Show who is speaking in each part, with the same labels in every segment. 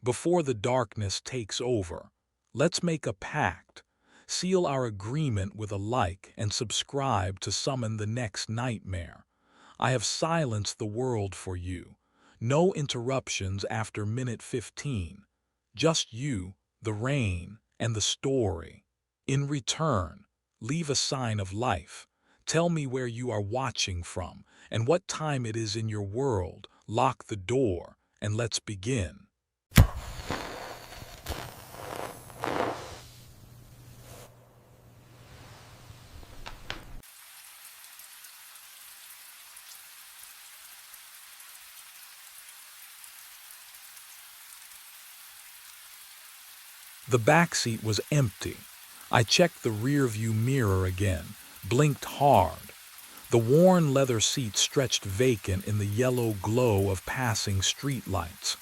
Speaker 1: Before the darkness takes over, let's make a pact, seal our agreement with a like and subscribe to summon the next nightmare. I have silenced the world for you. No interruptions after minute 15. Just you, the rain, and the story. In return, leave a sign of life. Tell me where you are watching from and what time it is in your world. Lock the door and let's begin. The backseat was empty. I checked the rearview mirror again, blinked hard. The worn leather seat stretched vacant in the yellow glow of passing streetlights.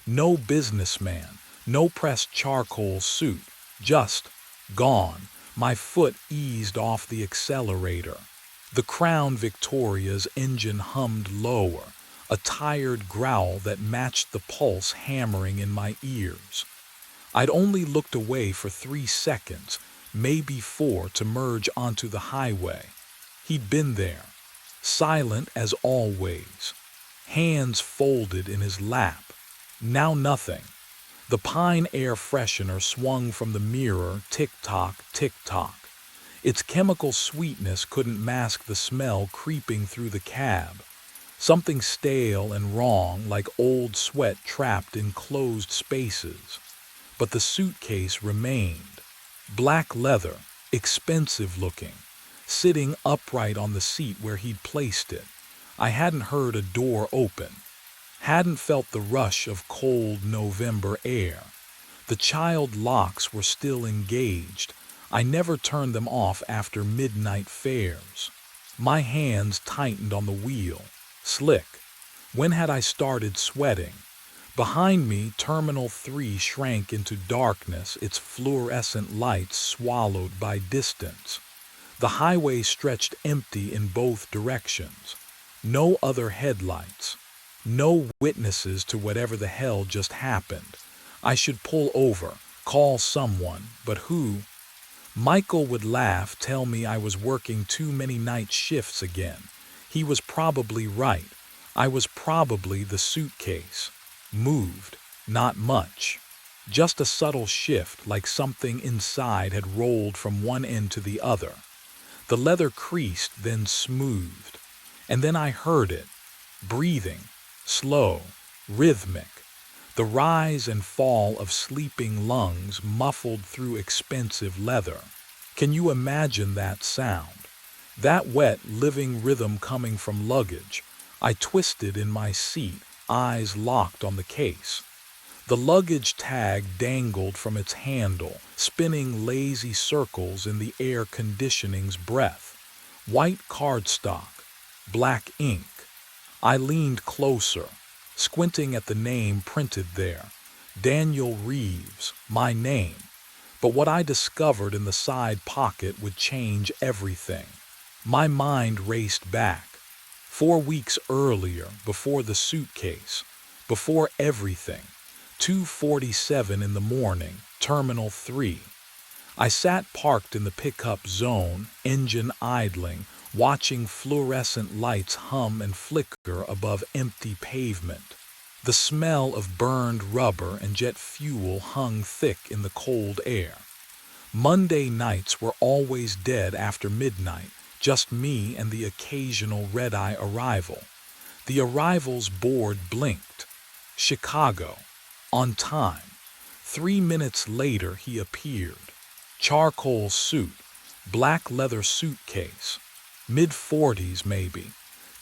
Speaker 1: No businessman, no pressed charcoal suit, just gone. My foot eased off the accelerator. The Crown Victoria's engine hummed lower, a tired growl that matched the pulse hammering in my ears. I'd only looked away for 3 seconds, maybe 4, to merge onto the highway. He'd been there, silent as always, hands folded in his lap. Now nothing. The pine air freshener swung from the mirror, tick-tock, tick-tock. Its chemical sweetness couldn't mask the smell creeping through the cab. Something stale and wrong, like old sweat trapped in closed spaces. But the suitcase remained. Black leather, expensive looking, sitting upright on the seat where he'd placed it. I hadn't heard a door open, hadn't felt the rush of cold November air. The child locks were still engaged. I never turned them off after midnight fares. My hands tightened on the wheel, slick. When had I started sweating? Behind me, Terminal 3 shrank into darkness, its fluorescent lights swallowed by distance. The highway stretched empty in both directions. No other headlights. No witnesses to whatever the hell just happened. I should pull over, call someone, but who? Michael would laugh, tell me I was working too many night shifts again. He was probably right. I was probably the suitcase. Moved, not much. Just a subtle shift, like something inside had rolled from one end to the other. The leather creased, then smoothed. And then I heard it, breathing, slow, rhythmic. The rise and fall of sleeping lungs muffled through expensive leather. Can you imagine that sound? That wet, living rhythm coming from luggage. I twisted in my seat, eyes locked on the case. The luggage tag dangled from its handle, spinning lazy circles in the air conditioning's breath. White cardstock, black ink. I leaned closer, squinting at the name printed there. Daniel Reeves, my name. But what I discovered in the side pocket would change everything. My mind raced back. 4 weeks earlier, before the suitcase, before everything. 2:47 in the morning, Terminal 3. I sat parked in the pickup zone, engine idling, watching fluorescent lights hum and flicker above empty pavement. The smell of burned rubber and jet fuel hung thick in the cold air. Monday nights were always dead after midnight, just me and the occasional red-eye arrival. The arrival's board blinked. Chicago. On time. 3 minutes later he appeared. Charcoal suit, black leather suitcase, mid-40s maybe,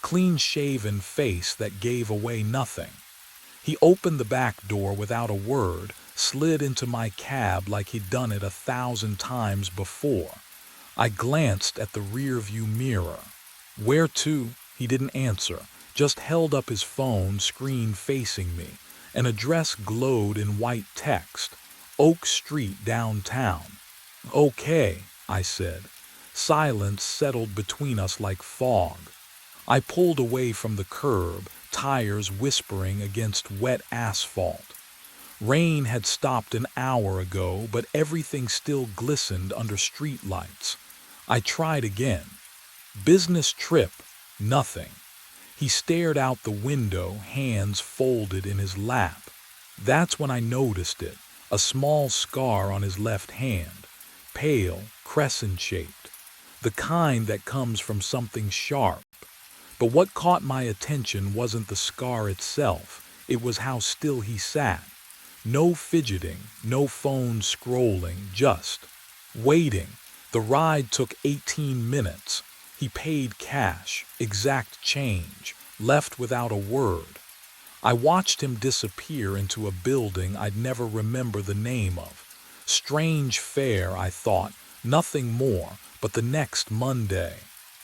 Speaker 1: clean-shaven face that gave away nothing. He opened the back door without a word, slid into my cab like he'd done it 1,000 times before. I glanced at the rearview mirror. Where to? He didn't answer, just held up his phone, screen facing me. An address glowed in white text, Oak Street downtown. Okay, I said. Silence settled between us like fog. I pulled away from the curb, tires whispering against wet asphalt. Rain had stopped an hour ago, but everything still glistened under streetlights. I tried again. Business trip, nothing. He stared out the window, hands folded in his lap. That's when I noticed it, a small scar on his left hand, pale, crescent-shaped, the kind that comes from something sharp. But what caught my attention wasn't the scar itself, it was how still he sat. No fidgeting, no phone scrolling, just waiting. The ride took 18 minutes. He paid cash, exact change, left without a word. I watched him disappear into a building I'd never remember the name of. Strange fare, I thought, nothing more, but the next Monday,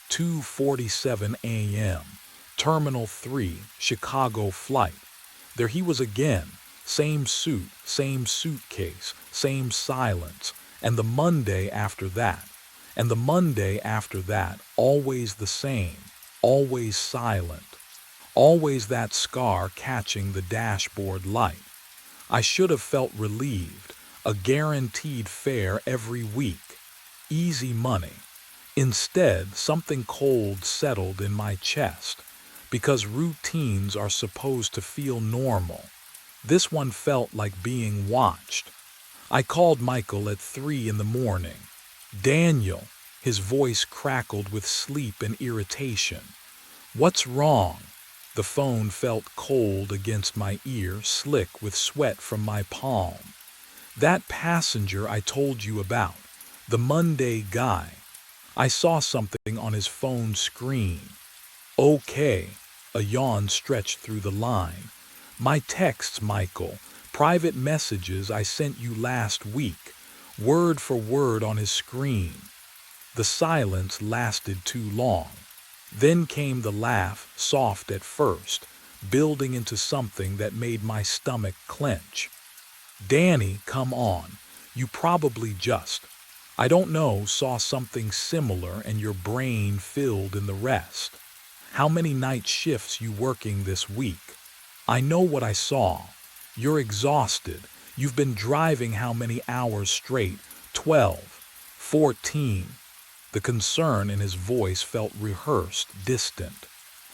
Speaker 1: 2:47 a.m., Terminal 3, Chicago flight. There he was again, same suit, same suitcase, same silence, and the Monday after that, and the Monday after that, always the same, always silent, always that scar catching the dashboard light. I should have felt relieved, a guaranteed fare every week, easy money. Instead, something cold settled in my chest, because routines are supposed to feel normal. This one felt like being watched. I called Michael at 3 in the morning. Daniel, his voice crackled with sleep and irritation. What's wrong? The phone felt cold against my ear, slick with sweat from my palm. That passenger I told you about, the Monday guy. I saw something on his phone screen. Okay, a yawn stretched through the line. My texts, Michael, private messages I sent you last week, word for word on his screen. The silence lasted too long. Then came the laugh, soft at first, building into something that made my stomach clench. Danny, come on. You probably just, I don't know, saw something similar and your brain filled in the rest. How many night shifts you working this week? I know what I saw. You're exhausted. You've been driving how many hours straight? 12, 14. The concern in his voice felt rehearsed, distant,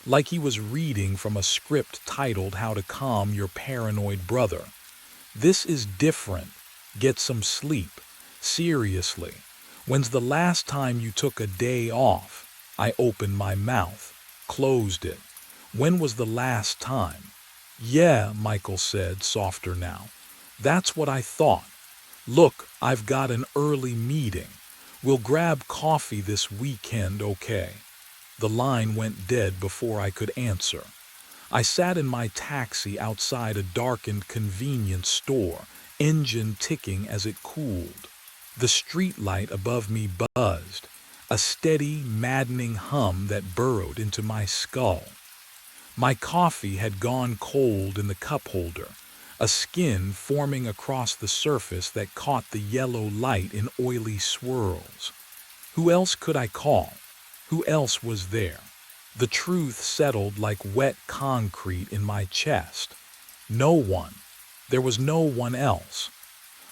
Speaker 1: like he was reading from a script titled How to Calm Your Paranoid Brother. This is different. Get some sleep. Seriously. When's the last time you took a day off? I opened my mouth, closed it. When was the last time? Yeah, Michael said, softer now. That's what I thought. Look, I've got an early meeting. We'll grab coffee this weekend, okay? The line went dead before I could answer. I sat in my taxi outside a darkened convenience store, engine ticking as it cooled. The streetlight above me buzzed, a steady, maddening hum that burrowed into my skull. My coffee had gone cold in the cup holder, a skin forming across the surface that caught the yellow light in oily swirls. Who else could I call? Who else was there? The truth settled like wet concrete in my chest. No one. There was no one else.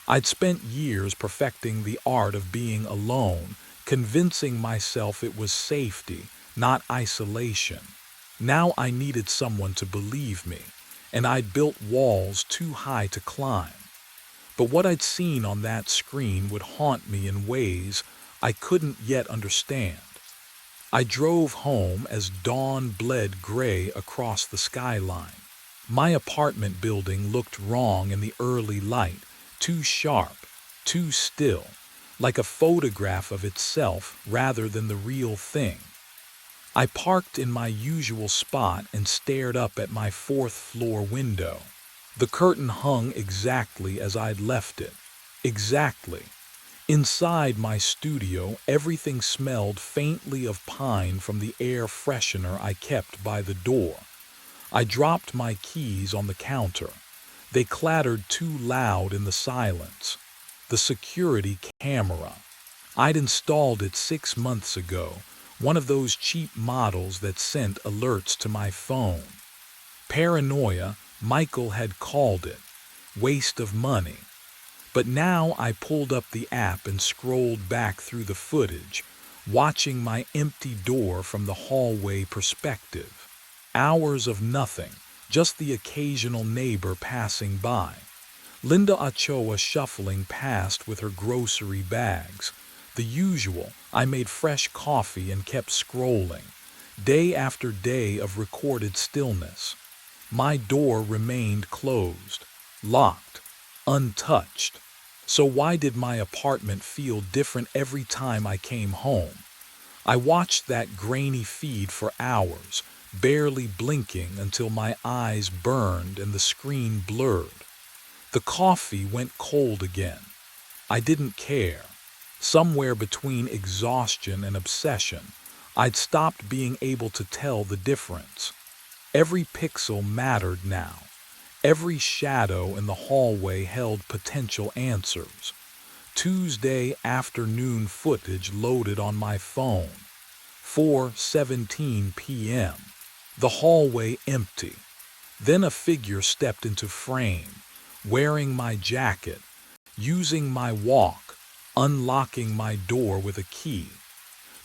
Speaker 1: I'd spent years perfecting the art of being alone, convincing myself it was safety, not isolation. Now I needed someone to believe me, and I'd built walls too high to climb. But what I'd seen on that screen would haunt me in ways I couldn't yet understand. I drove home as dawn bled gray across the skyline. My apartment building looked wrong in the early light, too sharp, too still, like a photograph of itself rather than the real thing. I parked in my usual spot and stared up at my fourth-floor window. The curtain hung exactly as I'd left it. Exactly. Inside my studio, everything smelled faintly of pine from the air freshener I kept by the door. I dropped my keys on the counter. They clattered too loud in the silence. The security camera. I'd installed it 6 months ago, one of those cheap models that sent alerts to my phone. Paranoia, Michael had called it. waste of money. But now I pulled up the app and scrolled back through the footage, watching my empty door from the hallway perspective. Hours of nothing, just the occasional neighbor passing by. Linda Ochoa shuffling past with her grocery bags. The usual. I made fresh coffee and kept scrolling. Day after day of recorded stillness. My door remained closed, locked, untouched. So why did my apartment feel different every time I came home? I watched that grainy feed for hours, barely blinking until my eyes burned and the screen blurred. The coffee went cold again. I didn't care. Somewhere between exhaustion and obsession, I'd stopped being able to tell the difference. Every pixel mattered now. Every shadow in the hallway held potential answers. Tuesday afternoon footage loaded on my phone. 4:17 p.m. The hallway empty. Then a figure stepped into frame, wearing my jacket, using my walk, unlocking my door with a key.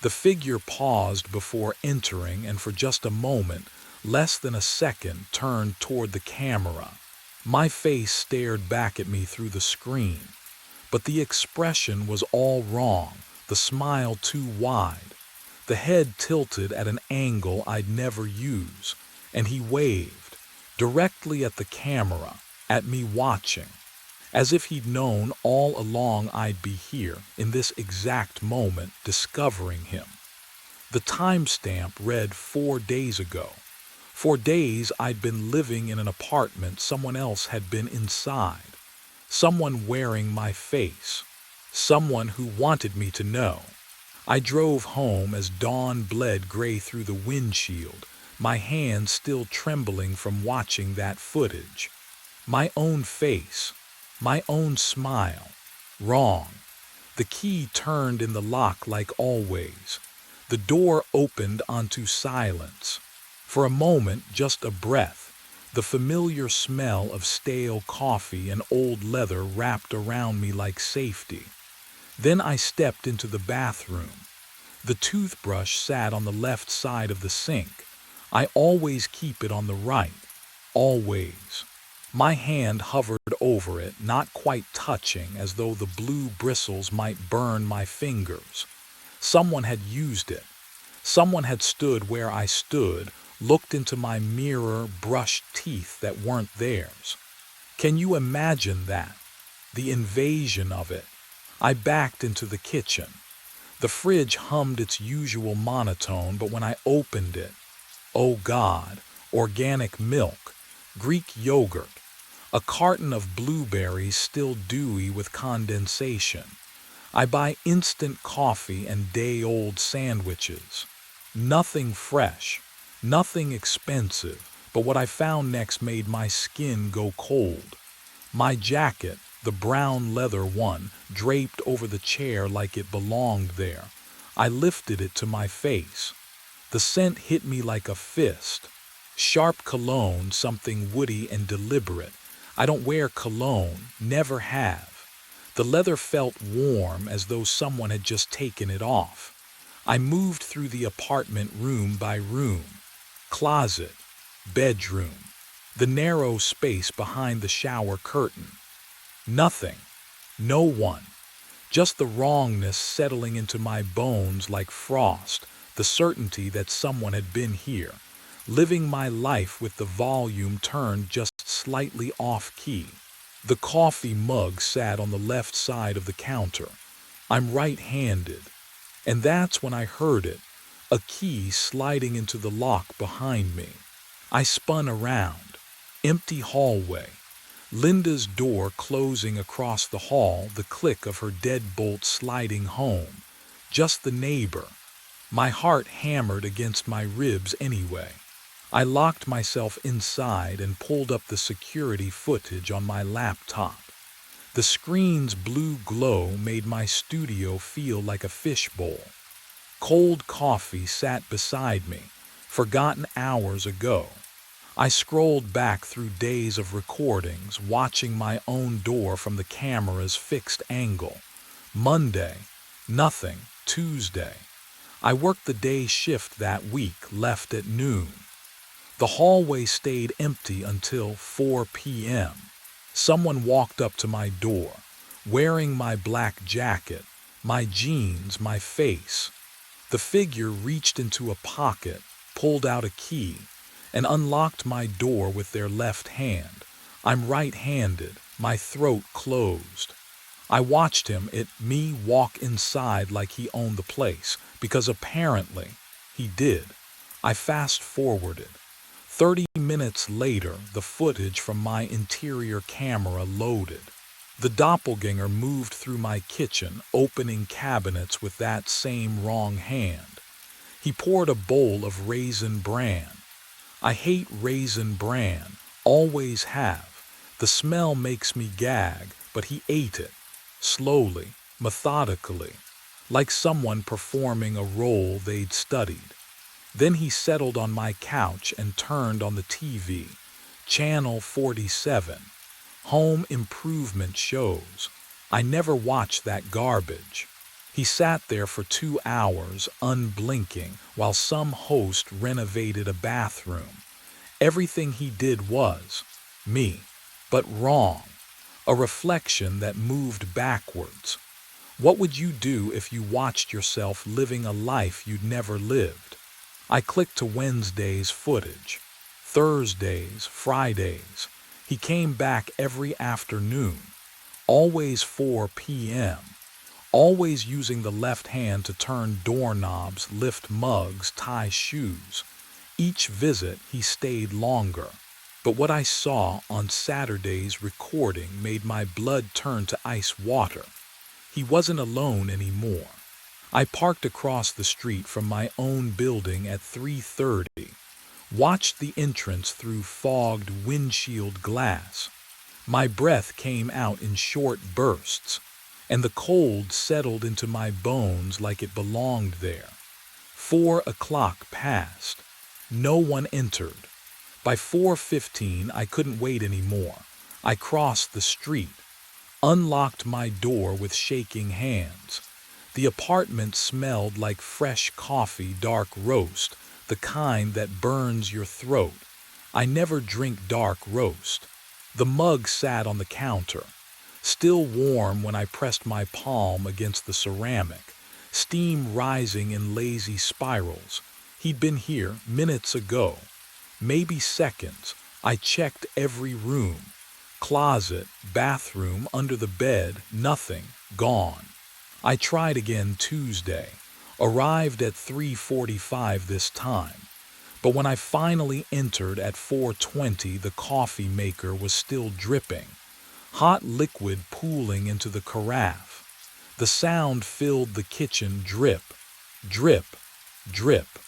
Speaker 1: The figure paused before entering and for just a moment, less than a second, turned toward the camera. My face stared back at me through the screen. But the expression was all wrong, the smile too wide. The head tilted at an angle I'd never use, and he waved, directly at the camera, at me watching, as if he'd known all along I'd be here, in this exact moment, discovering him. The timestamp read 4 days ago. For days I'd been living in an apartment someone else had been inside. Someone wearing my face. Someone who wanted me to know. I drove home as dawn bled gray through the windshield, my hands still trembling from watching that footage. My own face. My own smile. Wrong. The key turned in the lock like always. The door opened onto silence. For a moment, just a breath, the familiar smell of stale coffee and old leather wrapped around me like safety. Then I stepped into the bathroom. The toothbrush sat on the left side of the sink. I always keep it on the right. Always. My hand hovered over it, not quite touching, as though the blue bristles might burn my fingers. Someone had used it. Someone had stood where I stood, looked into my mirror, brushed teeth that weren't theirs. Can you imagine that? The invasion of it. I backed into the kitchen. The fridge hummed its usual monotone, but when I opened it, oh God, organic milk, Greek yogurt, a carton of blueberries still dewy with condensation. I buy instant coffee and day-old sandwiches. Nothing fresh. Nothing expensive, but what I found next made my skin go cold. My jacket, the brown leather one, draped over the chair like it belonged there. I lifted it to my face. The scent hit me like a fist. Sharp cologne, something woody and deliberate. I don't wear cologne, never have. The leather felt warm, as though someone had just taken it off. I moved through the apartment room by room. Closet, bedroom, the narrow space behind the shower curtain. Nothing, no one, just the wrongness settling into my bones like frost, the certainty that someone had been here, living my life with the volume turned just slightly off-key. The coffee mug sat on the left side of the counter. I'm right-handed, and that's when I heard it. A key sliding into the lock behind me. I spun around. Empty hallway. Linda's door closing across the hall, the click of her deadbolt sliding home. Just the neighbor. My heart hammered against my ribs anyway. I locked myself inside and pulled up the security footage on my laptop. The screen's blue glow made my studio feel like a fishbowl. Cold coffee sat beside me, forgotten hours ago. I scrolled back through days of recordings, watching my own door from the camera's fixed angle. Monday, nothing. Tuesday. I worked the day shift that week, left at noon. The hallway stayed empty until 4 p.m. Someone walked up to my door, wearing my black jacket, my jeans, my face. The figure reached into a pocket, pulled out a key, and unlocked my door with their left hand. I'm right-handed, my throat closed. I watched me walk inside like he owned the place, because apparently he did. I fast-forwarded. 30 minutes later, the footage from my interior camera loaded. The doppelganger moved through my kitchen, opening cabinets with that same wrong hand. He poured a bowl of raisin bran. I hate raisin bran, always have. The smell makes me gag, but he ate it, slowly, methodically, like someone performing a role they'd studied. Then he settled on my couch and turned on the TV, Channel 47, home improvement shows. I never watched that garbage. He sat there for 2 hours, unblinking, while some host renovated a bathroom. Everything he did was me, but wrong. A reflection that moved backwards. What would you do if you watched yourself living a life you'd never lived? I clicked to Wednesday's footage. Thursdays, Fridays. He came back every afternoon. Always 4 p.m. Always using the left hand to turn doorknobs, lift mugs, tie shoes. Each visit he stayed longer. But what I saw on Saturday's recording made my blood turn to ice water. He wasn't alone anymore. I parked across the street from my own building at 3:30, watched the entrance through fogged windshield glass. My breath came out in short bursts, and the cold settled into my bones like it belonged there. 4 o'clock passed. No one entered. By 4:15, I couldn't wait anymore. I crossed the street, unlocked my door with shaking hands. The apartment smelled like fresh coffee, dark roast, the kind that burns your throat. I never drink dark roast. The mug sat on the counter, still warm when I pressed my palm against the ceramic, steam rising in lazy spirals. He'd been here minutes ago, maybe seconds. I checked every room, closet, bathroom, under the bed, nothing, gone. I tried again Tuesday, arrived at 3:45 this time. But when I finally entered at 4:20, the coffee maker was still dripping, hot liquid pooling into the carafe. The sound filled the kitchen, drip, drip, drip.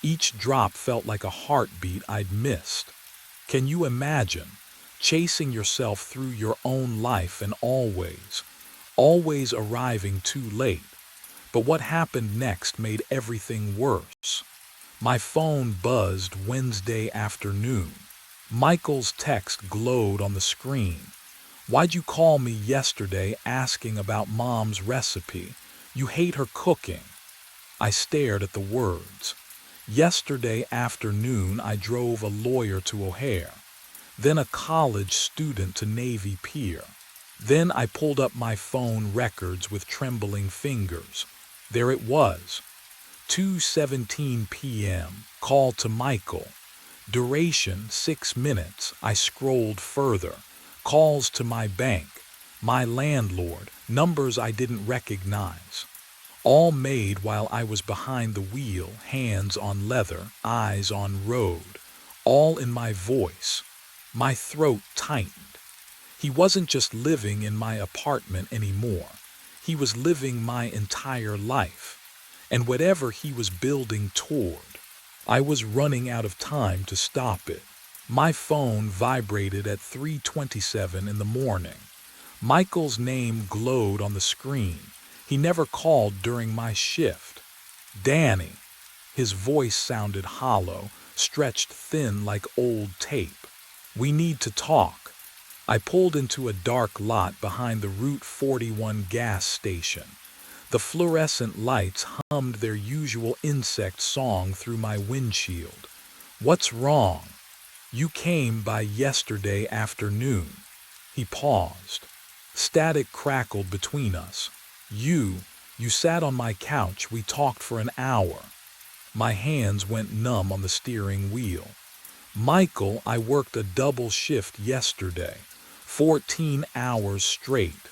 Speaker 1: Each drop felt like a heartbeat I'd missed. Can you imagine chasing yourself through your own life and always arriving too late? But what happened next made everything worse. My phone buzzed Wednesday afternoon. Michael's text glowed on the screen. "Why'd you call me yesterday asking about Mom's recipe? You hate her cooking." I stared at the words. Yesterday afternoon I drove a lawyer to O'Hare, then a college student to Navy Pier. Then I pulled up my phone records with trembling fingers. There it was. 2:17 p.m. Call to Michael. Duration 6 minutes. I scrolled further. Calls to my bank, my landlord, numbers I didn't recognize. All made while I was behind the wheel, hands on leather, eyes on road. All in my voice. My throat tightened. He wasn't just living in my apartment anymore. He was living my entire life. And whatever he was building toward, I was running out of time to stop it. My phone vibrated at 3:27 in the morning. Michael's name glowed on the screen. He never called during my shift. Danny. His voice sounded hollow, stretched thin like old tape. "We need to talk." I pulled into a dark lot behind the Route 41 gas station. The fluorescent lights hummed their usual insect song through my windshield. "What's wrong?" "You came by yesterday afternoon." He paused. Static crackled between us. You sat on my couch, we talked for an hour." My hands went numb on the steering wheel. "Michael, I worked a double shift yesterday, 14 hours straight.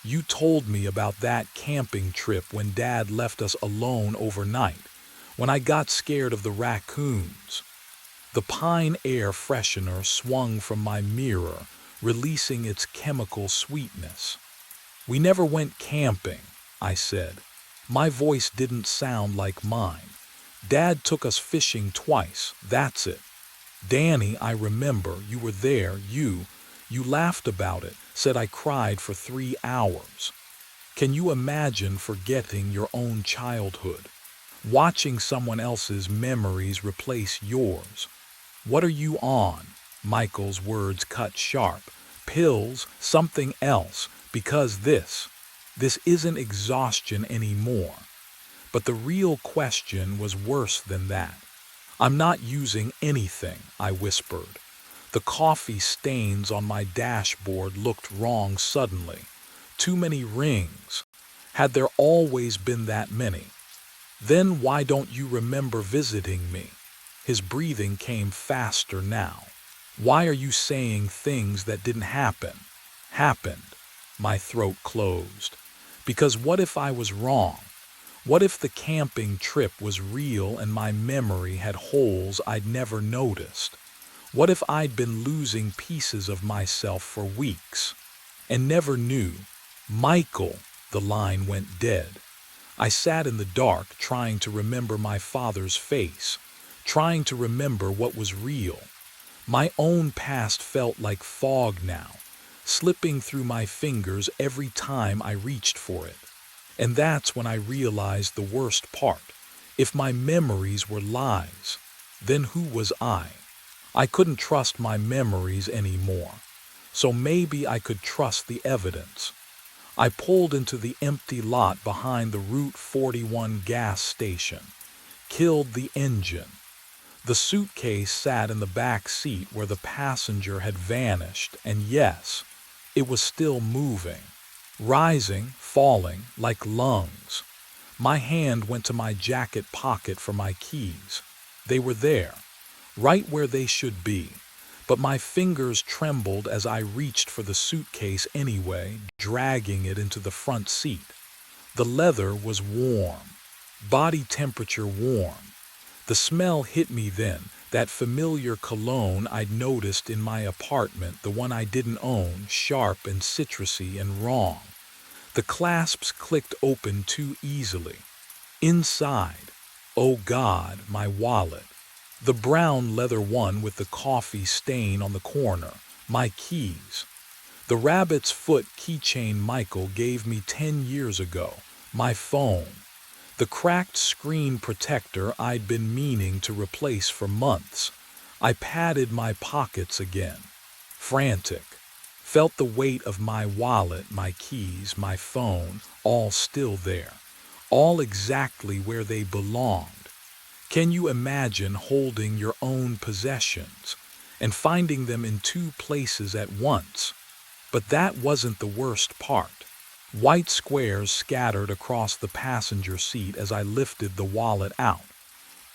Speaker 1: You told me about that camping trip when Dad left us alone overnight, when I got scared of the raccoons." The pine air freshener swung from my mirror, releasing its chemical sweetness. "We never went camping," I said. My voice didn't sound like mine. "Dad took us fishing twice, that's it." "Danny, I remember, you were there, you laughed about it, said I cried for 3 hours. Can you imagine forgetting your own childhood? Watching someone else's memories replace yours? What are you on?" Michael's words cut sharp. "Pills, something else, because this isn't exhaustion anymore." But the real question was worse than that. "I'm not using anything," I whispered. The coffee stains on my dashboard looked wrong suddenly. Too many rings. Had there always been that many? "Then why don't you remember visiting me?" His breathing came faster now. "Why are you saying things that didn't happen?" "Happened." My throat closed. "Because what if I was wrong? What if the camping trip was real and my memory had holes I'd never noticed? What if I'd been losing pieces of myself for weeks and never knew?" "Michael," the line went dead. I sat in the dark trying to remember my father's face, trying to remember what was real. My own past felt like fog now, slipping through my fingers every time I reached for it. And that's when I realized the worst part. If my memories were lies, then who was I? I couldn't trust my memories anymore. So maybe I could trust the evidence. I pulled into the empty lot behind the Route 41 gas station, killed the engine. The suitcase sat in the back seat where the passenger had vanished, and yes, it was still moving, rising, falling, like lungs. My hand went to my jacket pocket for my keys. They were there, right where they should be, but my fingers trembled as I reached for the suitcase anyway, dragging it into the front seat. The leather was warm, body temperature warm. The smell hit me then, that familiar cologne I'd noticed in my apartment, the one I didn't own, sharp and citrusy and wrong. The clasps clicked open too easily. Inside, oh God, my wallet. The brown leather one with the coffee stain on the corner, my keys. The rabbit's foot keychain Michael gave me 10 years ago, my phone. The cracked screen protector I'd been meaning to replace for months. I patted my pockets again, frantic. Felt the weight of my wallet, my keys, my phone, all still there, all exactly where they belonged. Can you imagine holding your own possessions and finding them in 2 places at once? But that wasn't the worst part. White squares scattered across the passenger seat as I lifted the wallet out.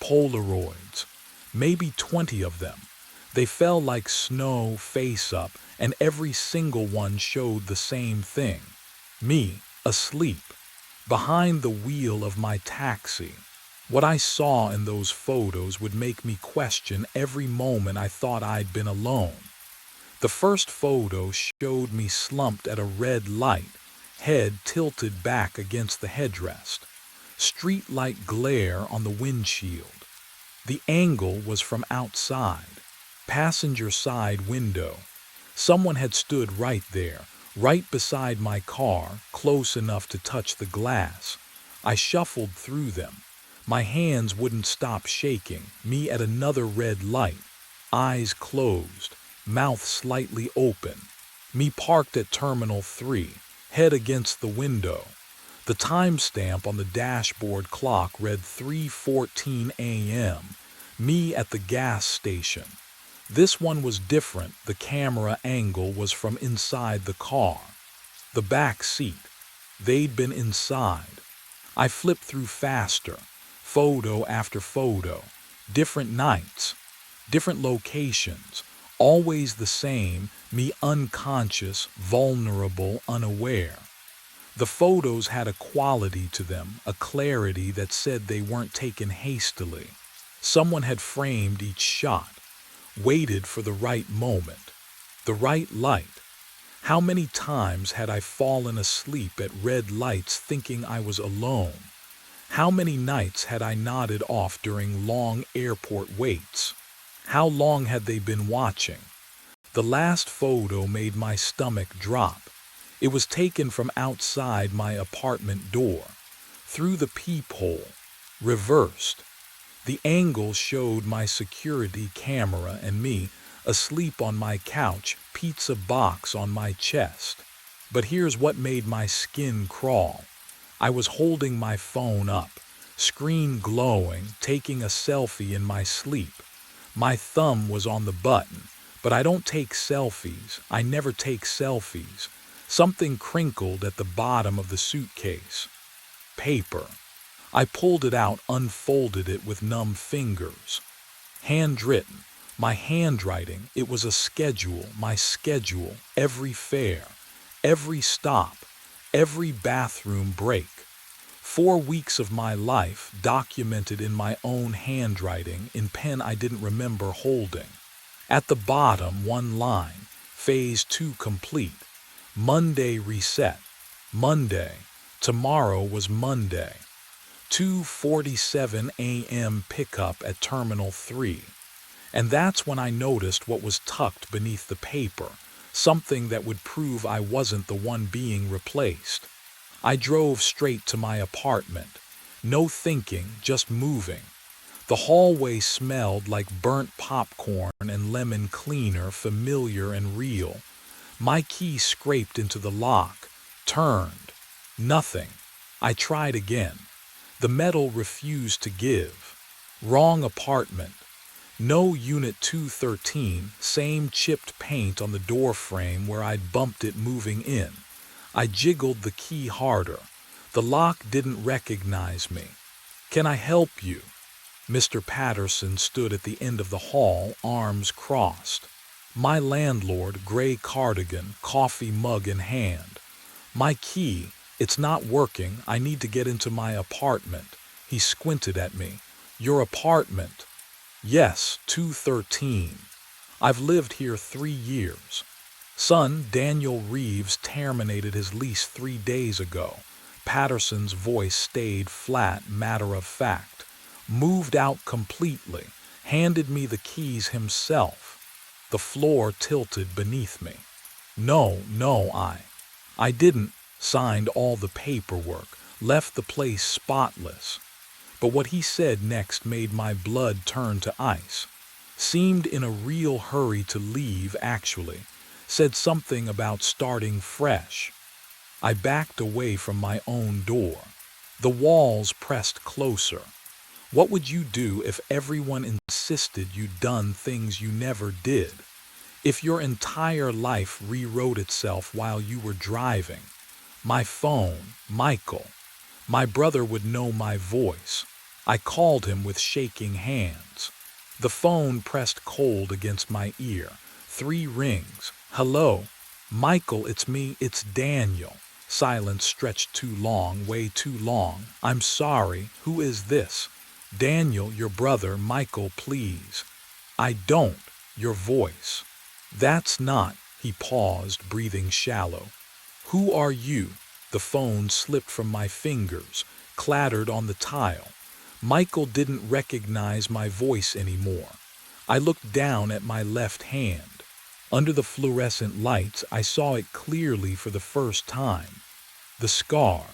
Speaker 1: Polaroids, maybe 20 of them. They fell like snow face up, and every single one showed the same thing. Me, asleep, behind the wheel of my taxi. What I saw in those photos would make me question every moment I thought I'd been alone. The first photo showed me slumped at a red light, head tilted back against the headrest, streetlight glare on the windshield. The angle was from outside, passenger side window. Someone had stood right there, right beside my car, close enough to touch the glass. I shuffled through them, My hands wouldn't stop shaking, me at another red light, eyes closed, mouth slightly open. Me parked at Terminal 3, head against the window. The timestamp on the dashboard clock read 3:14 a.m. Me at the gas station. This one was different. The camera angle was from inside the car. The back seat. They'd been inside. I flipped through faster, photo after photo, different nights, different locations, always the same, me unconscious, vulnerable, unaware. The photos had a quality to them, a clarity that said they weren't taken hastily. Someone had framed each shot, waited for the right moment, the right light. How many times had I fallen asleep at red lights thinking I was alone? How many nights had I nodded off during long airport waits? How long had they been watching? The last photo made my stomach drop. It was taken from outside my apartment door, through the peephole, reversed. The angle showed my security camera and me, asleep on my couch, pizza box on my chest. But here's what made my skin crawl. I was holding my phone up, screen glowing, taking a selfie in my sleep. My thumb was on the button, but I don't take selfies. I never take selfies. Something crinkled at the bottom of the suitcase. Paper. I pulled it out, unfolded it with numb fingers. Handwritten. My handwriting, it was a schedule, my schedule, every fare, every stop, every bathroom break. 4 weeks of my life documented in my own handwriting in pen I didn't remember holding. At the bottom, one line, phase 2 complete. Monday reset. Monday. Tomorrow was Monday. 2:47 a.m. pickup at Terminal 3. And that's when I noticed what was tucked beneath the paper, something that would prove I wasn't the one being replaced. I drove straight to my apartment. No thinking, just moving. The hallway smelled like burnt popcorn and lemon cleaner, familiar and real. My key scraped into the lock, turned. Nothing. I tried again. The metal refused to give. Wrong apartment. No unit 213, same chipped paint on the door frame where I'd bumped it moving in. I jiggled the key harder. The lock didn't recognize me. "Can I help you?" Mr. Patterson stood at the end of the hall, arms crossed. My landlord, gray cardigan, coffee mug in hand. "My key, it's not working. I need to get into my apartment." He squinted at me. "Your apartment?" "Yes, 213. I've lived here 3 years. Son, Daniel Reeves terminated his lease 3 days ago." Patterson's voice stayed flat, matter of fact. "Moved out completely. Handed me the keys himself." The floor tilted beneath me. No, I didn't. Signed all the paperwork, left the place spotless." But what he said next made my blood turn to ice. Seemed in a real hurry to leave, actually. Said something about starting fresh. I backed away from my own door. The walls pressed closer. What would you do if everyone insisted you'd done things you never did? If your entire life rewrote itself while you were driving? My phone, Michael. My brother would know my voice. I called him with shaking hands. The phone pressed cold against my ear. 3 rings. "Hello? Michael, it's me, it's Daniel." Silence stretched too long, way too long. "I'm sorry, who is this?" "Daniel, your brother, Michael, please." "I don't." "Your voice." "That's not." He paused, breathing shallow. "Who are you?" The phone slipped from my fingers, clattered on the tile. Michael didn't recognize my voice anymore. I looked down at my left hand. Under the fluorescent lights, I saw it clearly for the first time. The scar.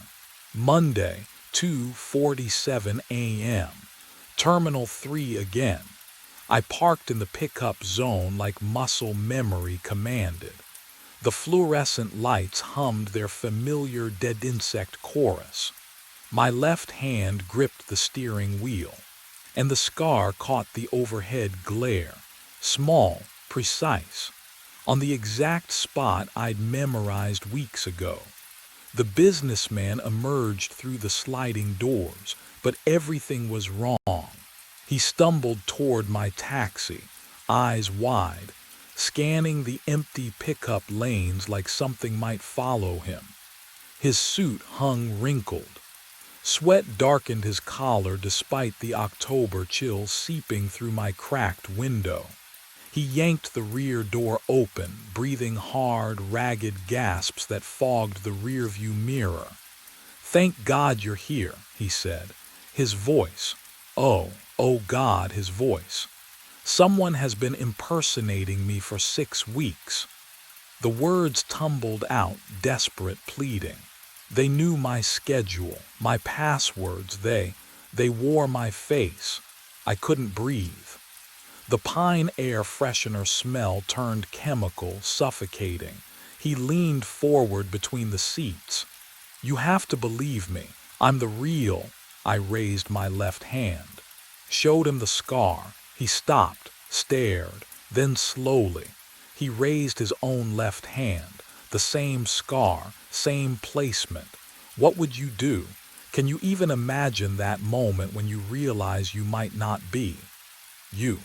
Speaker 1: Monday, 2:47 a.m. Terminal 3 again. I parked in the pickup zone like muscle memory commanded. The fluorescent lights hummed their familiar dead insect chorus. My left hand gripped the steering wheel, and the scar caught the overhead glare, small, precise, on the exact spot I'd memorized weeks ago. The businessman emerged through the sliding doors, but everything was wrong. He stumbled toward my taxi, eyes wide, scanning the empty pickup lanes like something might follow him. His suit hung wrinkled. Sweat darkened his collar despite the October chill seeping through my cracked window. He yanked the rear door open, breathing hard, ragged gasps that fogged the rearview mirror. "Thank God you're here," he said. His voice, oh God, his voice. "Someone has been impersonating me for 6 weeks." The words tumbled out, desperate, pleading. They knew my schedule, my passwords, they wore my face. I couldn't breathe. The pine air freshener smell turned chemical, suffocating. He leaned forward between the seats. "You have to believe me. I'm the real." I raised my left hand. Showed him the scar. He stopped, stared, then slowly. He raised his own left hand. The same scar, same placement. What would you do? Can you even imagine that moment when you realize you might not be you?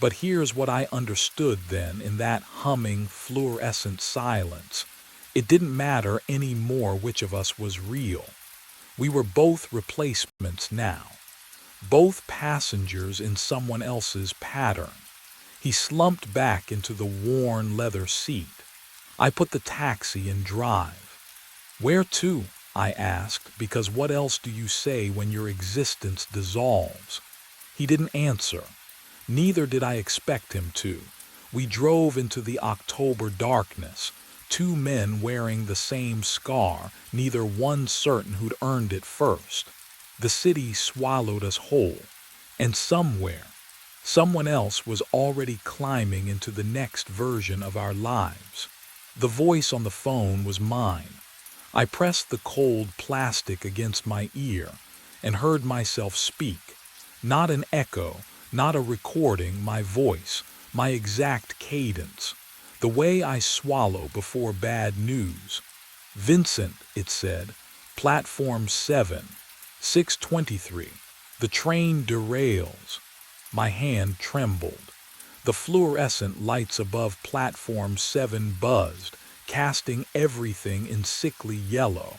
Speaker 1: But here's what I understood then in that humming, fluorescent silence. It didn't matter anymore which of us was real. We were both replacements now. Both passengers in someone else's pattern. He slumped back into the worn leather seat. I put the taxi in drive. "Where to?" I asked, because what else do you say when your existence dissolves? He didn't answer. Neither did I expect him to. We drove into the October darkness, 2 men wearing the same scar, neither one certain who'd earned it first. The city swallowed us whole, and somewhere, someone else was already climbing into the next version of our lives. The voice on the phone was mine. I pressed the cold plastic against my ear and heard myself speak. Not an echo, not a recording, my voice, my exact cadence, the way I swallow before bad news. "Vincent," it said, "Platform 7, 6:23. The train derails." My hand trembled. The fluorescent lights above Platform 7 buzzed, casting everything in sickly yellow.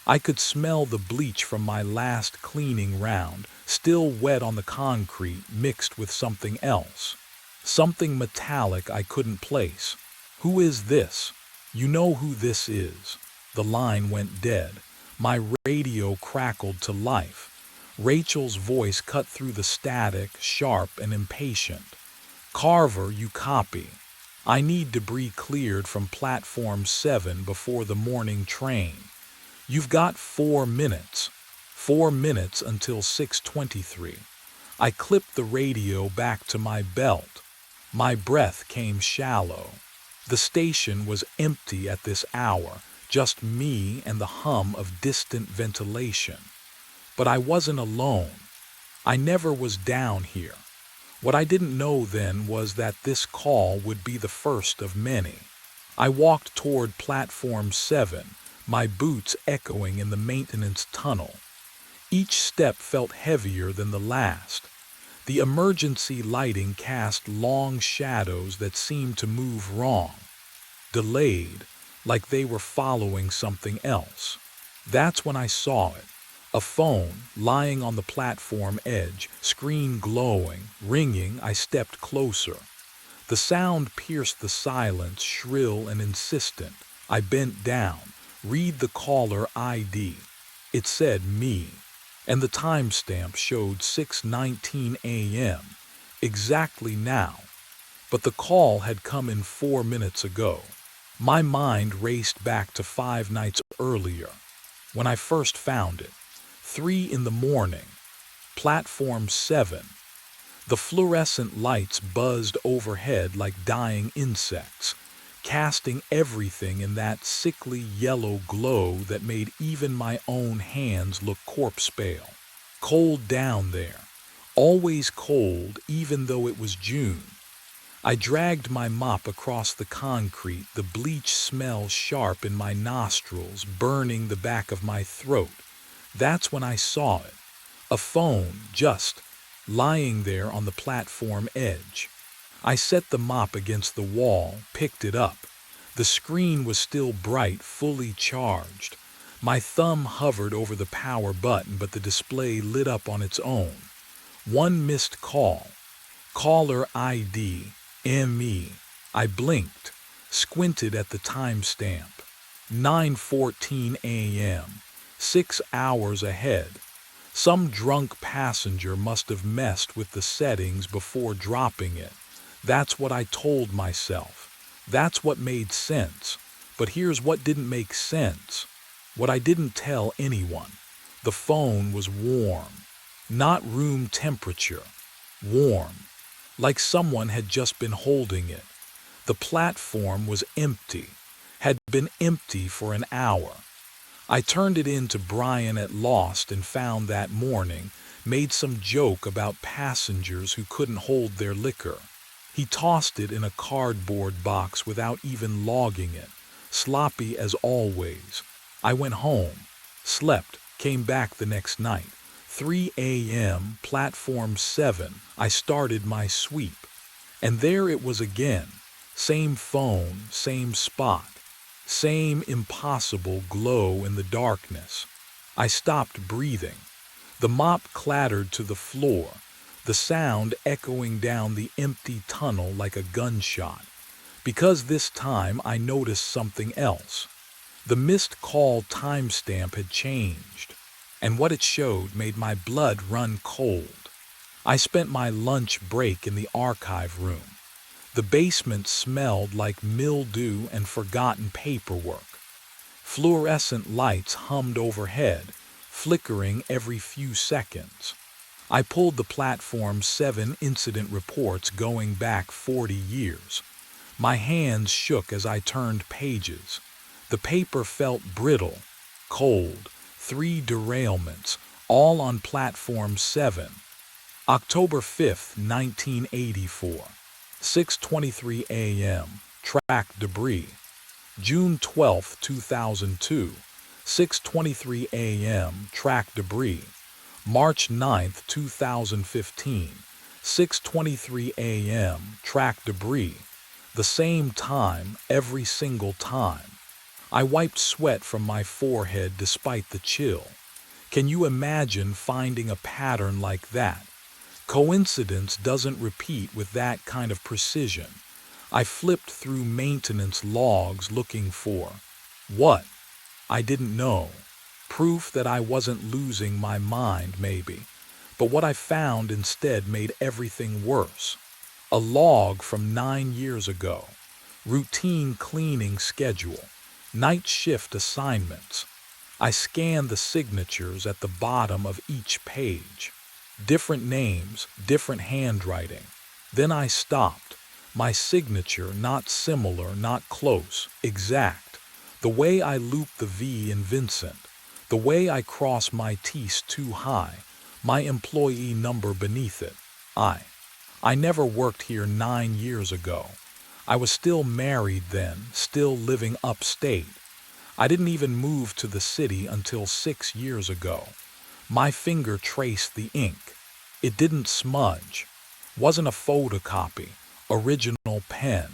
Speaker 1: I could smell the bleach from my last cleaning round, still wet on the concrete, mixed with something else. Something metallic I couldn't place. "Who is this?" "You know who this is." The line went dead. My radio crackled to life. Rachel's voice cut through the static, sharp and impatient. "Carver, you copy. I need debris cleared from Platform 7 before the morning train. You've got 4 minutes. 4 minutes until 6:23. I clipped the radio back to my belt. My breath came shallow. The station was empty at this hour, just me and the hum of distant ventilation. But I wasn't alone. I never was down here. What I didn't know then was that this call would be the first of many. I walked toward Platform 7, my boots echoing in the maintenance tunnel. Each step felt heavier than the last. The emergency lighting cast long shadows that seemed to move wrong, delayed, like they were following something else. That's when I saw it. A phone lying on the platform edge, screen glowing, ringing. I stepped closer. The sound pierced the silence, shrill and insistent. I bent down, read the caller ID. It said me, and the timestamp showed 6:19 a.m., exactly now. But the call had come in 4 minutes ago. My mind raced back to 5 nights earlier, when I first found it. 3 in the morning. Platform 7. The fluorescent lights buzzed overhead like dying insects, casting everything in that sickly yellow glow that made even my own hands look corpse-pale. Cold down there. Always cold, even though it was June. I dragged my mop across the concrete, the bleach smell sharp in my nostrils, burning the back of my throat. That's when I saw it. A phone, just lying there on the platform edge. I set the mop against the wall, picked it up. The screen was still bright, fully charged. My thumb hovered over the power button, but the display lit up on its own. One missed call. Caller ID, ME. I blinked, squinted at the timestamp. 9:14 a.m., 6 hours ahead. Some drunk passenger must have messed with the settings before dropping it. That's what I told myself. That's what made sense. But here's what didn't make sense. What I didn't tell anyone. The phone was warm. Not room temperature. Warm. Like someone had just been holding it. The platform was empty. Had been empty for an hour. I turned it in to Brian at Lost and Found that morning, made some joke about passengers who couldn't hold their liquor. He tossed it in a cardboard box without even logging it, sloppy as always. I went home, slept, came back the next night. 3 a.m., platform 7, I started my sweep. And there it was again. Same phone, same spot. Same impossible glow in the darkness. I stopped breathing. The mop clattered to the floor, the sound echoing down the empty tunnel like a gunshot. Because this time I noticed something else. The missed call timestamp had changed, and what it showed made my blood run cold. I spent my lunch break in the archive room. The basement smelled like mildew and forgotten paperwork. Fluorescent lights hummed overhead, flickering every few seconds. I pulled the Platform 7 incident reports going back 40 years. My hands shook as I turned pages. The paper felt brittle, cold. 3 derailments, all on Platform 7. October 5, 1984. 6:23 a.m. Track debris. June 12, 2002. 6:23 a.m. Track debris. March 9, 2015. 6:23 a.m. Track debris. The same time every single time. I wiped sweat from my forehead despite the chill. Can you imagine finding a pattern like that? Coincidence doesn't repeat with that kind of precision. I flipped through maintenance logs looking for what? I didn't know. Proof that I wasn't losing my mind, maybe. But what I found instead made everything worse. A log from 9 years ago. Routine cleaning schedule. Night shift assignments. I scanned the signatures at the bottom of each page. Different names, different handwriting. Then I stopped. My signature not similar, not close, exact. The way I looped the V in Vincent. The way I crossed my T's too high. My employee number beneath it. I never worked here 9 years ago. I was still married then, still living upstate. I didn't even move to the city until 6 years ago. My finger traced the ink. It didn't smudge. Wasn't a photocopy. Original pen.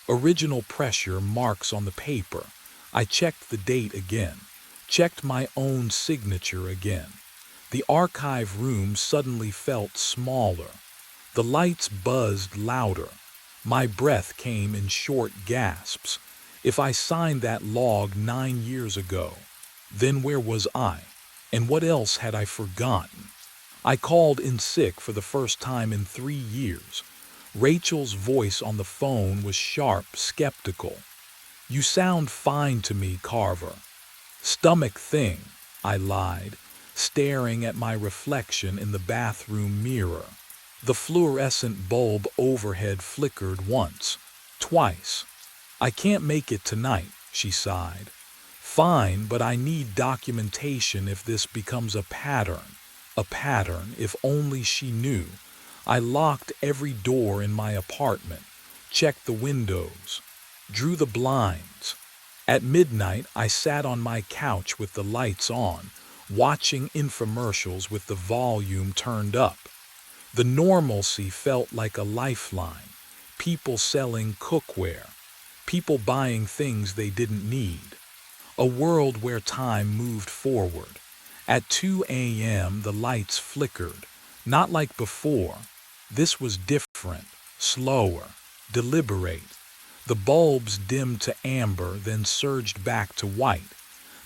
Speaker 1: Original pressure marks on the paper. I checked the date again. Checked my own signature again. The archive room suddenly felt smaller. The lights buzzed louder. My breath came in short gasps. If I signed that log 9 years ago, then where was I? And what else had I forgotten? I called in sick for the first time in 3 years. Rachel's voice on the phone was sharp, skeptical. "You sound fine to me, Carver." "Stomach thing," I lied. staring at my reflection in the bathroom mirror. The fluorescent bulb overhead flickered once, twice. "I can't make it tonight," she sighed. "Fine, but I need documentation if this becomes a pattern. A pattern, if only she knew. I locked every door in my apartment, checked the windows, drew the blinds. At midnight, I sat on my couch with the lights on, watching infomercials with the volume turned up. The normalcy felt like a lifeline. People selling cookware, people buying things they didn't need. A world where time moved forward. At 2 a.m. the lights flickered, not like before. This was different, slower, deliberate. The bulbs dimmed to amber, then surged back to white.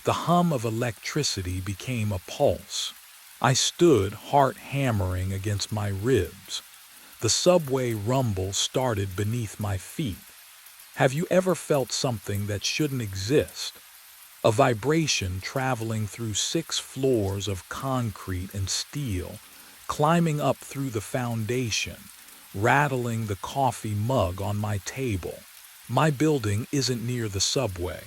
Speaker 1: The hum of electricity became a pulse. I stood, heart hammering against my ribs. The subway rumble started beneath my feet. Have you ever felt something that shouldn't exist? A vibration traveling through 6 floors of concrete and steel, climbing up through the foundation, rattling the coffee mug on my table. My building isn't near the subway.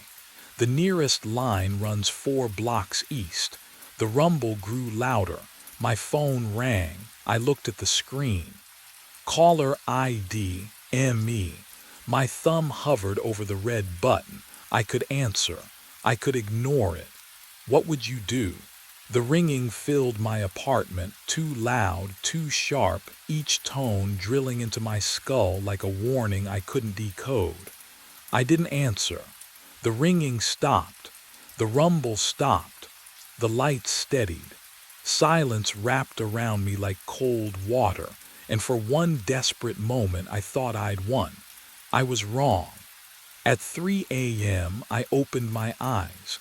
Speaker 1: The nearest line runs 4 blocks east. The rumble grew louder. My phone rang. I looked at the screen. Caller ID, ME. My thumb hovered over the red button. I could answer. I could ignore it. What would you do? The ringing filled my apartment, too loud, too sharp, each tone drilling into my skull like a warning I couldn't decode. I didn't answer. The ringing stopped. The rumble stopped. The lights steadied. Silence wrapped around me like cold water, and for one desperate moment I thought I'd won. I was wrong. At 3 a.m. I opened my eyes.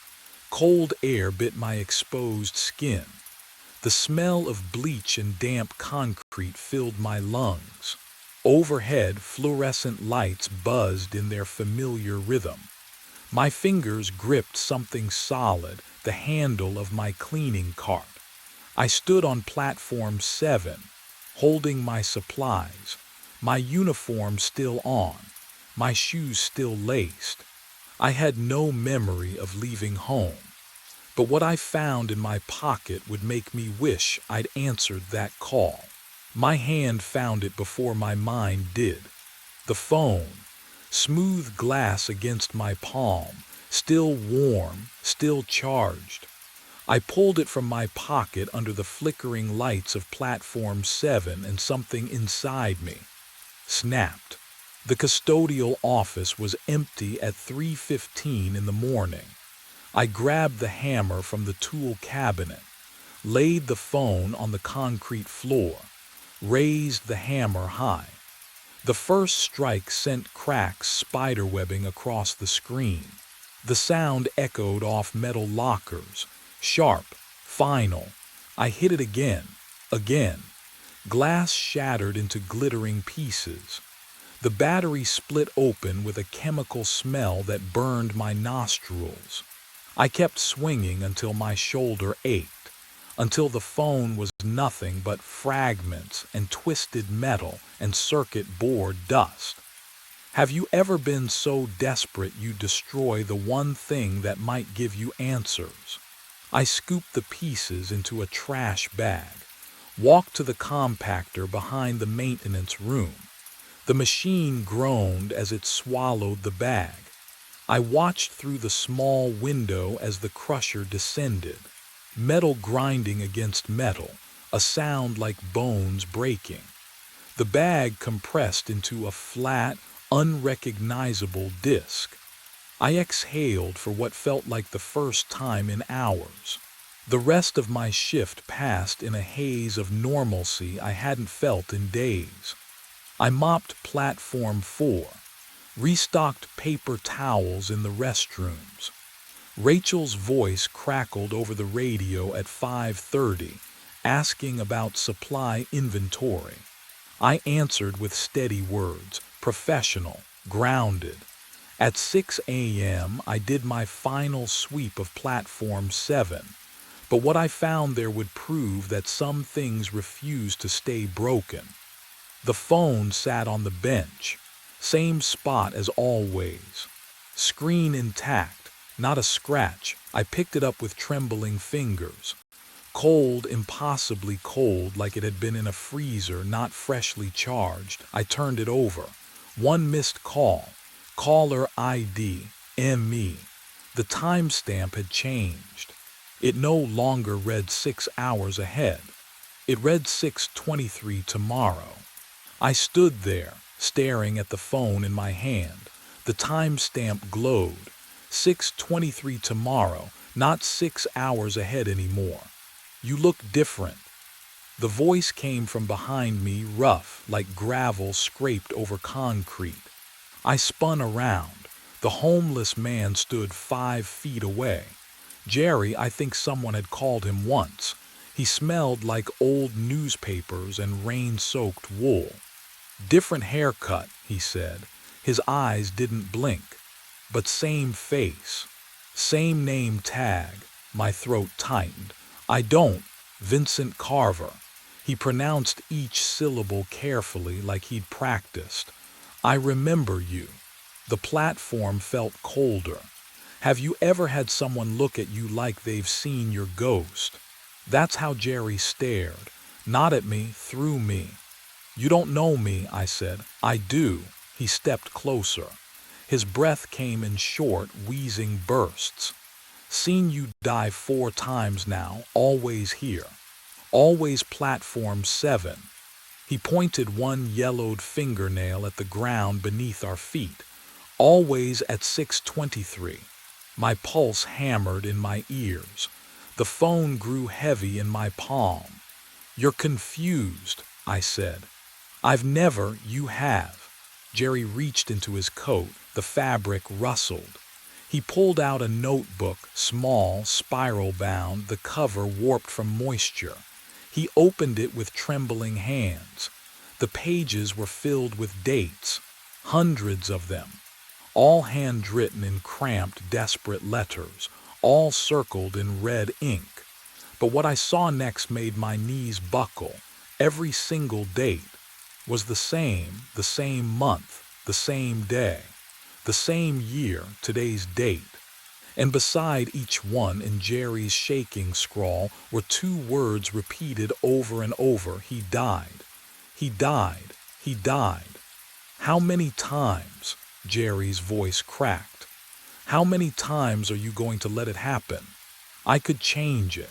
Speaker 1: Cold air bit my exposed skin. The smell of bleach and damp concrete filled my lungs. Overhead, fluorescent lights buzzed in their familiar rhythm. My fingers gripped something solid, the handle of my cleaning cart. I stood on platform 7, holding my supplies, my uniform still on, my shoes still laced. I had no memory of leaving home, but what I found in my pocket would make me wish I'd answered that call. My hand found it before my mind did. The phone, smooth glass against my palm, still warm, still charged. I pulled it from my pocket under the flickering lights of platform 7, and something inside me snapped. The custodial office was empty at 3:15 in the morning. I grabbed the hammer from the tool cabinet, laid the phone on the concrete floor, raised the hammer high. The first strike sent cracks spiderwebbing across the screen. The sound echoed off metal lockers, sharp, final. I hit it again, again. Glass shattered into glittering pieces. The battery split open with a chemical smell that burned my nostrils. I kept swinging until my shoulder ached, until the phone was nothing but fragments and twisted metal and circuit board dust. Have you ever been so desperate you destroy the one thing that might give you answers? I scooped the pieces into a trash bag, walked to the compactor behind the maintenance room. The machine groaned as it swallowed the bag. I watched through the small window as the crusher descended, metal grinding against metal, a sound like bones breaking. The bag compressed into a flat, unrecognizable disc. I exhaled for what felt like the first time in hours. The rest of my shift passed in a haze of normalcy I hadn't felt in days. I mopped platform 4, restocked paper towels in the restrooms. Rachel's voice crackled over the radio at 5:30, asking about supply inventory. I answered with steady words, professional, grounded. At 6 a.m. I did my final sweep of platform 7. But what I found there would prove that some things refuse to stay broken. The phone sat on the bench, same spot as always. Screen intact, not a scratch. I picked it up with trembling fingers. Cold, impossibly cold, like it had been in a freezer, not freshly charged. I turned it over. One missed call. Caller ID, ME. The timestamp had changed. It no longer read 6 hours ahead. It read 6:23 tomorrow. I stood there, staring at the phone in my hand. The timestamp glowed. 6:23 tomorrow, not 6 hours ahead anymore. You look different. The voice came from behind me, rough, like gravel scraped over concrete. I spun around. The homeless man stood 5 feet away. Jerry, I think someone had called him once. He smelled like old newspapers and rain-soaked wool. Different haircut, he said. His eyes didn't blink. But same face. Same name tag. My throat tightened. I don't. Vincent Carver. He pronounced each syllable carefully, like he'd practiced. I remember you. The platform felt colder. Have you ever had someone look at you like they've seen your ghost? That's how Jerry stared. Not at me, through me. You don't know me, I said. I do. He stepped closer. His breath came in short, wheezing bursts. Seen you dive 4 times now, always here. Always platform 7. He pointed one yellowed fingernail at the ground beneath our feet. Always at 6:23. My pulse hammered in my ears. The phone grew heavy in my palm. You're confused, I said. I've never, you have. Jerry reached into his coat. The fabric rustled. He pulled out a notebook, small, spiral-bound, the cover warped from moisture. He opened it with trembling hands. The pages were filled with dates, hundreds of them, all handwritten in cramped, desperate letters, all circled in red ink. But what I saw next made my knees buckle. Every single date was the same month, the same day, the same year, today's date. And beside each one, in Jerry's shaking scrawl, were 2 words repeated over and over. He died. He died. He died. How many times? Jerry's voice cracked. How many times are you going to let it happen? I could change it.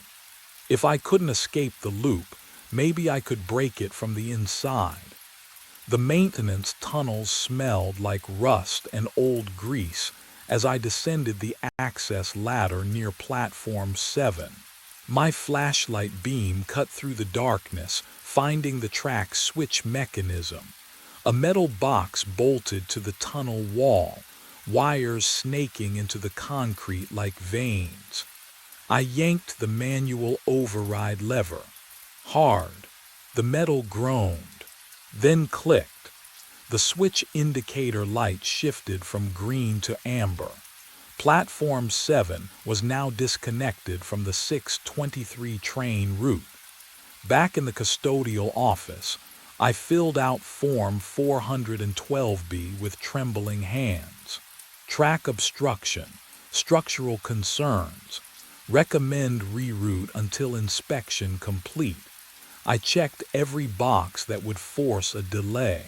Speaker 1: If I couldn't escape the loop, maybe I could break it from the inside. The maintenance tunnels smelled like rust and old grease as I descended the access ladder near platform 7. My flashlight beam cut through the darkness, finding the track switch mechanism. A metal box bolted to the tunnel wall, wires snaking into the concrete like veins. I yanked the manual override lever. Hard. The metal groaned. Then clicked. The switch indicator light shifted from green to amber. Platform 7 was now disconnected from the 6:23 train route. Back in the custodial office, I filled out Form 412B with trembling hands. Track obstruction, structural concerns, recommend reroute until inspection complete. I checked every box that would force a delay.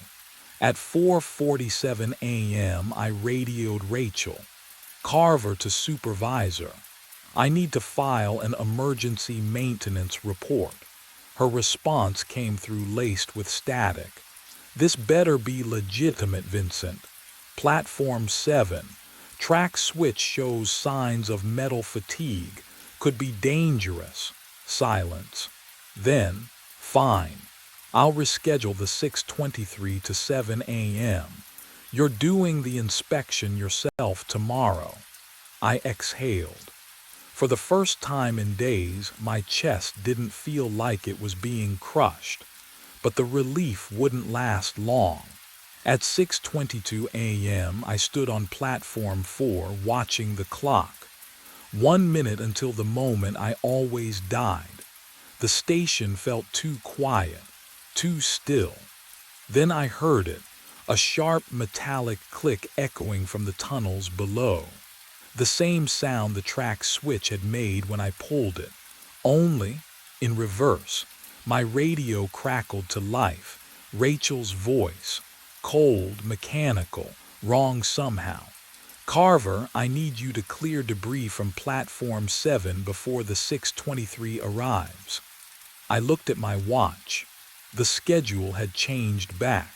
Speaker 1: At 4:47 a.m., I radioed Rachel. Carver to supervisor. I need to file an emergency maintenance report. Her response came through laced with static. This better be legitimate, Vincent. Platform 7. Track switch shows signs of metal fatigue. Could be dangerous. Silence. Then, fine. I'll reschedule the 6:23 to 7 a.m. You're doing the inspection yourself tomorrow. I exhaled. For the first time in days, my chest didn't feel like it was being crushed. But the relief wouldn't last long. At 6:22 a.m., I stood on platform 4 watching the clock. 1 minute until the moment I always died. The station felt too quiet, too still. Then I heard it, a sharp metallic click echoing from the tunnels below. The same sound the track switch had made when I pulled it, only in reverse. My radio crackled to life. Rachel's voice, cold, mechanical, wrong somehow. "Carver, I need you to clear debris from platform 7 before the 6:23 arrives." I looked at my watch. The schedule had changed back,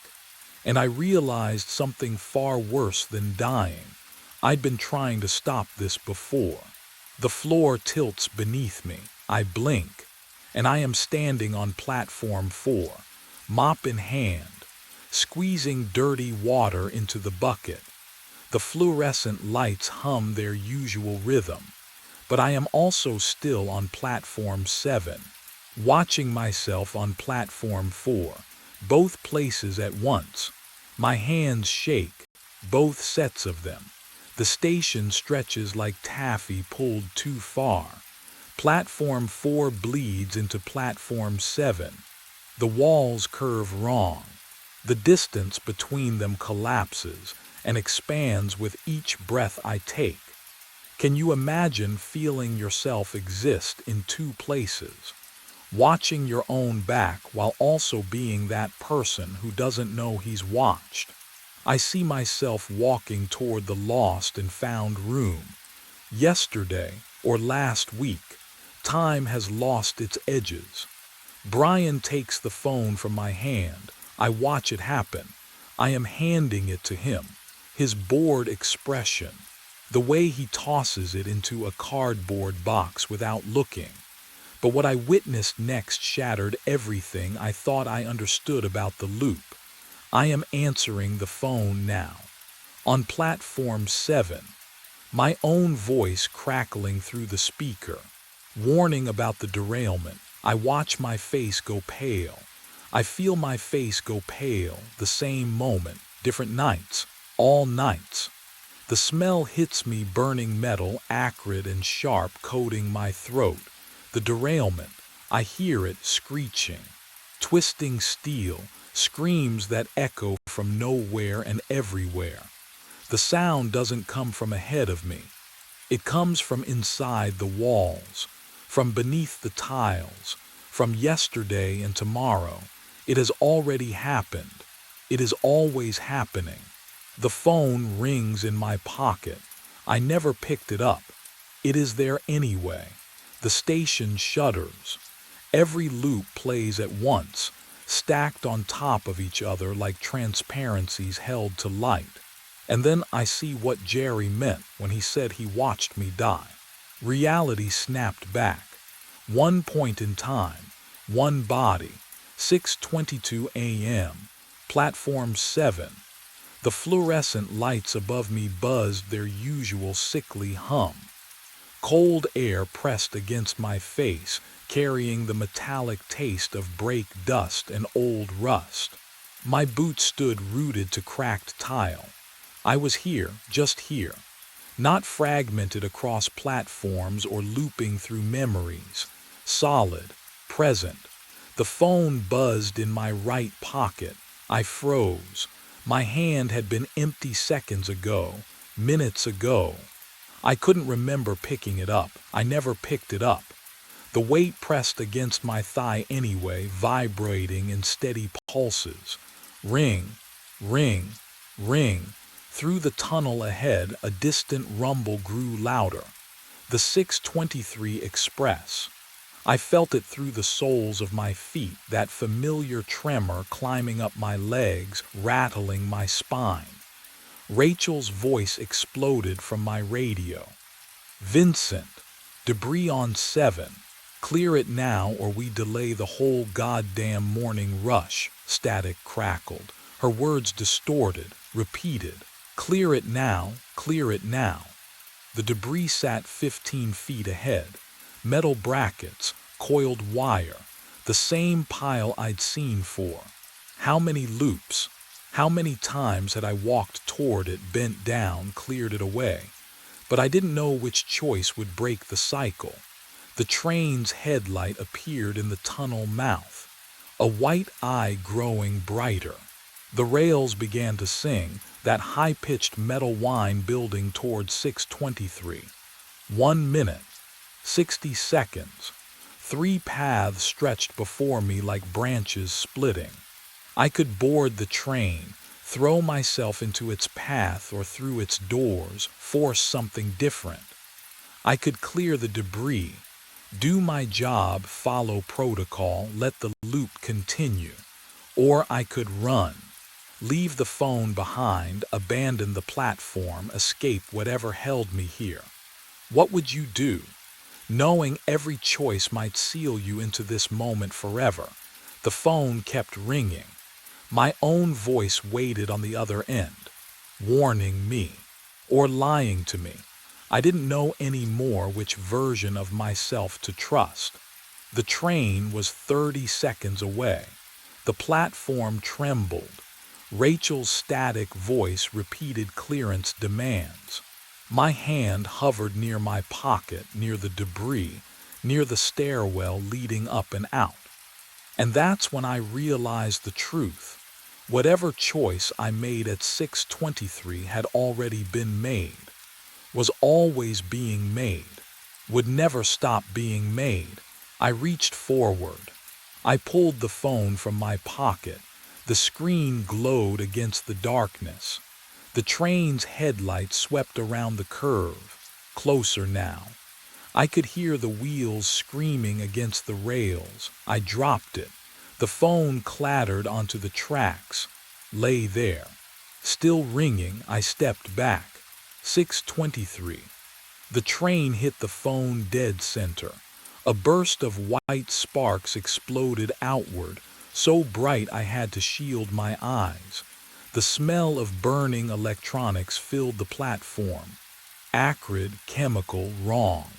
Speaker 1: and I realized something far worse than dying. I'd been trying to stop this before. The floor tilts beneath me. I blink, and I am standing on platform 4, mop in hand, squeezing dirty water into the bucket. The fluorescent lights hum their usual rhythm, but I am also still on platform 7, watching myself on platform 4, both places at once. My hands shake, both sets of them. The station stretches like taffy pulled too far. Platform 4 bleeds into platform 7. The walls curve wrong. The distance between them collapses and expands with each breath I take. Can you imagine feeling yourself exist in two places? Watching your own back while also being that person who doesn't know he's watched. I see myself walking toward the lost and found room. Yesterday, or last week, time has lost its edges. Brian takes the phone from my hand. I watch it happen. I am handing it to him. His bored expression, the way he tosses it into a cardboard box without looking. But what I witnessed next shattered everything I thought I understood about the loop. I am answering the phone now. On platform 7, my own voice crackling through the speaker, warning about the derailment. I watch my face go pale. I feel my face go pale, the same moment, different nights, all nights. The smell hits me, burning metal, acrid and sharp, coating my throat. The derailment, I hear it screeching. Twisting steel, screams that echo from nowhere and everywhere. The sound doesn't come from ahead of me. It comes from inside the walls, from beneath the tiles, from yesterday and tomorrow. It has already happened. It is always happening. The phone rings in my pocket. I never picked it up. It is there anyway. The station shudders. Every loop plays at once, stacked on top of each other like transparencies held to light. And then I see what Jerry meant when he said he watched me die. Reality snapped back. One point in time, one body, 6:22 a.m., platform 7. The fluorescent lights above me buzzed their usual sickly hum. Cold air pressed against my face, carrying the metallic taste of brake dust and old rust. My boots stood rooted to cracked tile. I was here, just here, not fragmented across platforms or looping through memories. Solid, present. The phone buzzed in my right pocket. I froze. My hand had been empty seconds ago, minutes ago. I couldn't remember picking it up. I never picked it up. The weight pressed against my thigh anyway, vibrating in steady pulses. Ring, ring, ring. Through the tunnel ahead, a distant rumble grew louder. The 6:23 Express. I felt it through the soles of my feet, that familiar tremor climbing up my legs, rattling my spine. Rachel's voice exploded from my radio. "Vincent, debris on 7. Clear it now or we delay the whole goddamn morning rush." Static crackled. Her words distorted, repeated. "Clear it now, clear it now." The debris sat 15 feet ahead. Metal brackets, coiled wire, the same pile I'd seen for. How many loops? How many times had I walked toward it, bent down, cleared it away? But I didn't know which choice would break the cycle. The train's headlight appeared in the tunnel mouth, a white eye growing brighter. The rails began to sing, that high-pitched metal whine building toward 6:23. 1 minute, 60 seconds. 3 paths stretched before me like branches splitting. I could board the train, throw myself into its path or through its doors, force something different. I could clear the debris, do my job, follow protocol, let the loop continue. Or I could run, leave the phone behind, abandon the platform, escape whatever held me here. What would you do, knowing every choice might seal you into this moment forever? The phone kept ringing. My own voice waited on the other end, warning me, or lying to me. I didn't know anymore which version of myself to trust. The train was 30 seconds away. The platform trembled. Rachel's static voice repeated clearance demands. My hand hovered near my pocket, near the debris, near the stairwell leading up and out. And that's when I realized the truth. Whatever choice I made at 6:23 had already been made, was always being made, would never stop being made. I reached forward. I pulled the phone from my pocket. The screen glowed against the darkness. The train's headlights swept around the curve, closer now. I could hear the wheels screaming against the rails. I dropped it. The phone clattered onto the tracks, lay there. Still ringing, I stepped back. 6:23. The train hit the phone dead center. A burst of white sparks exploded outward, so bright I had to shield my eyes. The smell of burning electronics filled the platform. Acrid, chemical, wrong.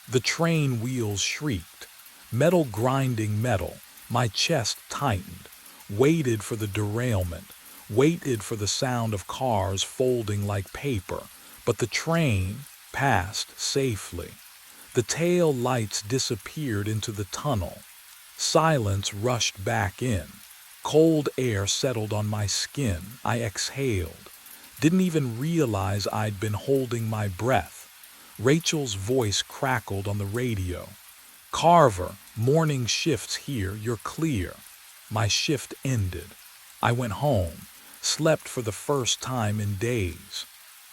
Speaker 1: The train wheels shrieked. Metal grinding metal. My chest tightened. Waited for the derailment. Waited for the sound of cars folding like paper. But the train passed safely. The tail lights disappeared into the tunnel. Silence rushed back in. Cold air settled on my skin. I exhaled. Didn't even realize I'd been holding my breath. Rachel's voice crackled on the radio. "Carver, morning shift's here, you're clear." My shift ended. I went home, slept for the first time in days.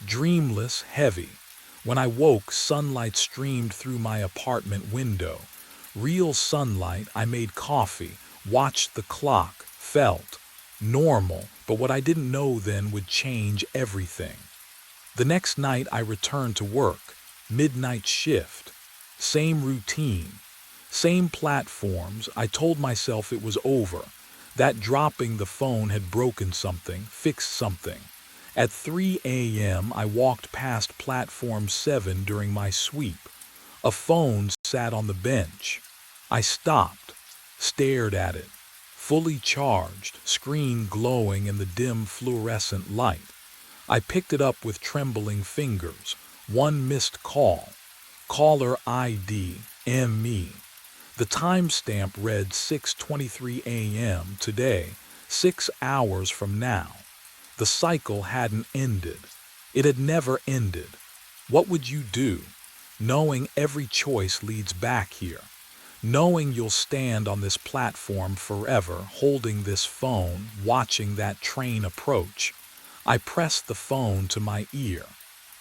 Speaker 1: Dreamless, heavy. When I woke, sunlight streamed through my apartment window. Real sunlight. I made coffee, watched the clock, felt normal, but what I didn't know then would change everything. The next night I returned to work, midnight shift. Same routine, same platforms. I told myself it was over, that dropping the phone had broken something, fixed something. At 3 a.m. I walked past platform 7 during my sweep. A phone sat on the bench. I stopped, stared at it. Fully charged, screen glowing in the dim fluorescent light. I picked it up with trembling fingers. One missed call. Caller ID, ME. The timestamp read 6:23 a.m. today, 6 hours from now. The cycle hadn't ended. It had never ended. What would you do, knowing every choice leads back here? Knowing you'll stand on this platform forever, holding this phone, watching that train approach. I pressed the phone to my ear.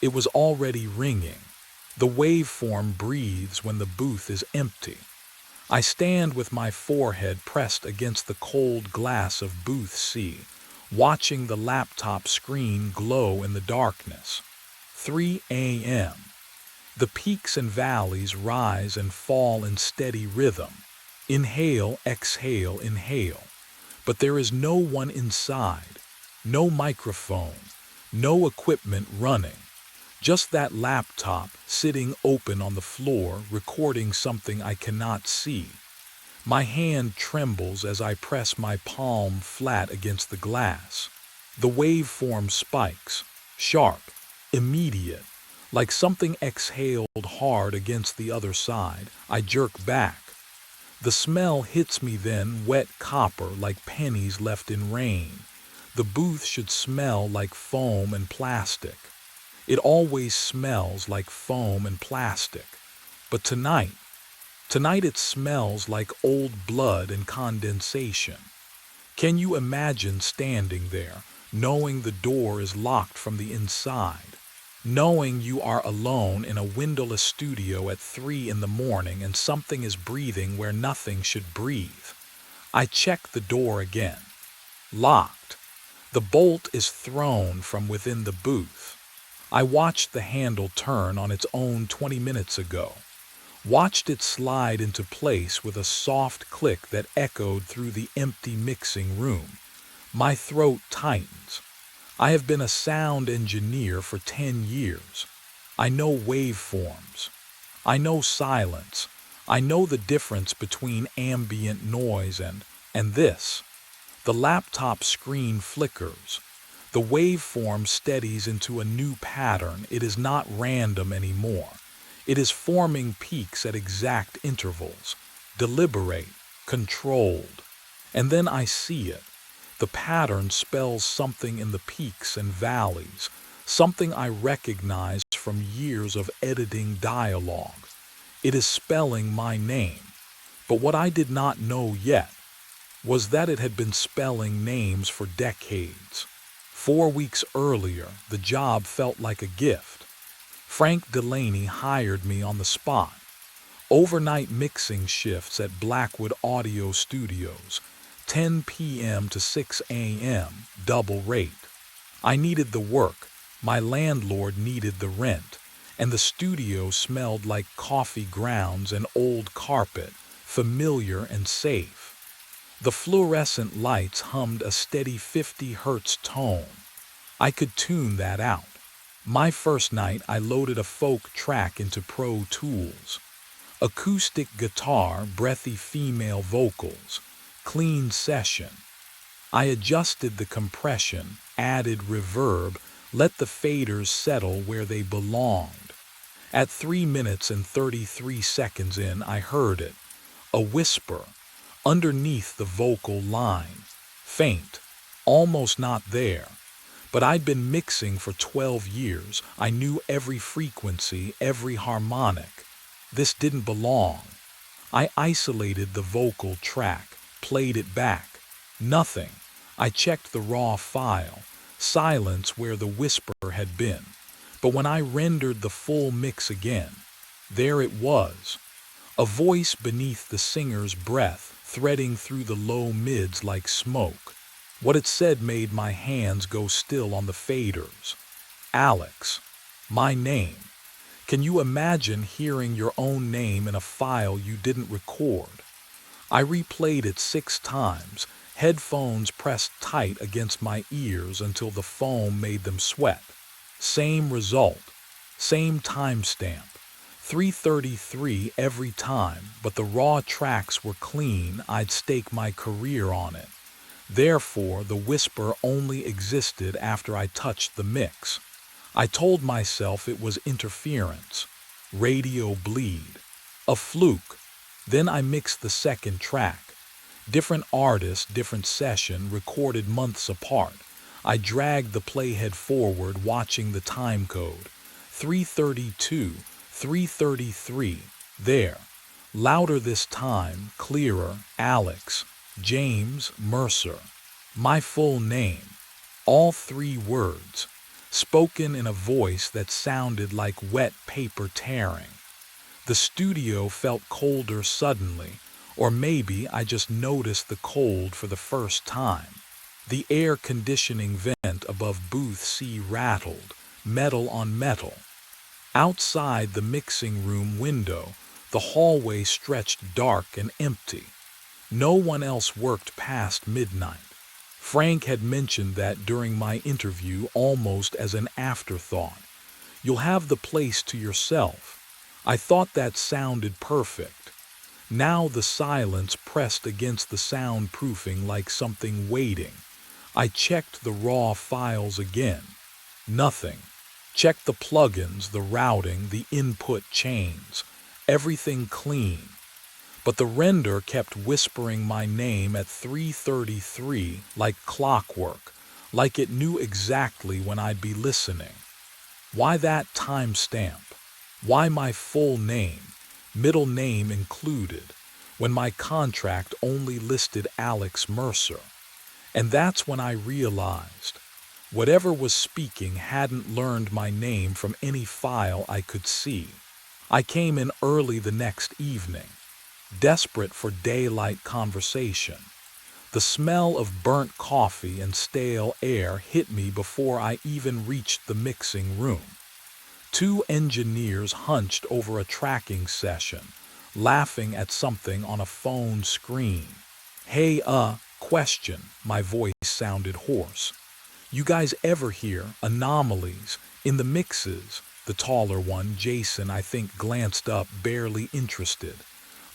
Speaker 1: It was already ringing. The waveform breathes when the booth is empty. I stand with my forehead pressed against the cold glass of booth C, watching the laptop screen glow in the darkness. 3 a.m. The peaks and valleys rise and fall in steady rhythm. Inhale, exhale, inhale. But there is no one inside, no microphone, no equipment running. Just that laptop sitting open on the floor, recording something I cannot see. My hand trembles as I press my palm flat against the glass. The waveform spikes, sharp, immediate, Like something exhaled hard against the other side, I jerk back. The smell hits me then, wet copper like pennies left in rain. The booth should smell like foam and plastic. It always smells like foam and plastic. But tonight it smells like old blood and condensation. Can you imagine standing there, knowing the door is locked from the inside? Knowing you are alone in a windowless studio at 3 in the morning and something is breathing where nothing should breathe. I check the door again. Locked. The bolt is thrown from within the booth. I watched the handle turn on its own 20 minutes ago. Watched it slide into place with a soft click that echoed through the empty mixing room. My throat tightens. I have been a sound engineer for 10 years. I know waveforms. I know silence. I know the difference between ambient noise and this. The laptop screen flickers. The waveform steadies into a new pattern. It is not random anymore. It is forming peaks at exact intervals, deliberate, controlled. And then I see it. The pattern spells something in the peaks and valleys, something I recognized from years of editing dialogue. It is spelling my name. But what I did not know yet was that it had been spelling names for decades. 4 weeks earlier, the job felt like a gift. Frank Delaney hired me on the spot. Overnight mixing shifts at Blackwood Audio Studios, 10 p.m. to 6 a.m., double rate. I needed the work, my landlord needed the rent, and the studio smelled like coffee grounds and old carpet, familiar and safe. The fluorescent lights hummed a steady 50 hertz tone. I could tune that out. My first night, I loaded a folk track into Pro Tools. Acoustic guitar, breathy female vocals, clean session. I adjusted the compression, added reverb, let the faders settle where they belonged. At 3 minutes and 33 seconds in, I heard it. A whisper, underneath the vocal line. Faint, almost not there. But I'd been mixing for 12 years. I knew every frequency, every harmonic. This didn't belong. I isolated the vocal track, played it back. Nothing. I checked the raw file. Silence where the whisper had been. But when I rendered the full mix again, there it was. A voice beneath the singer's breath, threading through the low mids like smoke. What it said made my hands go still on the faders. Alex. My name. Can you imagine hearing your own name in a file you didn't record? I replayed it 6 times, headphones pressed tight against my ears until the foam made them sweat. Same result. Same timestamp. 3:33 every time, but the raw tracks were clean. I'd stake my career on it. Therefore, the whisper only existed after I touched the mix. I told myself it was interference, radio bleed, a fluke. Then I mixed the second track. Different artist, different session, recorded months apart. I dragged the playhead forward, watching the time code. 3:32, 3:33, there. Louder this time, clearer, Alex. James Mercer. My full name. All 3 words, spoken in a voice that sounded like wet paper tearing. The studio felt colder suddenly, or maybe I just noticed the cold for the first time. The air conditioning vent above booth C rattled, metal on metal. Outside the mixing room window, the hallway stretched dark and empty. No one else worked past midnight. Frank had mentioned that during my interview almost as an afterthought. You'll have the place to yourself. I thought that sounded perfect. Now the silence pressed against the soundproofing like something waiting. I checked the raw files again. Nothing. Checked the plugins, the routing, the input chains. Everything clean. But the render kept whispering my name at 3:33 like clockwork, like it knew exactly when I'd be listening. Why that timestamp? Why my full name, middle name included, when my contract only listed Alex Mercer? And that's when I realized whatever was speaking hadn't learned my name from any file I could see. I came in early the next evening, desperate for daylight conversation. The smell of burnt coffee and stale air hit me before I even reached the mixing room. Two engineers hunched over a tracking session, laughing at something on a phone screen. Hey, question, my voice sounded hoarse. You guys ever hear anomalies in the mixes? The taller one, Jason, I think, glanced up, barely interested.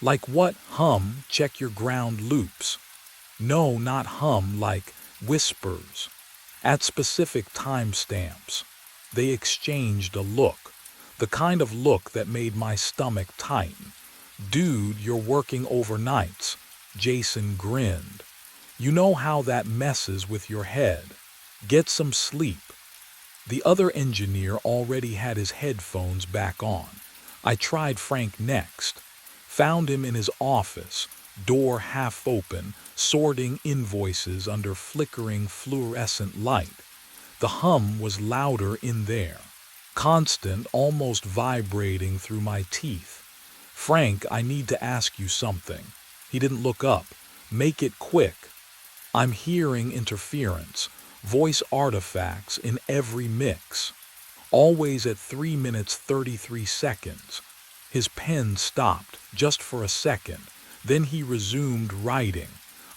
Speaker 1: Like what? Hum, check your ground loops. No, not hum, like whispers. At specific timestamps. They exchanged a look, the kind of look that made my stomach tighten. Dude, you're working overnights. Jason grinned. You know how that messes with your head. Get some sleep. The other engineer already had his headphones back on. I tried Frank next. Found him in his office, door half open, sorting invoices under flickering fluorescent light. The hum was louder in there, constant, almost vibrating through my teeth. Frank, I need to ask you something. He didn't look up. Make it quick. I'm hearing interference, voice artifacts in every mix. Always at 3 minutes 33 seconds. His pen stopped, just for a second. Then he resumed writing.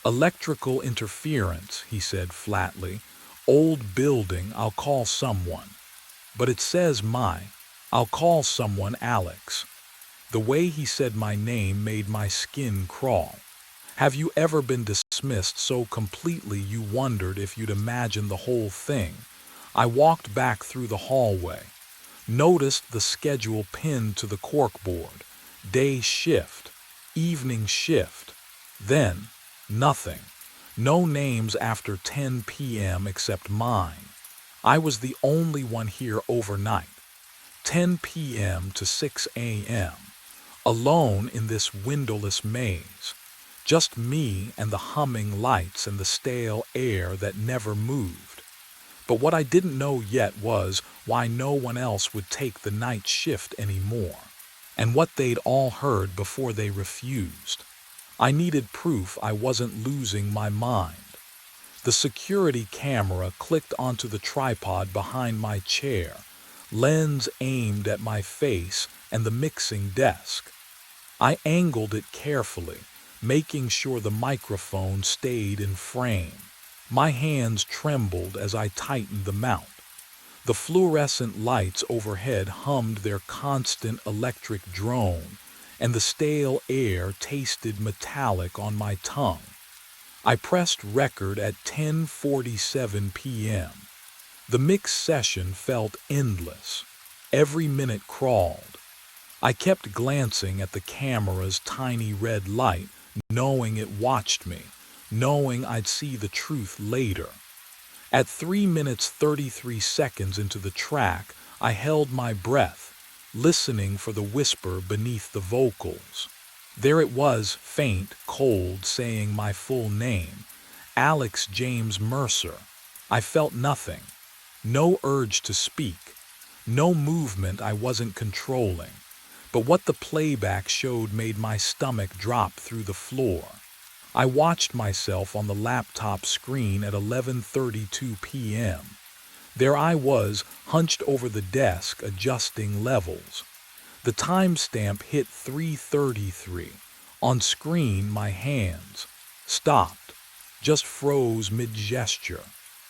Speaker 1: Electrical interference, he said flatly. Old building, I'll call someone. But it says I'll call someone Alex. The way he said my name made my skin crawl. Have you ever been dismissed so completely you wondered if you'd imagine the whole thing? I walked back through the hallway. Noticed the schedule pinned to the corkboard. Day shift, evening shift. Then, nothing. No names after 10 p.m. except mine. I was the only one here overnight. 10 p.m. to 6 a.m. Alone in this windowless maze. Just me and the humming lights and the stale air that never moved. But what I didn't know yet was why no one else would take the night shift anymore, and what they'd all heard before they refused. I needed proof I wasn't losing my mind. The security camera clicked onto the tripod behind my chair, lens aimed at my face and the mixing desk. I angled it carefully, making sure the microphone stayed in frame. My hands trembled as I tightened the mount. The fluorescent lights overhead hummed their constant electric drone, and the stale air tasted metallic on my tongue. I pressed record at 10:47 p.m. The mix session felt endless. Every minute crawled. I kept glancing at the camera's tiny red light, knowing it watched me, knowing I'd see the truth later. At 3 minutes 33 seconds into the track, I held my breath, listening for the whisper beneath the vocals. There it was, faint, cold, saying my full name, Alex James Mercer. I felt nothing. No urge to speak. No movement I wasn't controlling. But what the playback showed made my stomach drop through the floor. I watched myself on the laptop screen at 11:32 p.m. There I was, hunched over the desk, adjusting levels. The timestamp hit 3:33. On screen, my hands stopped, just froze mid-gesture.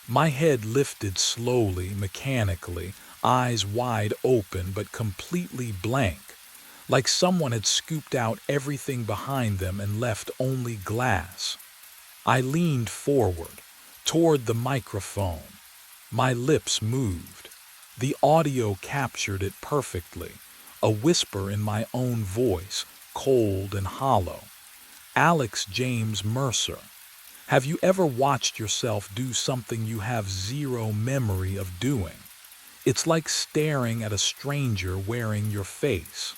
Speaker 1: My head lifted slowly, mechanically, eyes wide open but completely blank, like someone had scooped out everything behind them and left only glass. I leaned forward, toward the microphone. My lips moved. The audio captured it perfectly, a whisper in my own voice, cold and hollow. Alex James Mercer. Have you ever watched yourself do something you have zero memory of doing? It's like staring at a stranger wearing your face.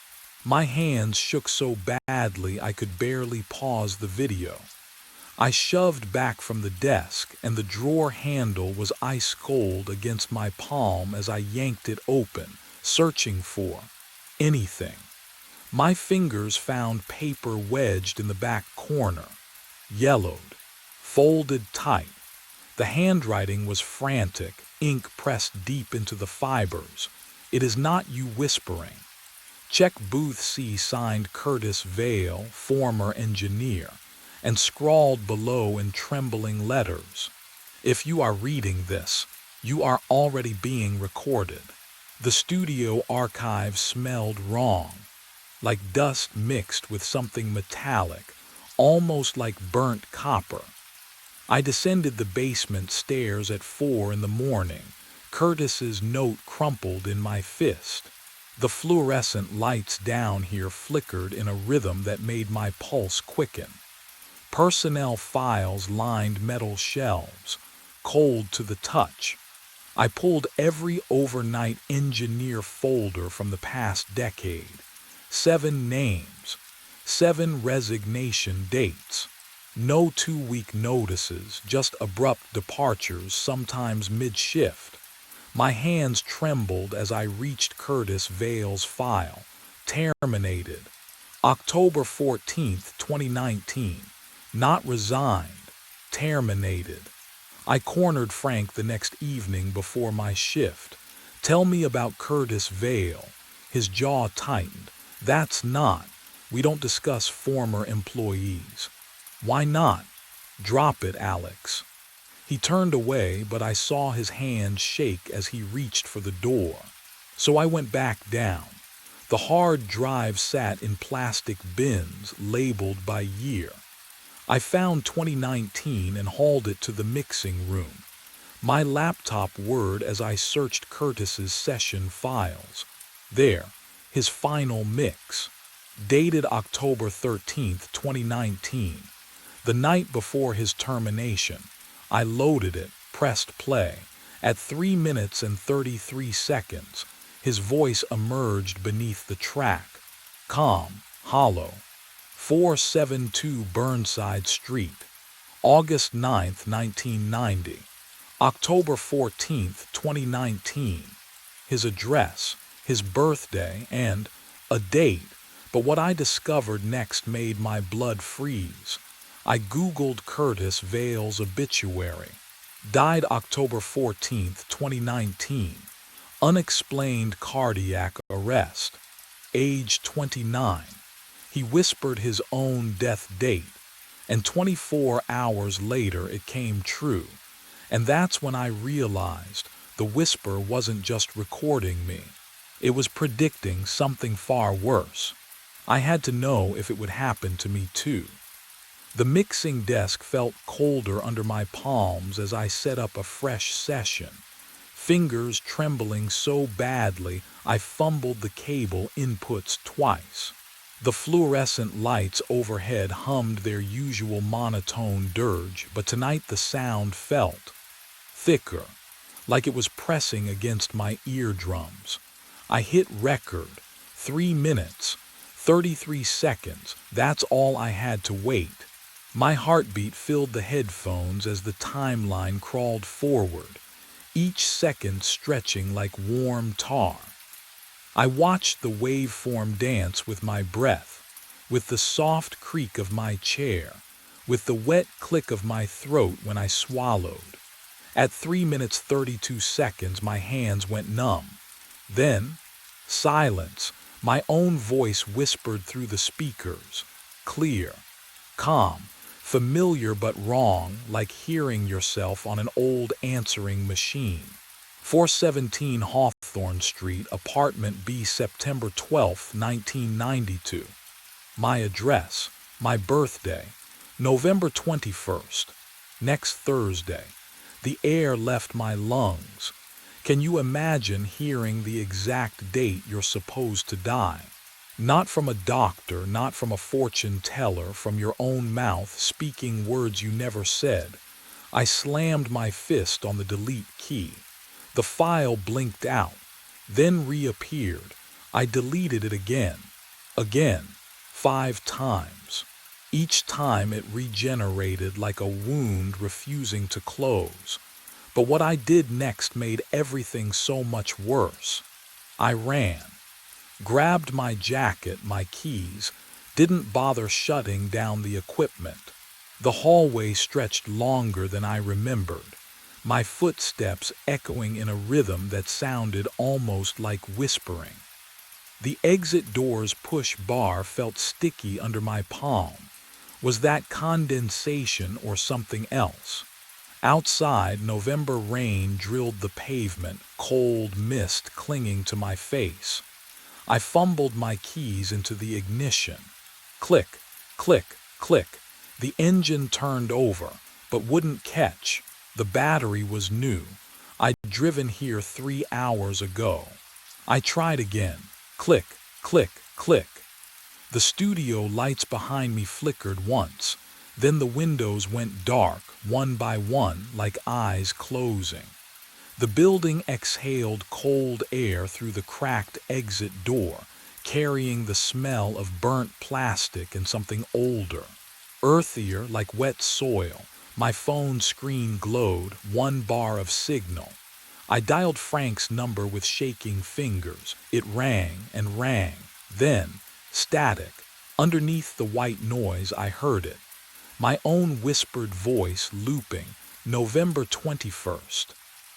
Speaker 1: My hands shook so badly I could barely pause the video. I shoved back from the desk, and the drawer handle was ice cold against my palm as I yanked it open, searching for anything. My fingers found paper wedged in the back corner, yellowed, folded tight. The handwriting was frantic, ink pressed deep into the fibers. "It is not you whispering." Check Booth C. signed Curtis Vale, former engineer, and scrawled below in trembling letters. "If you are reading this, you are already being recorded." The studio archive smelled wrong, like dust mixed with something metallic, almost like burnt copper. I descended the basement stairs at 4 in the morning, Curtis's note crumpled in my fist. The fluorescent lights down here flickered in a rhythm that made my pulse quicken. Personnel files lined metal shelves, cold to the touch. I pulled every overnight engineer folder from the past decade. 7 names, 7 resignation dates. No 2-week notices, just abrupt departures, sometimes mid-shift. My hands trembled as I reached Curtis Vale's file. Terminated. October 14th, 2019. Not resigned. Terminated. I cornered Frank the next evening before my shift. "Tell me about Curtis Vale." His jaw tightened. "That's not. We don't discuss former employees." "Why not?" "Drop it, Alex." He turned away, but I saw his hand shake as he reached for the door. So I went back down. The hard drive sat in plastic bins labeled by year. I found 2019 and hauled it to the mixing room. My laptop whirred as I searched Curtis's session files. There, his final mix. Dated October 13th, 2019. The night before his termination. I loaded it, pressed play. At 3 minutes and 33 seconds, his voice emerged beneath the track. Calm, hollow. 472 Burnside Street. August 9th, 1990. October 14th, 2019. His address, his birthday, and a date. But what I discovered next made my blood freeze. I Googled Curtis Vale's obituary. Died October 14th, 2019. Unexplained cardiac arrest. Age 29. He whispered his own death date, and 24 hours later it came true. And that's when I realized the whisper wasn't just recording me. It was predicting something far worse. I had to know if it would happen to me too. The mixing desk felt colder under my palms as I set up a fresh session, fingers trembling so badly I fumbled the cable inputs twice. The fluorescent lights overhead hummed their usual monotone dirge, but tonight the sound felt thicker, like it was pressing against my eardrums. I hit record. 3 minutes, 33 seconds. That's all I had to wait. My heartbeat filled the headphones as the timeline crawled forward, each second stretching like warm tar. I watched the waveform dance with my breath, with the soft creak of my chair, with the wet click of my throat when I swallowed. At 3 minutes 32 seconds, my hands went numb. Then, silence. My own voice whispered through the speakers, clear, calm, familiar but wrong, like hearing yourself on an old answering machine. 417 Hawthorne Street, Apartment B, September 12, 1992. My address, my birthday, November 21st, next Thursday. The air left my lungs. Can you imagine hearing the exact date you're supposed to die? Not from a doctor, not from a fortune teller, from your own mouth speaking words you never said. I slammed my fist on the delete key. The file blinked out, then reappeared. I deleted it again, 5 times. Each time it regenerated like a wound refusing to close. But what I did next made everything so much worse. I ran, grabbed my jacket, my keys, didn't bother shutting down the equipment. The hallway stretched longer than I remembered, my footsteps echoing in a rhythm that sounded almost like whispering. The exit door's push bar felt sticky under my palm. Was that condensation or something else? Outside, November rain drilled the pavement, cold mist clinging to my face. I fumbled my keys into the ignition. Click, click, click. The engine turned over, but wouldn't catch. The battery was new. I'd driven here 3 hours ago. I tried again. Click, click, click. The studio lights behind me flickered once. Then the windows went dark, one by one, like eyes closing. The building exhaled cold air through the cracked exit door, carrying the smell of burnt plastic and something older, earthier, like wet soil. My phone screen glowed, 1 bar of signal. I dialed Frank's number with shaking fingers. It rang and rang. Then, static. Underneath the white noise, I heard it. My own whispered voice looping, November 21st.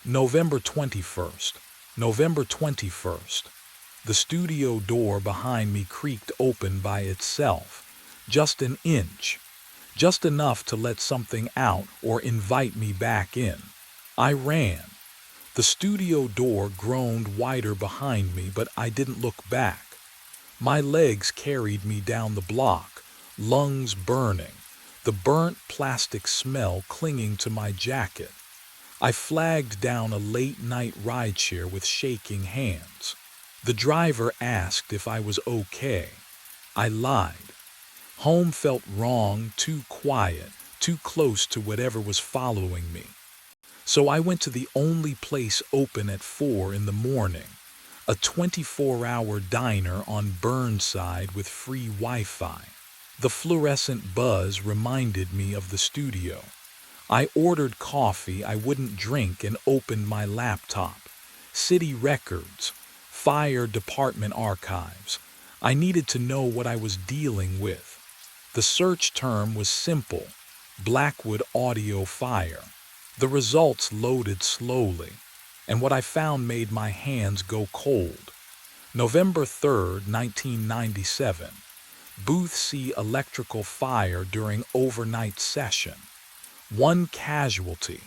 Speaker 1: November 21st. November 21st. The studio door behind me creaked open by itself. Just an inch. Just enough to let something out or invite me back in. I ran. The studio door groaned wider behind me, but I didn't look back. My legs carried me down the block, lungs burning, the burnt plastic smell clinging to my jacket. I flagged down a late-night rideshare with shaking hands. The driver asked if I was okay. I lied. Home felt wrong, too quiet, too close to whatever was following me. So I went to the only place open at 4 in the morning, a 24-hour diner on Burnside with free Wi-Fi. The fluorescent buzz reminded me of the studio. I ordered coffee I wouldn't drink and opened my laptop. City records, fire department archives. I needed to know what I was dealing with. The search term was simple, Blackwood audio fire. The results loaded slowly, and what I found made my hands go cold. November 3rd, 1997. Booth C electrical fire during overnight session. 1 casualty,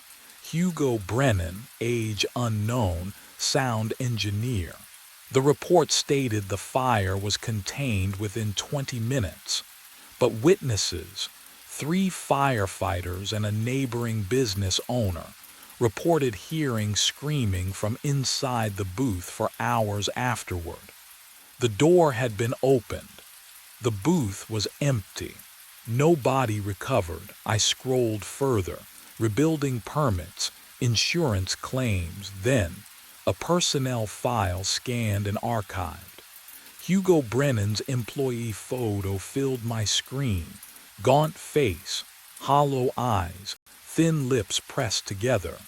Speaker 1: Hugo Brennan, age unknown, sound engineer. The report stated the fire was contained within 20 minutes, but witnesses, 3 firefighters and a neighboring business owner, reported hearing screaming from inside the booth for hours afterward. The door had been opened. The booth was empty. No body recovered. I scrolled further, rebuilding permits, insurance claims, then a personnel file scanned and archived. Hugo Brennan's employee photo filled my screen. Gaunt face, hollow eyes, thin lips pressed together.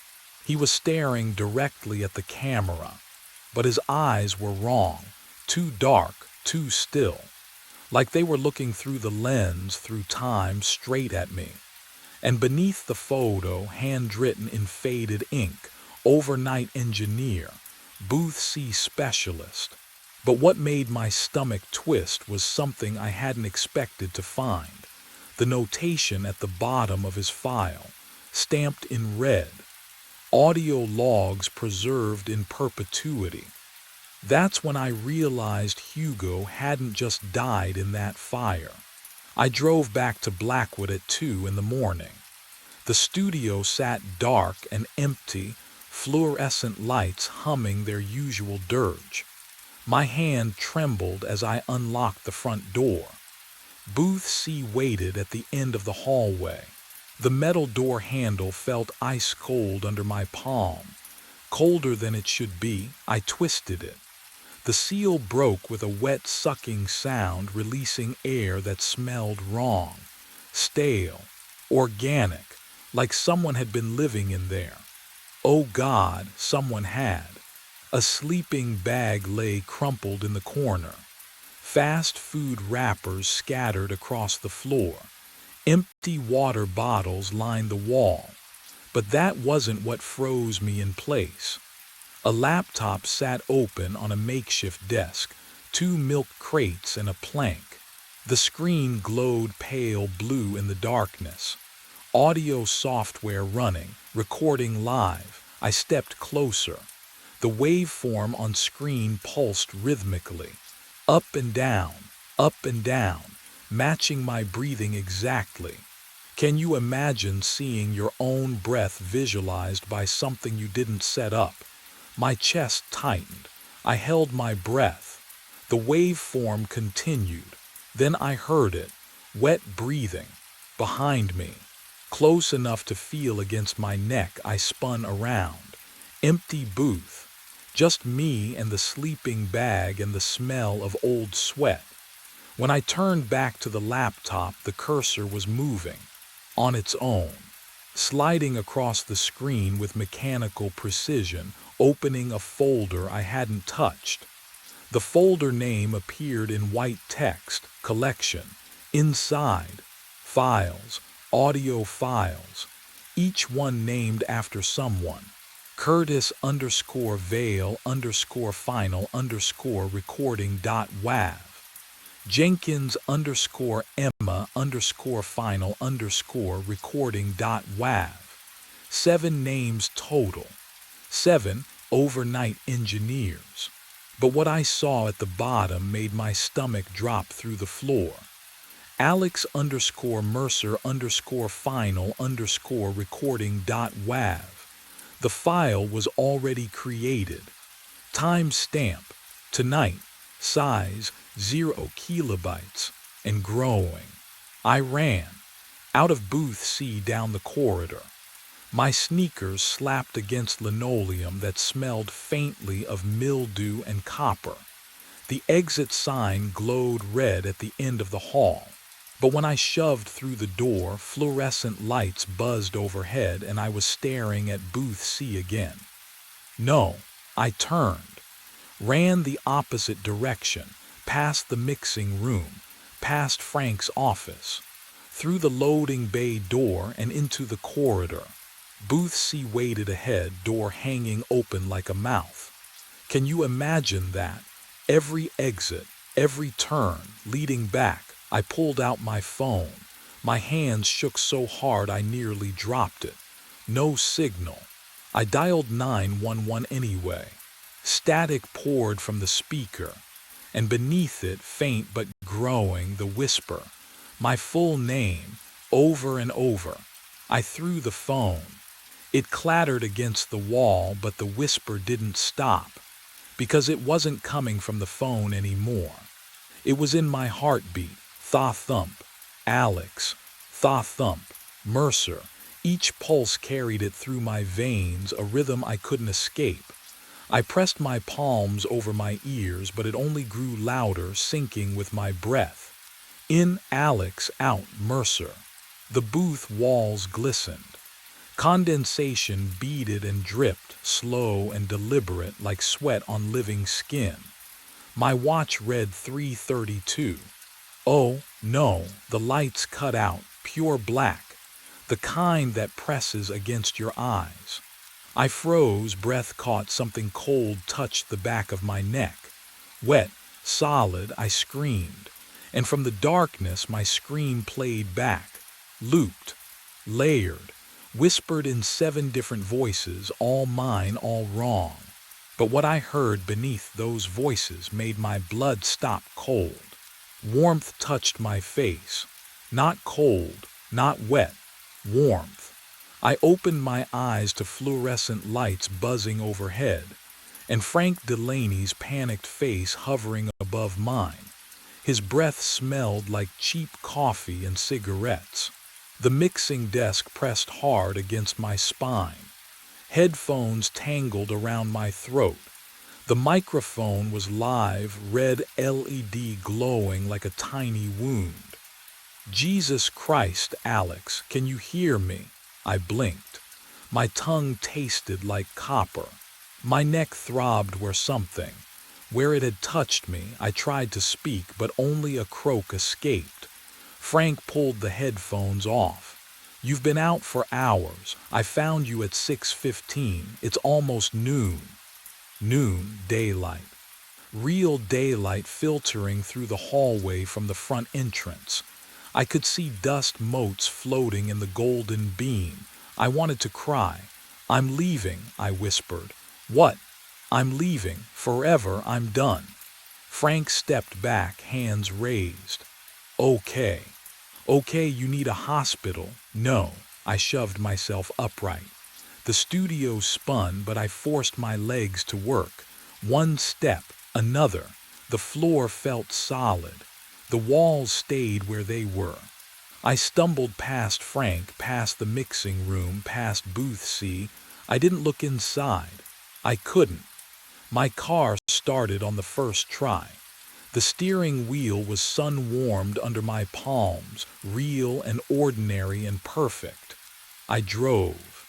Speaker 1: He was staring directly at the camera, but his eyes were wrong, too dark, too still, like they were looking through the lens, through time, straight at me. And beneath the photo, handwritten in faded ink, overnight engineer, Booth C specialist. But what made my stomach twist was something I hadn't expected to find. The notation at the bottom of his file, stamped in red, audio logs preserved in perpetuity. That's when I realized Hugo hadn't just died in that fire. I drove back to Blackwood at 2 in the morning. The studio sat dark and empty, fluorescent lights humming their usual dirge. My hand trembled as I unlocked the front door. Booth C waited at the end of the hallway. The metal door handle felt ice cold under my palm. Colder than it should be, I twisted it. The seal broke with a wet sucking sound, releasing air that smelled wrong, stale, organic, like someone had been living in there. Oh God, someone had. A sleeping bag lay crumpled in the corner. Fast food wrappers scattered across the floor. Empty water bottles lined the wall. But that wasn't what froze me in place. A laptop sat open on a makeshift desk, 2 milk crates and a plank. The screen glowed pale blue in the darkness. Audio software running, recording live. I stepped closer. The waveform on screen pulsed rhythmically, up and down, matching my breathing exactly. Can you imagine seeing your own breath visualized by something you didn't set up? My chest tightened. I held my breath. The waveform continued. Then I heard it, wet breathing, behind me. Close enough to feel against my neck, I spun around. Empty booth. Just me and the sleeping bag and the smell of old sweat. When I turned back to the laptop, the cursor was moving, on its own, sliding across the screen with mechanical precision, opening a folder I hadn't touched. The folder name appeared in white text, collection. Inside, files, audio files, each one named after someone. Curtis_Vale_final_recording.wav. Jenkins_Emma_final_recording.wav. 7 names total. 7 overnight engineers. But what I saw at the bottom made my stomach drop through the floor. Alex_Mercer_final_recording.wav. The file was already created. Timestamp, tonight, size 0 kilobytes, and growing. I ran, out of booth C down the corridor. My sneakers slapped against linoleum that smelled faintly of mildew and copper. The exit sign glowed red at the end of the hall. But when I shoved through the door, fluorescent lights buzzed overhead and I was staring at booth C again. No, I turned, ran the opposite direction, past the mixing room, past Frank's office, through the loading bay door and into the corridor. Booth C waited ahead, door hanging open like a mouth. Can you imagine that? Every exit, every turn, leading back. I pulled out my phone. My hands shook so hard I nearly dropped it. No signal. I dialed 911 anyway. Static poured from the speaker, and beneath it, faint but growing, the whisper. My full name, over and over. I threw the phone. It clattered against the wall, but the whisper didn't stop, because it wasn't coming from the phone anymore. It was in my heartbeat. Tha-thump, Alex, tha-thump, Mercer. Each pulse carried it through my veins, a rhythm I couldn't escape. I pressed my palms over my ears, but it only grew louder, syncing with my breath. In Alex, out Mercer. The booth walls glistened. Condensation beaded and dripped, slow and deliberate, like sweat on living skin. My watch read 3:32. Oh, no, the lights cut out, pure black, the kind that presses against your eyes. I froze, breath caught, something cold touched the back of my neck. Wet, solid, I screamed, and from the darkness my scream played back, looped, layered, whispered in 7 different voices, all mine, all wrong. But what I heard beneath those voices made my blood stop cold. Warmth touched my face. Not cold, not wet. Warmth. I opened my eyes to fluorescent lights buzzing overhead, and Frank Delaney's panicked face hovering above mine. His breath smelled like cheap coffee and cigarettes. The mixing desk pressed hard against my spine. Headphones tangled around my throat. The microphone was live, red LED glowing like a tiny wound. Jesus Christ, Alex, can you hear me? I blinked. My tongue tasted like copper. My neck throbbed where it had touched me. I tried to speak, but only a croak escaped. Frank pulled the headphones off. You've been out for hours. I found you at 6:15. It's almost noon. Noon, daylight. Real daylight filtering through the hallway from the front entrance. I could see dust motes floating in the golden beam. I wanted to cry. I'm leaving, I whispered. What? I'm leaving. Forever, I'm done. Frank stepped back, hands raised. Okay. Okay, you need a hospital. No. I shoved myself upright. The studio spun, but I forced my legs to work. One step, another. The floor felt solid. The walls stayed where they were. I stumbled past Frank, past the mixing room, past booth C. I didn't look inside. I couldn't. My car started on the first try. The steering wheel was sun-warmed under my palms, real and ordinary and perfect. I drove.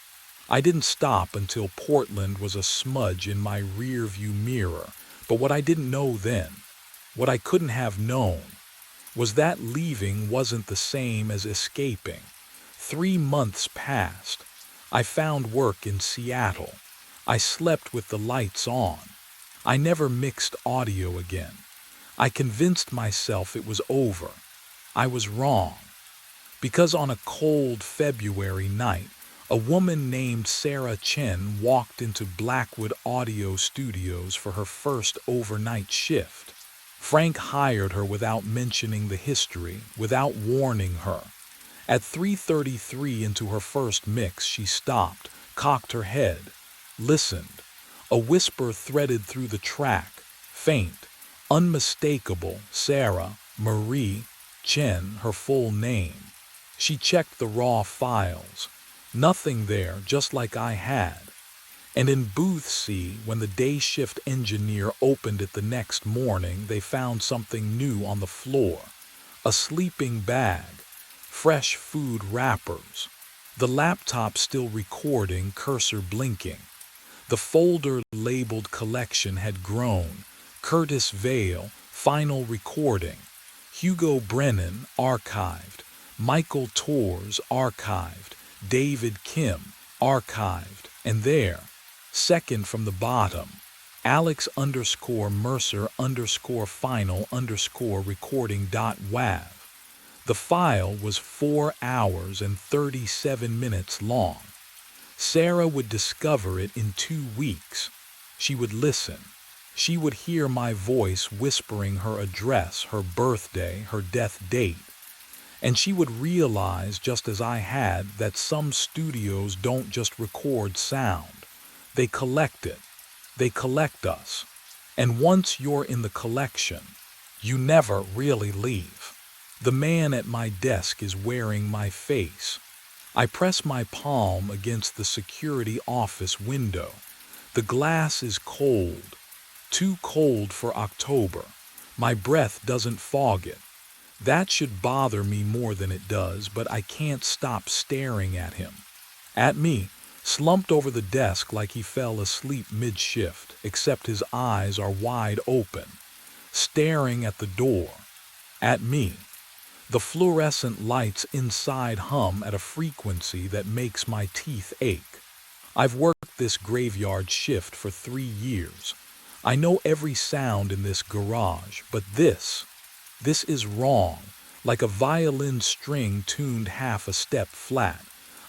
Speaker 1: I didn't stop until Portland was a smudge in my rear-view mirror, but what I didn't know then, what I couldn't have known, was that leaving wasn't the same as escaping. 3 months passed. I found work in Seattle. I slept with the lights on. I never mixed audio again. I convinced myself it was over. I was wrong. Because on a cold February night, a woman named Sarah Chen walked into Blackwood Audio Studios for her first overnight shift. Frank hired her without mentioning the history, without warning her. At 3:33 into her first mix, she stopped, cocked her head, listened. A whisper threaded through the track, faint, unmistakable. Sarah Marie Chen, her full name. She checked the raw files. Nothing there, just like I had. And in booth C, when the day shift engineer opened it the next morning, they found something new on the floor. A sleeping bag. Fresh food wrappers. The laptop still recording, cursor blinking. The folder labeled collection had grown. Curtis Vale, final recording. Hugo Brennan, archived. Michael Torres, archived. David Kim, archived. And there, second from the bottom, Alex_Mercer_final_recording.wav. The file was 4 hours and 37 minutes long. Sarah would discover it in 2 weeks. She would listen. She would hear my voice whispering her address, her birthday, her death date. And she would realize, just as I had, that some studios don't just record sound. They collect it. They collect us. And once you're in the collection, you never really leave. The man at my desk is wearing my face. I press my palm against the security office window. The glass is cold. Too cold for October. My breath doesn't fog it. That should bother me more than it does, but I can't stop staring at him. At me, slumped over the desk like he fell asleep mid-shift, except his eyes are wide open, staring at the door. At me. The fluorescent lights inside hum at a frequency that makes my teeth ache. I've worked this graveyard shift for 3 years. I know every sound in this garage, but this is wrong, like a violin string tuned half a step flat.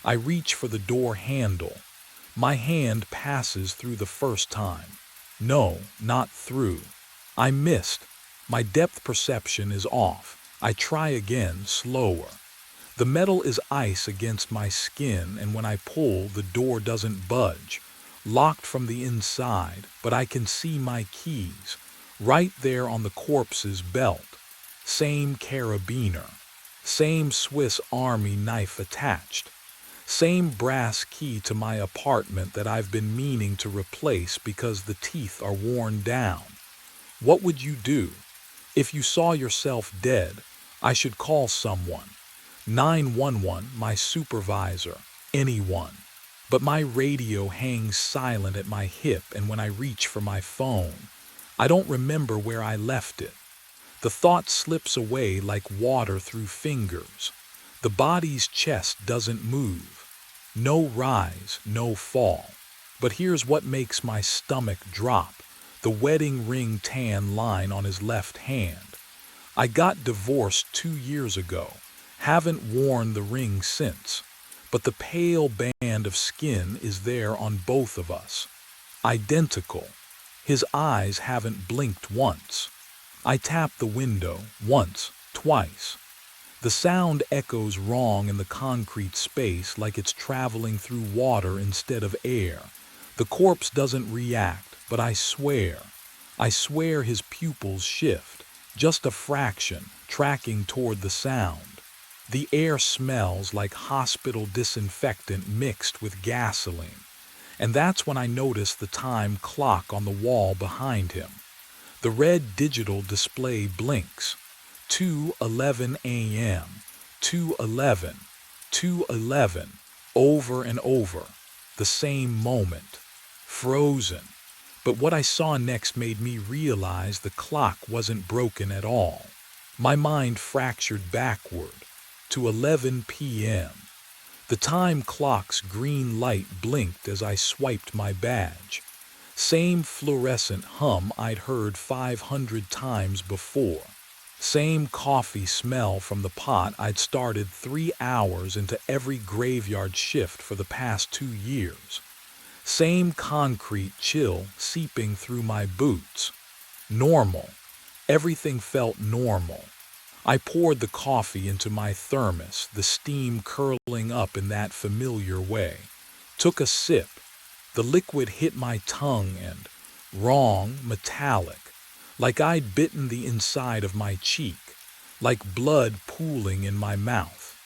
Speaker 1: I reach for the door handle. My hand passes through the first time. No, not through. I missed. My depth perception is off. I try again, slower. The metal is ice against my skin, and when I pull, the door doesn't budge. Locked from the inside, but I can see my keys, right there on the corpse's belt. Same carabiner. Same Swiss Army knife attached. Same brass key to my apartment that I've been meaning to replace because the teeth are worn down. What would you do? If you saw yourself dead, I should call someone. 911, my supervisor, anyone. But my radio hangs silent at my hip, and when I reach for my phone, I don't remember where I left it. The thought slips away like water through fingers. The body's chest doesn't move. No rise, no fall. But here's what makes my stomach drop: the wedding ring tan line on his left hand. I got divorced 2 years ago. Haven't worn the ring since. But the pale band of skin is there on both of us. Identical. His eyes haven't blinked once. I tap the window once, twice. The sound echoes wrong in the concrete space, like it's traveling through water instead of air. The corpse doesn't react, but I swear his pupils shift, just a fraction, tracking toward the sound. The air smells like hospital disinfectant mixed with gasoline. And that's when I notice the time clock on the wall behind him. The red digital display blinks. 2:11 a.m., 2:11, 2:11, over and over. The same moment. Frozen. But what I saw next made me realize the clock wasn't broken at all. My mind fractured backward to 11 p.m. The time clock's green light blinked as I swiped my badge. Same fluorescent hum I'd heard 500 times before. Same coffee smell from the pot I'd started 3 hours into every graveyard shift for the past 2 years. Same concrete chill seeping through my boots. Normal. Everything felt normal. I poured the coffee into my thermos, the steam curling up in that familiar way. Took a sip. The liquid hit my tongue and, wrong, metallic, like I'd bitten the inside of my cheek, like blood pooling in my mouth.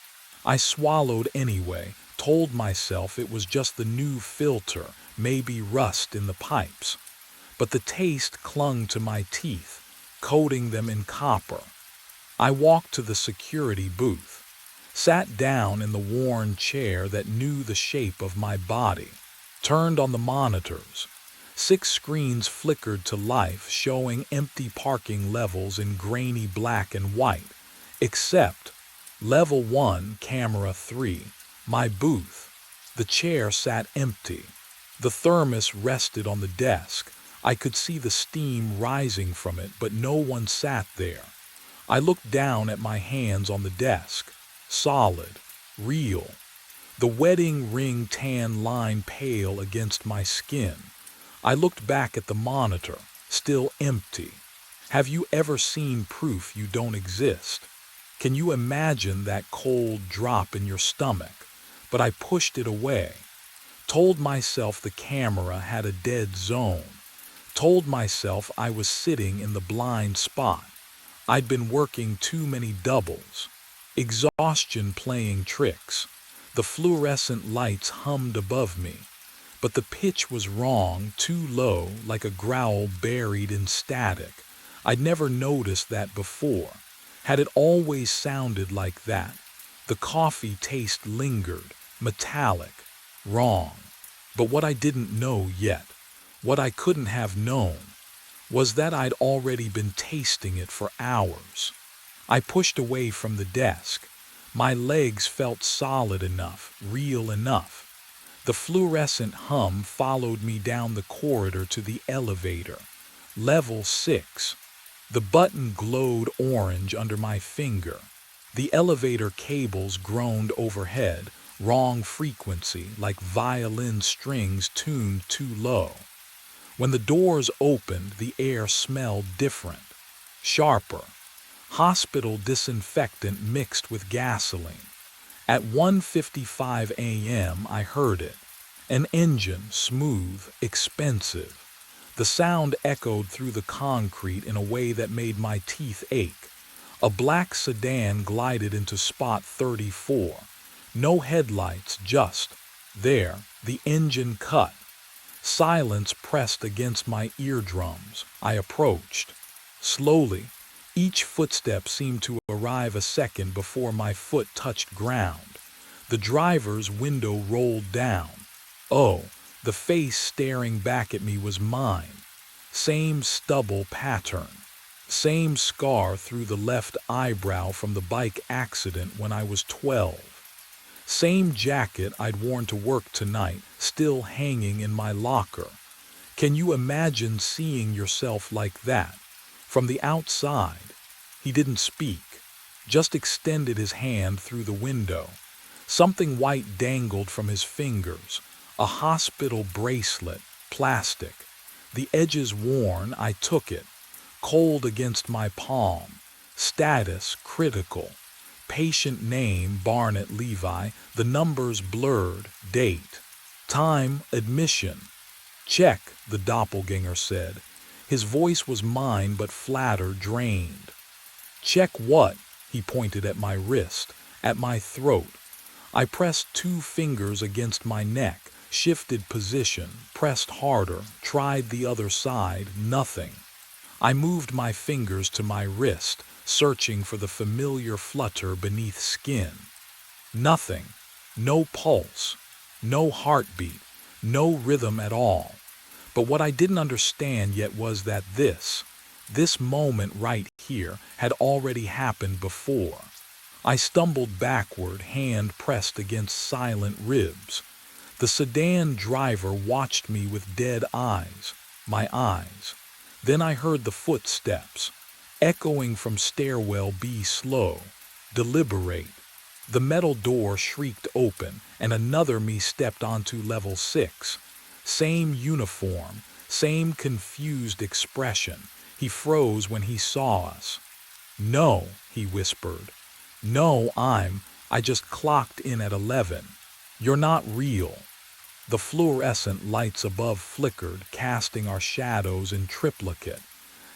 Speaker 1: I swallowed anyway, told myself it was just the new filter, maybe rust in the pipes. But the taste clung to my teeth, coating them in copper. I walked to the security booth, sat down in the worn chair that knew the shape of my body, turned on the monitors. 6 screens flickered to life, showing empty parking levels in grainy black and white, except Level 1, Camera 3, my booth. The chair sat empty. The thermos rested on the desk. I could see the steam rising from it, but no one sat there. I looked down at my hands on the desk. Solid. Real. The wedding ring tan line pale against my skin. I looked back at the monitor, still empty. Have you ever seen proof you don't exist? Can you imagine that cold drop in your stomach? But I pushed it away. Told myself the camera had a dead zone. Told myself I was sitting in the blind spot. I'd been working too many doubles. Exhaustion playing tricks. The fluorescent lights hummed above me. But the pitch was wrong, too low, like a growl buried in static. I'd never noticed that before. Had it always sounded like that? The coffee taste lingered, metallic, wrong. But what I didn't know yet, what I couldn't have known, was that I'd already been tasting it for hours. I pushed away from the desk. My legs felt solid enough, real enough. The fluorescent hum followed me down the corridor to the elevator. Level 6. The button glowed orange under my finger. The elevator cables groaned overhead, wrong frequency, like violin strings tuned too low. When the doors opened, the air smelled different, sharper. Hospital disinfectant mixed with gasoline. At 1:55 a.m. I heard it. An engine, smooth, expensive. The sound echoed through the concrete in a way that made my teeth ache. A black sedan glided into spot 34. No headlights, just there, the engine cut. Silence pressed against my eardrums. I approached. Slowly, each footstep seemed to arrive a second before my foot touched ground. The driver's window rolled down. Oh, the face staring back at me was mine. Same stubble pattern. Same scar through the left eyebrow from the bike accident when I was 12. Same jacket I'd worn to work tonight, still hanging in my locker. Can you imagine seeing yourself like that? From the outside, he didn't speak, just extended his hand through the window. Something white dangled from his fingers, a hospital bracelet, plastic. The edges worn, I took it, cold against my palm. Status critical. Patient name Barnett Levi, the numbers blurred, date. Time admission. Check, the doppelganger said. His voice was mine but flatter, drained. Check what? He pointed at my wrist, at my throat. I pressed 2 fingers against my neck, shifted position, pressed harder, tried the other side, nothing. I moved my fingers to my wrist, searching for the familiar flutter beneath skin. Nothing. No pulse. No heartbeat. No rhythm at all. But what I didn't understand yet was that this moment right here, had already happened before. I stumbled backward, hand pressed against silent ribs. The sedan driver watched me with dead eyes, my eyes. Then I heard the footsteps, echoing from stairwell B, slow, deliberate. The metal door shrieked open, and another me stepped onto level 6. Same uniform, same confused expression. He froze when he saw us. No, he whispered. No, I just clocked in at 11. You're not real. The fluorescent lights above flickered, casting our shadows in triplicate.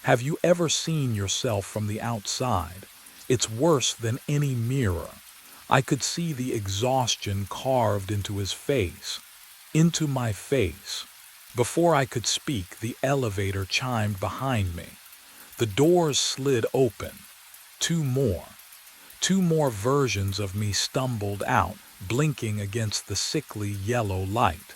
Speaker 1: Have you ever seen yourself from the outside? It's worse than any mirror. I could see the exhaustion carved into his face, into my face. Before I could speak, the elevator chimed behind me. The doors slid open. 2 more. 2 more versions of me stumbled out, blinking against the sickly yellow light.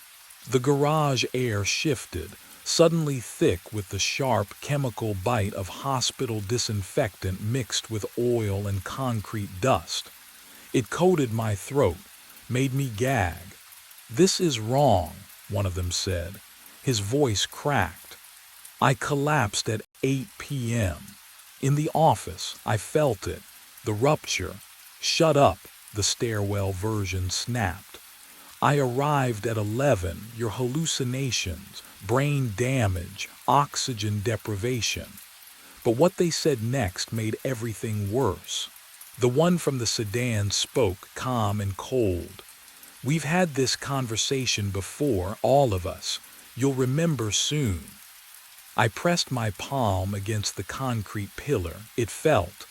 Speaker 1: The garage air shifted, suddenly thick with the sharp chemical bite of hospital disinfectant mixed with oil and concrete dust. It coated my throat, made me gag. This is wrong, one of them said. His voice cracked. I collapsed at 8 p.m. In the office, I felt it. The rupture. Shut up, the stairwell version snapped. I arrived at 11, your hallucinations, brain damage, oxygen deprivation. But what they said next made everything worse. The one from the sedan spoke, calm and cold. We've had this conversation before, all of us. You'll remember soon. I pressed my palm against the concrete pillar. It felt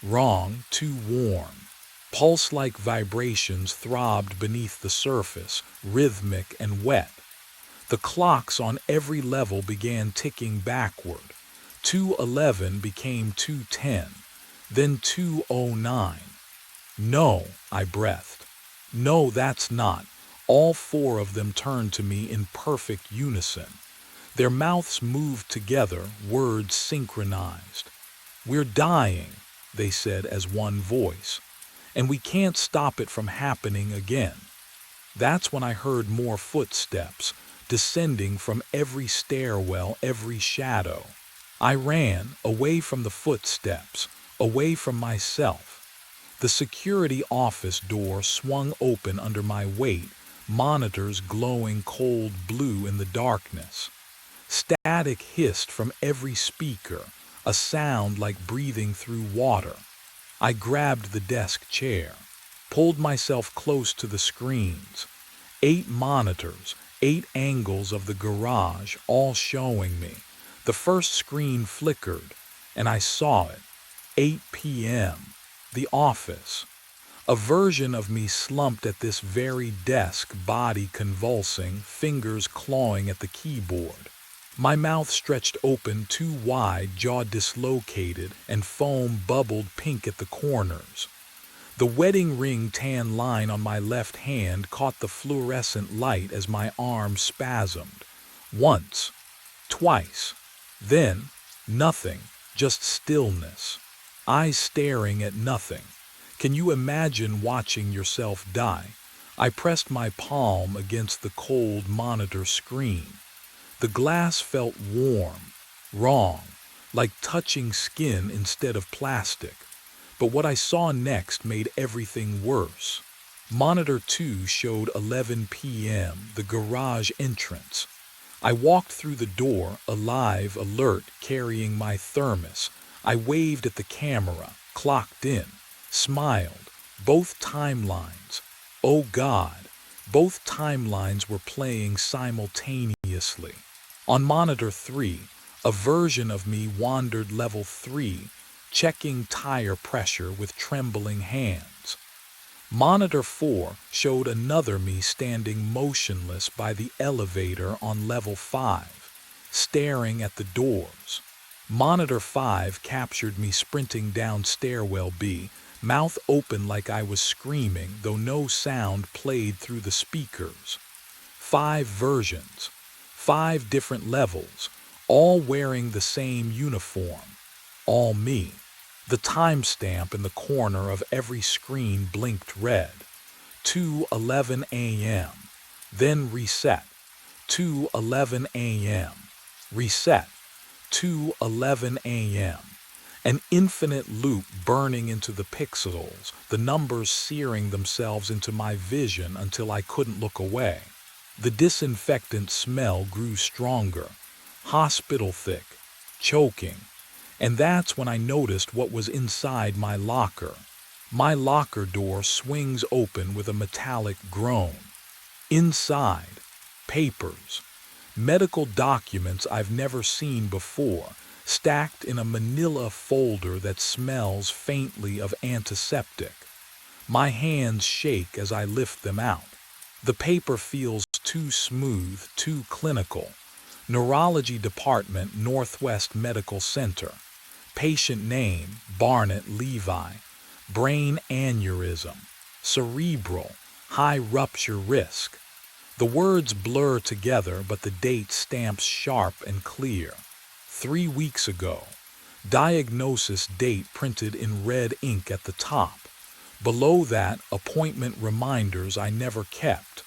Speaker 1: wrong, too warm. Pulse-like vibrations throbbed beneath the surface, rhythmic and wet. The clocks on every level began ticking backward. 2:11 became 2:10, then 2:09. No, I breathed. No, that's not. All 4 of them turned to me in perfect unison. Their mouths moved together, words synchronized. We're dying, they said as one voice, and we can't stop it from happening again. That's when I heard more footsteps, descending from every stairwell, every shadow. I ran, away from the footsteps, away from myself. The security office door swung open under my weight, monitors glowing cold blue in the darkness. Static hissed from every speaker, a sound like breathing through water. I grabbed the desk chair. pulled myself close to the screens. 8 monitors, 8 angles of the garage, all showing me. The first screen flickered, and I saw it. 8 p.m. The office. A version of me slumped at this very desk, body convulsing, fingers clawing at the keyboard. My mouth stretched open too wide, jaw dislocated, and foam bubbled pink at the corners. The wedding ring tan line on my left hand caught the fluorescent light as my arm spasmed. Once, twice, then nothing, just stillness. Eyes staring at nothing. Can you imagine watching yourself die? I pressed my palm against the cold monitor screen. The glass felt warm, wrong, like touching skin instead of plastic. But what I saw next made everything worse. Monitor 2 showed 11 p.m., the garage entrance. I walked through the door, alive, alert, carrying my thermos. I waved at the camera, clocked in, smiled. Both timelines. Oh God, both timelines were playing simultaneously. On monitor 3, a version of me wandered level 3, checking tire pressure with trembling hands. Monitor 4 showed another me standing motionless by the elevator on level 5, staring at the doors. Monitor 5 captured me sprinting down stairwell B, mouth open like I was screaming, though no sound played through the speakers. 5 versions, 5 different levels, all wearing the same uniform. All me. The timestamp in the corner of every screen blinked red. 2:11 a.m. Then reset. 2:11 a.m. Reset. 2:11 a.m. An infinite loop burning into the pixels, the numbers searing themselves into my vision until I couldn't look away. The disinfectant smell grew stronger, hospital thick, choking. And that's when I noticed what was inside my locker. My locker door swings open with a metallic groan. Inside, papers, medical documents I've never seen before, stacked in a manila folder that smells faintly of antiseptic. My hands shake as I lift them out. The paper feels too smooth, too clinical. Neurology Department, Northwest Medical Center. Patient name, Barnett Levi. Brain aneurysm. Cerebral. High rupture risk. The words blur together, but the date stamps sharp and clear. 3 weeks ago. Diagnosis date printed in red ink at the top. Below that, appointment reminders I never kept.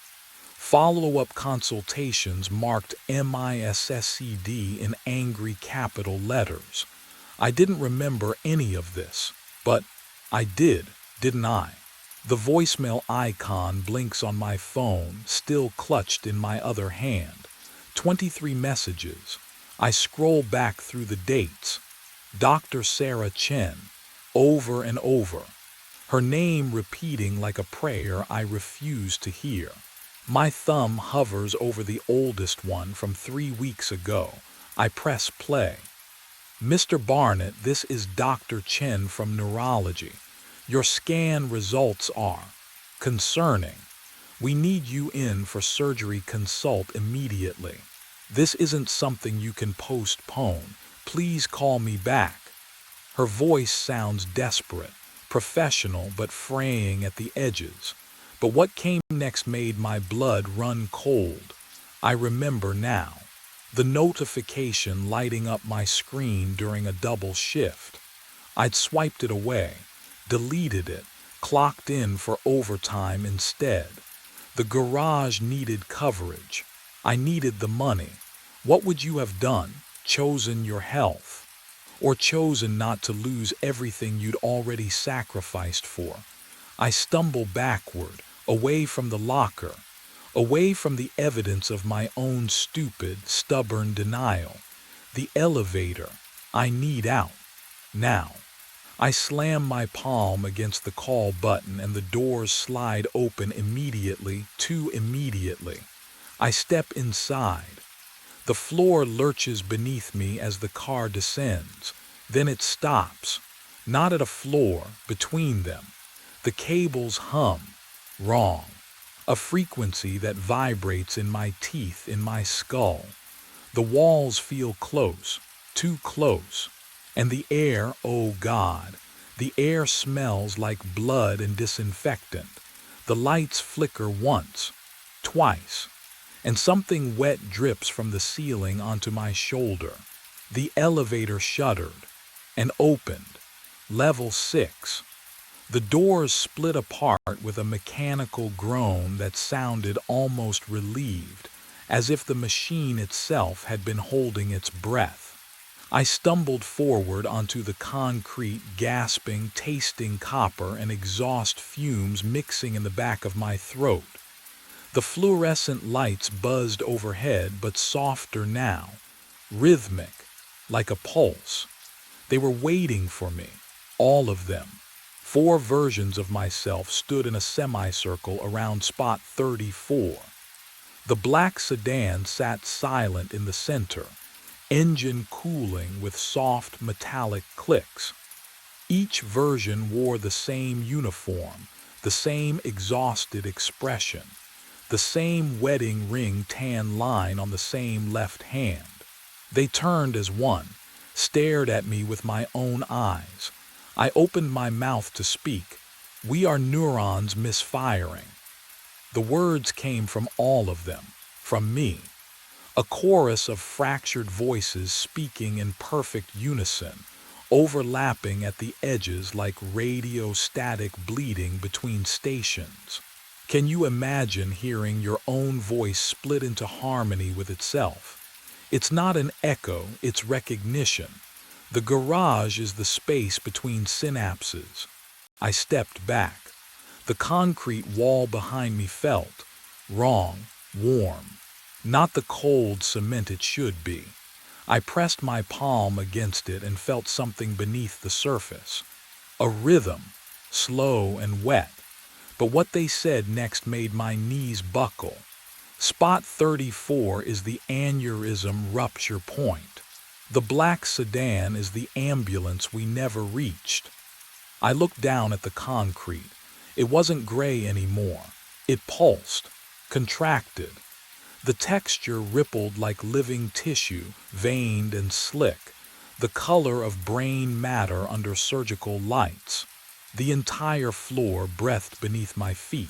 Speaker 1: Follow-up consultations marked MISSCD in angry capital letters. I didn't remember any of this, but I did, didn't I? The voicemail icon blinks on my phone, still clutched in my other hand. 23 messages. I scroll back through the dates. Dr. Sarah Chen, over and over. Her name repeating like a prayer I refuse to hear. My thumb hovers over the oldest one from 3 weeks ago. I press play. Mr. Barnett, this is Dr. Chen from Neurology. Your scan results are concerning. We need you in for surgery. Consult immediately. This isn't something you can postpone. Please call me back. Her voice sounds desperate, professional but fraying at the edges. But what came next made my blood run cold. I remember now. The notification lighting up my screen during a double shift. I'd swiped it away, deleted it, clocked in for overtime instead. The garage needed coverage. I needed the money. What would you have done? Chosen your health? Or chosen not to lose everything you'd already sacrificed for? I stumble backward, away from the locker, away from the evidence of my own stupid, stubborn denial. The elevator. I need out. Now. I slam my palm against the call button and the doors slide open immediately, too immediately. I step inside. The floor lurches beneath me as the car descends. Then it stops. Not at a floor, between them. The cables hum. Wrong. A frequency that vibrates in my teeth, in my skull. The walls feel close, too close. And the air, oh God, the air smells like blood and disinfectant. The lights flicker once, twice, and something wet drips from the ceiling onto my shoulder. The elevator shuddered and opened. Level 6. The doors split apart with a mechanical groan that sounded almost relieved, as if the machine itself had been holding its breath. I stumbled forward onto the concrete, gasping, tasting copper and exhaust fumes mixing in the back of my throat. The fluorescent lights buzzed overhead, but softer now, rhythmic, like a pulse. They were waiting for me, all of them. 4 versions of myself stood in a semicircle around spot 34. The black sedan sat silent in the center, engine cooling with soft metallic clicks. Each version wore the same uniform, the same exhausted expression, the same wedding ring tan line on the same left hand. They turned as one, stared at me with my own eyes. I opened my mouth to speak. We are neurons misfiring. The words came from all of them, from me. A chorus of fractured voices speaking in perfect unison, overlapping at the edges like radio static bleeding between stations. Can you imagine hearing your own voice split into harmony with itself? It's not an echo, it's recognition. The garage is the space between synapses. I stepped back. The concrete wall behind me felt wrong, warm. Not the cold cement it should be. I pressed my palm against it and felt something beneath the surface. A rhythm, slow and wet. But what they said next made my knees buckle. Spot 34 is the aneurysm rupture point. The black sedan is the ambulance we never reached. I looked down at the concrete. It wasn't gray anymore. It pulsed, contracted. The texture rippled like living tissue, veined and slick, the color of brain matter under surgical lights. The entire floor breathed beneath my feet.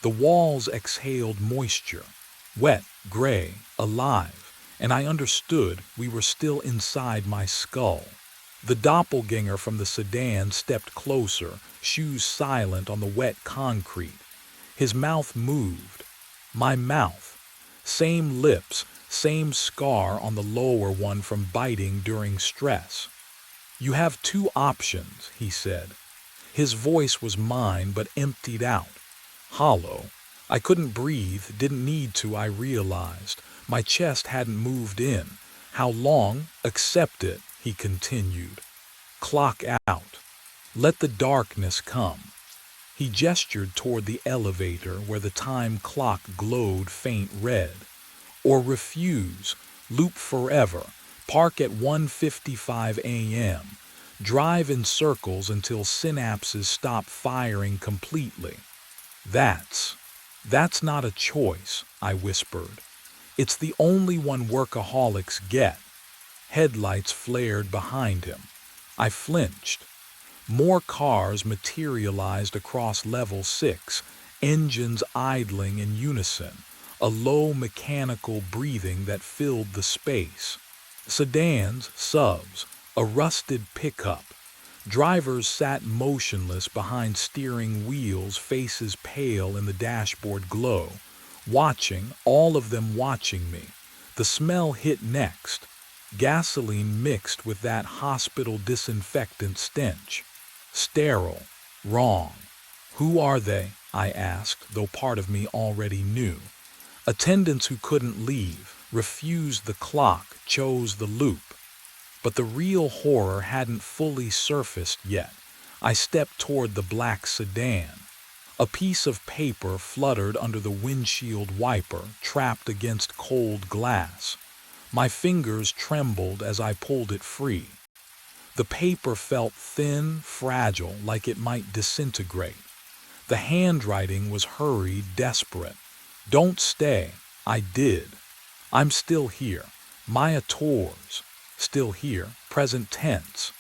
Speaker 1: The walls exhaled moisture, wet, gray, alive, and I understood we were still inside my skull. The doppelganger from the sedan stepped closer, shoes silent on the wet concrete. His mouth moved. My mouth. Same lips, same scar on the lower one from biting during stress. You have 2 options, he said. His voice was mine but emptied out. Hollow. I couldn't breathe, didn't need to, I realized. My chest hadn't moved in. How long? Accept it, he continued. Clock out. Let the darkness come. He gestured toward the elevator where the time clock glowed faint red. Or refuse, loop forever, park at 1:55 a.m., drive in circles until synapses stop firing completely. That's not a choice, I whispered. It's the only one workaholics get. Headlights flared behind him. I flinched. More cars materialized across level 6, engines idling in unison, a low mechanical breathing that filled the space. Sedans, subs, a rusted pickup. Drivers sat motionless behind steering wheels, faces pale in the dashboard glow, watching, all of them watching me. The smell hit next. Gasoline mixed with that hospital disinfectant stench. Sterile. Wrong. Who are they? I asked, though part of me already knew. Attendants who couldn't leave, refused the clock, chose the loop. But the real horror hadn't fully surfaced yet. I stepped toward the black sedan. A piece of paper fluttered under the windshield wiper, trapped against cold glass. My fingers trembled as I pulled it free. The paper felt thin, fragile, like it might disintegrate. The handwriting was hurried, desperate. "Don't stay." I did. "I'm still here." Maya Tours. Still here, present tense.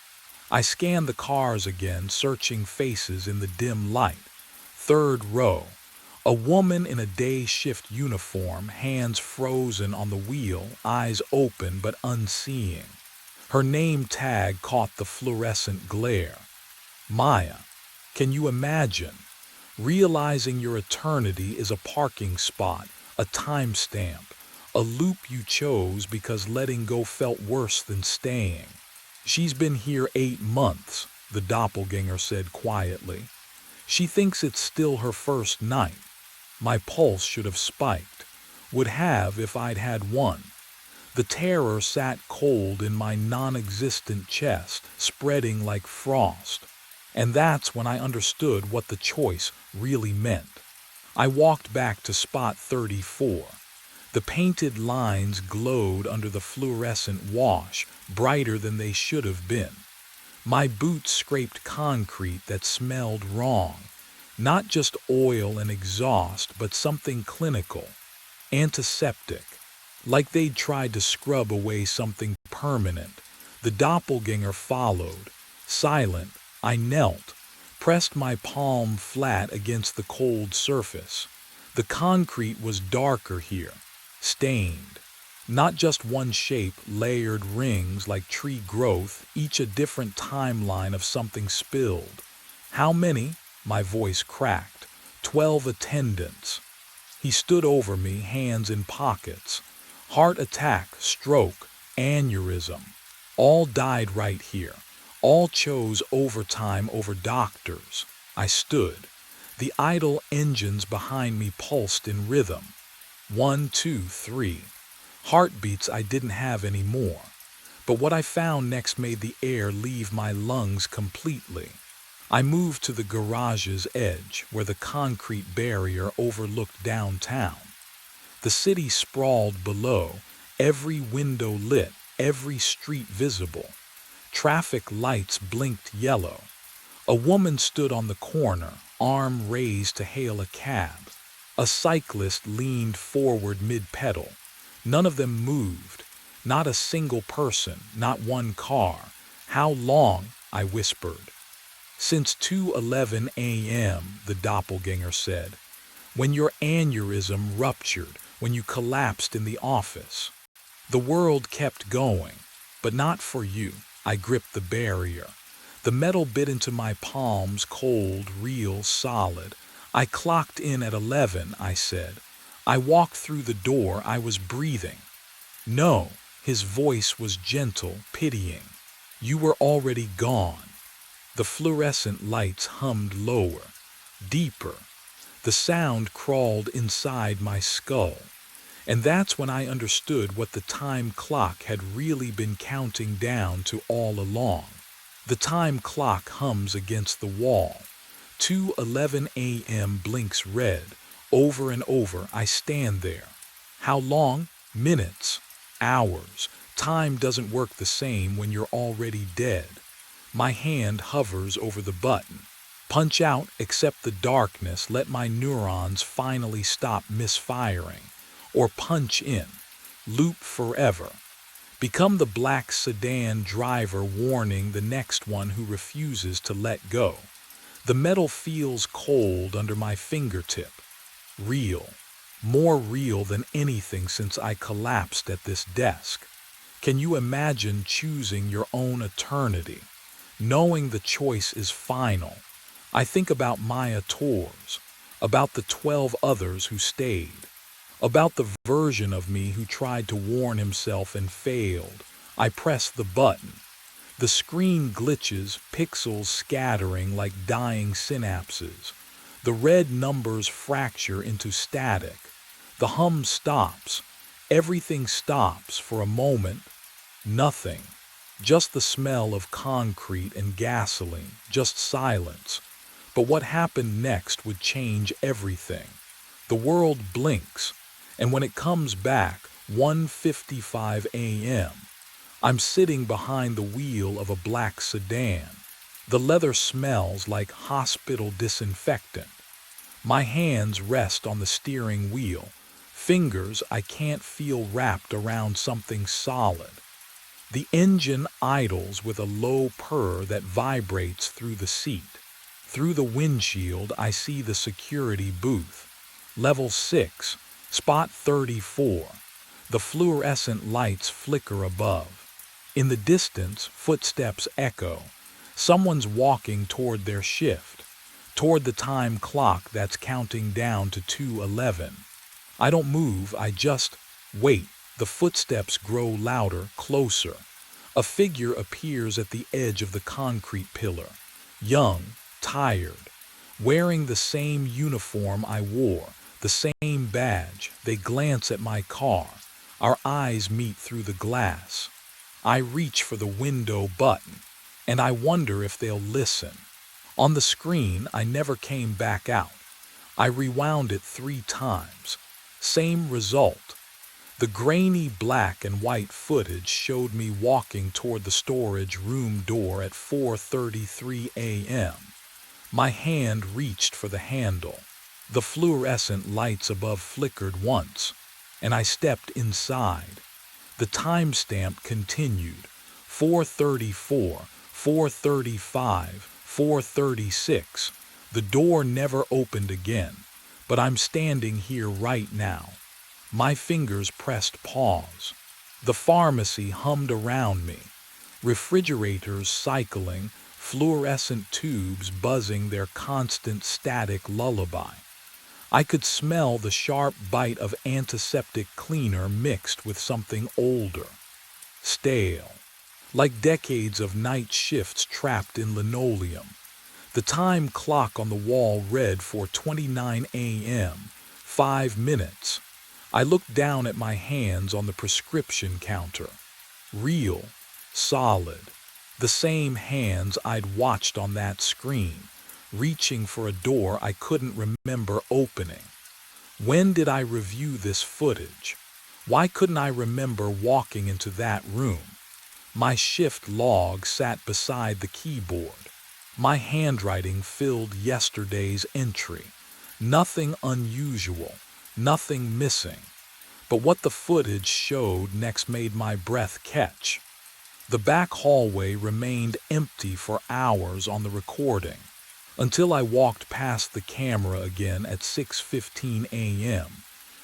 Speaker 1: I scanned the cars again, searching faces in the dim light. Third row. A woman in a day shift uniform, hands frozen on the wheel, eyes open but unseeing. Her name tag caught the fluorescent glare. Maya. Can you imagine? Realizing your eternity is a parking spot, a timestamp, a loop you chose because letting go felt worse than staying. "She's been here 8 months, the doppelganger said quietly. "She thinks it's still her first night." My pulse should have spiked. Would have if I'd had one. The terror sat cold in my non-existent chest, spreading like frost. And that's when I understood what the choice really meant. I walked back to spot 34. The painted lines glowed under the fluorescent wash, brighter than they should have been. My boots scraped concrete that smelled wrong. Not just oil and exhaust, but something clinical. Antiseptic. Like they'd tried to scrub away something permanent. The doppelganger followed. Silent, I knelt, pressed my palm flat against the cold surface. The concrete was darker here, stained. Not just one shape, layered rings like tree growth, each a different timeline of something spilled. "How many?" My voice cracked. 12 attendants. He stood over me, hands in pockets. Heart attack, stroke, aneurysm. All died right here. All chose overtime over doctors. I stood. The idle engines behind me pulsed in rhythm. 1, 2, 3. Heartbeats I didn't have anymore. But what I found next made the air leave my lungs completely. I moved to the garage's edge, where the concrete barrier overlooked downtown. The city sprawled below, every window lit, every street visible. Traffic lights blinked yellow. A woman stood on the corner, arm raised to hail a cab. A cyclist leaned forward mid-pedal. None of them moved. Not a single person, not one car. "How long?" I whispered. "Since 2:11 a.m., the doppelganger said. "When your aneurysm ruptured, when you collapsed in the office." The world kept going, but not for you. I gripped the barrier. The metal bit into my palms, cold, real, solid. "I clocked in at 11, I said. "I walked through the door, I was breathing." "No," his voice was gentle, pitying. "You were already gone." The fluorescent lights hummed lower, deeper. The sound crawled inside my skull. And that's when I understood what the time clock had really been counting down to all along. The time clock hums against the wall. 2:11 a.m. blinks red. Over and over, I stand there. How long? Minutes. Hours. Time doesn't work the same when you're already dead. My hand hovers over the button. Punch out, accept the darkness, let my neurons finally stop misfiring. Or punch in. Loop forever. Become the black sedan driver warning the next one who refuses to let go. The metal feels cold under my fingertip. Real. More real than anything since I collapsed at this desk. Can you imagine choosing your own eternity? Knowing the choice is final. I think about Maya Tours, about the 12 others who stayed, about the version of me who tried to warn himself and failed. I press the button. The screen glitches, pixels scattering like dying synapses. The red numbers fracture into static. The hum stops. Everything stops for a moment. Nothing. Just the smell of concrete and gasoline, just silence. But what happened next would change everything. The world blinks, and when it comes back, 1:55 a.m., I'm sitting behind the wheel of a black sedan. The leather smells like hospital disinfectant. My hands rest on the steering wheel, fingers I can't feel wrapped around something solid. The engine idles with a low purr that vibrates through the seat. Through the windshield, I see the security booth. Level 6, spot 34. The fluorescent lights flicker above. In the distance, footsteps echo. Someone's walking toward their shift, toward the time clock that's counting down to 2:11. I don't move, I just wait. The footsteps grow louder, closer. A figure appears at the edge of the concrete pillar. Young, tired, wearing the same uniform I wore, the same badge. They glance at my car. Our eyes meet through the glass. I reach for the window button, and I wonder if they'll listen. On the screen, I never came back out. I rewound it 3 times. Same result. The grainy black and white footage showed me walking toward the storage room door at 4:33 a.m. My hand reached for the handle. The fluorescent lights above flickered once, and I stepped inside. The timestamp continued. 4:34, 4:35, 4:36. The door never opened again, but I'm standing here right now. My fingers pressed pause. The pharmacy hummed around me. Refrigerators cycling, fluorescent tubes buzzing their constant static lullaby. I could smell the sharp bite of antiseptic cleaner mixed with something older, stale, like decades of night shifts trapped in linoleum. The time clock on the wall read 4:29 a.m., 5 minutes. I looked down at my hands on the prescription counter. Real, solid, the same hands I'd watched on that screen, reaching for a door I couldn't remember opening. When did I review this footage? Why couldn't I remember walking into that room? My shift log sat beside the keyboard. My handwriting filled yesterday's entry. Nothing unusual, nothing missing. But what the footage showed next made my breath catch. The back hallway remained empty for hours on the recording, until I walked past the camera again at 6:15 a.m.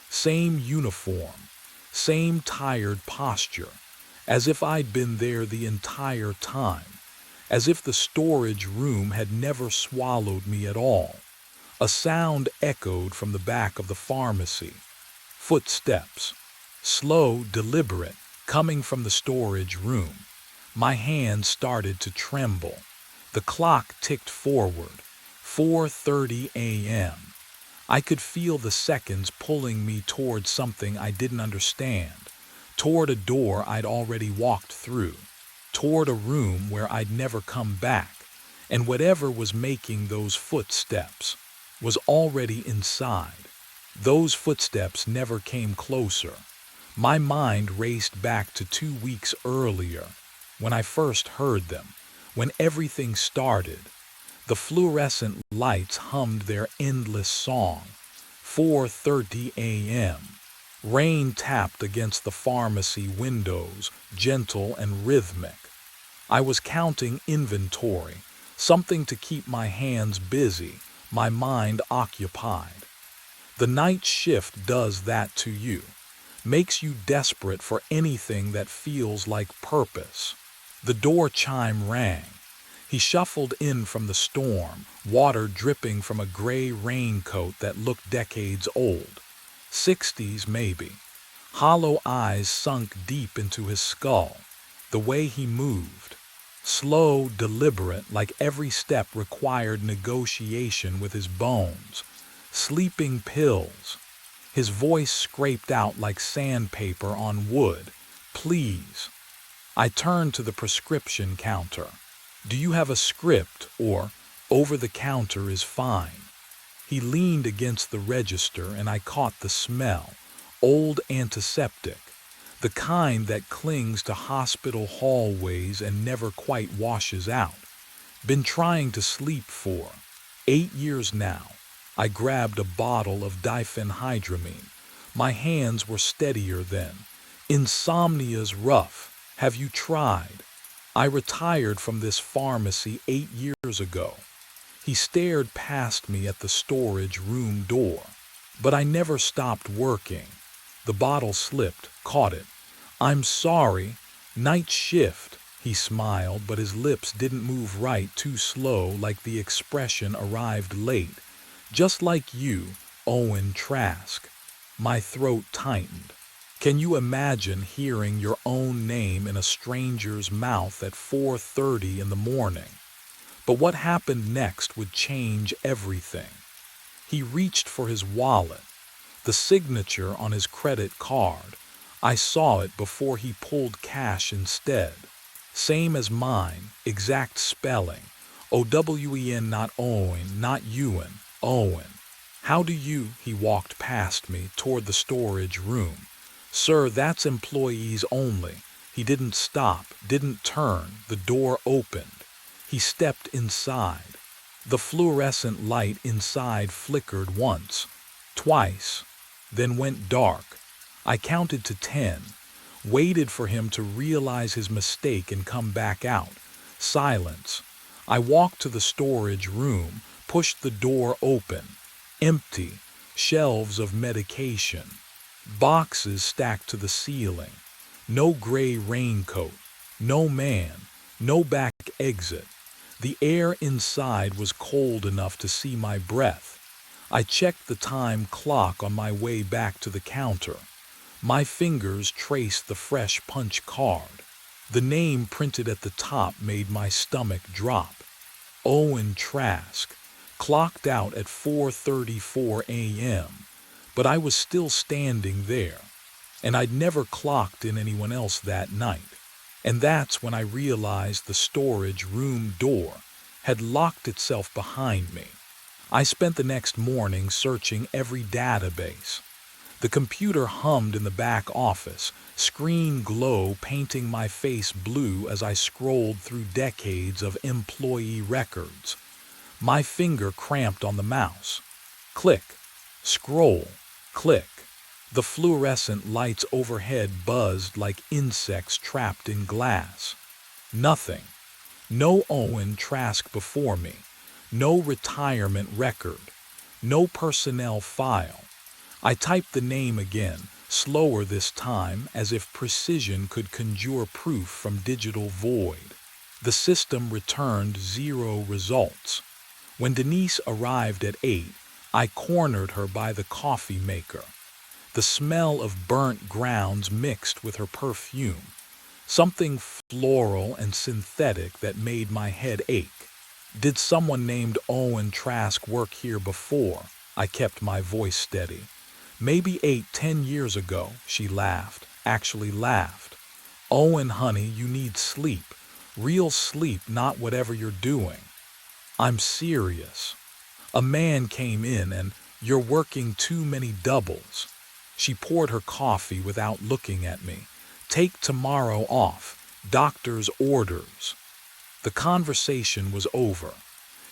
Speaker 1: Same uniform, same tired posture, as if I'd been there the entire time, as if the storage room had never swallowed me at all. A sound echoed from the back of the pharmacy. Footsteps, slow, deliberate, coming from the storage room. My hands started to tremble. The clock ticked forward. 4:30 a.m. I could feel the seconds pulling me toward something I didn't understand, toward a door I'd already walked through, toward a room where I'd never come back, and whatever was making those footsteps was already inside. Those footsteps never came closer. My mind raced back to 2 weeks earlier, when I first heard them, when everything started. The fluorescent lights hummed their endless song. 4:30 a.m. Rain tapped against the pharmacy windows, gentle and rhythmic. I was counting inventory, something to keep my hands busy, my mind occupied. The night shift does that to you, makes you desperate for anything that feels like purpose. The door chime rang. He shuffled in from the storm, water dripping from a gray raincoat that looked decades old. 60s maybe. Hollow eyes sunk deep into his skull. The way he moved. Slow, deliberate, like every step required negotiation with his bones. Sleeping pills. His voice scraped out like sandpaper on wood. Please. I turned to the prescription counter. "Do you have a script, or over the counter is fine?" He leaned against the register and I caught the smell. Old antiseptic. The kind that clings to hospital hallways and never quite washes out. Been trying to sleep for 8 years now. I grabbed a bottle of diphenhydramine. My hands were steadier then. Insomnia's rough. Have you tried? I retired from this pharmacy 8 years ago. He stared past me at the storage room door. But I never stopped working. The bottle slipped, caught it. "I'm sorry. Night shift." He smiled, but his lips didn't move right, too slow, like the expression arrived late. "Just like you, Owen Trask." My throat tightened. Can you imagine hearing your own name in a stranger's mouth at 4:30 in the morning? But what happened next would change everything. He reached for his wallet. The signature on his credit card. I saw it before he pulled cash instead. Same as mine, exact spelling. Owen, not Owen, not Ewan, Owen. "How do you?" He walked past me toward the storage room. "Sir, that's employees only." He didn't stop, didn't turn. The door opened. He stepped inside. The fluorescent light inside flickered once, twice, then went dark. I counted to 10, waited for him to realize his mistake and come back out. Silence. I walked to the storage room, pushed the door open. Empty. Shelves of medication. Boxes stacked to the ceiling. No gray raincoat. No man. No back exit. The air inside was cold enough to see my breath. I checked the time clock on my way back to the counter. My fingers traced the fresh punch card. The name printed at the top made my stomach drop. Owen Trask, clocked out at 4:34 a.m., but I was still standing there, and I'd never clocked in anyone else that night. And that's when I realized the storage room door had locked itself behind me. I spent the next morning searching every database. The computer hummed in the back office, screen glow painting my face blue as I scrolled through decades of employee records. My finger cramped on the mouse. Click, scroll, click. The fluorescent lights overhead buzzed like insects trapped in glass. Nothing. No Owen Trask before me. No retirement record. No personnel file. I typed the name again, slower this time, as if precision could conjure proof from digital void. The system returned 0 results. When Denise arrived at 8, I cornered her by the coffee maker. The smell of burnt grounds mixed with her perfume. Something floral and synthetic that made my head ache. "Did someone named Owen Trask work here before?" I kept my voice steady. "Maybe 8-10 years ago," she laughed, actually laughed. "Owen, honey, you need sleep. Real sleep, not whatever you're doing." "I'm serious." A man came in and, "You're working too many doubles." She poured her coffee without looking at me. "Take tomorrow off. Doctor's orders." The conversation was over.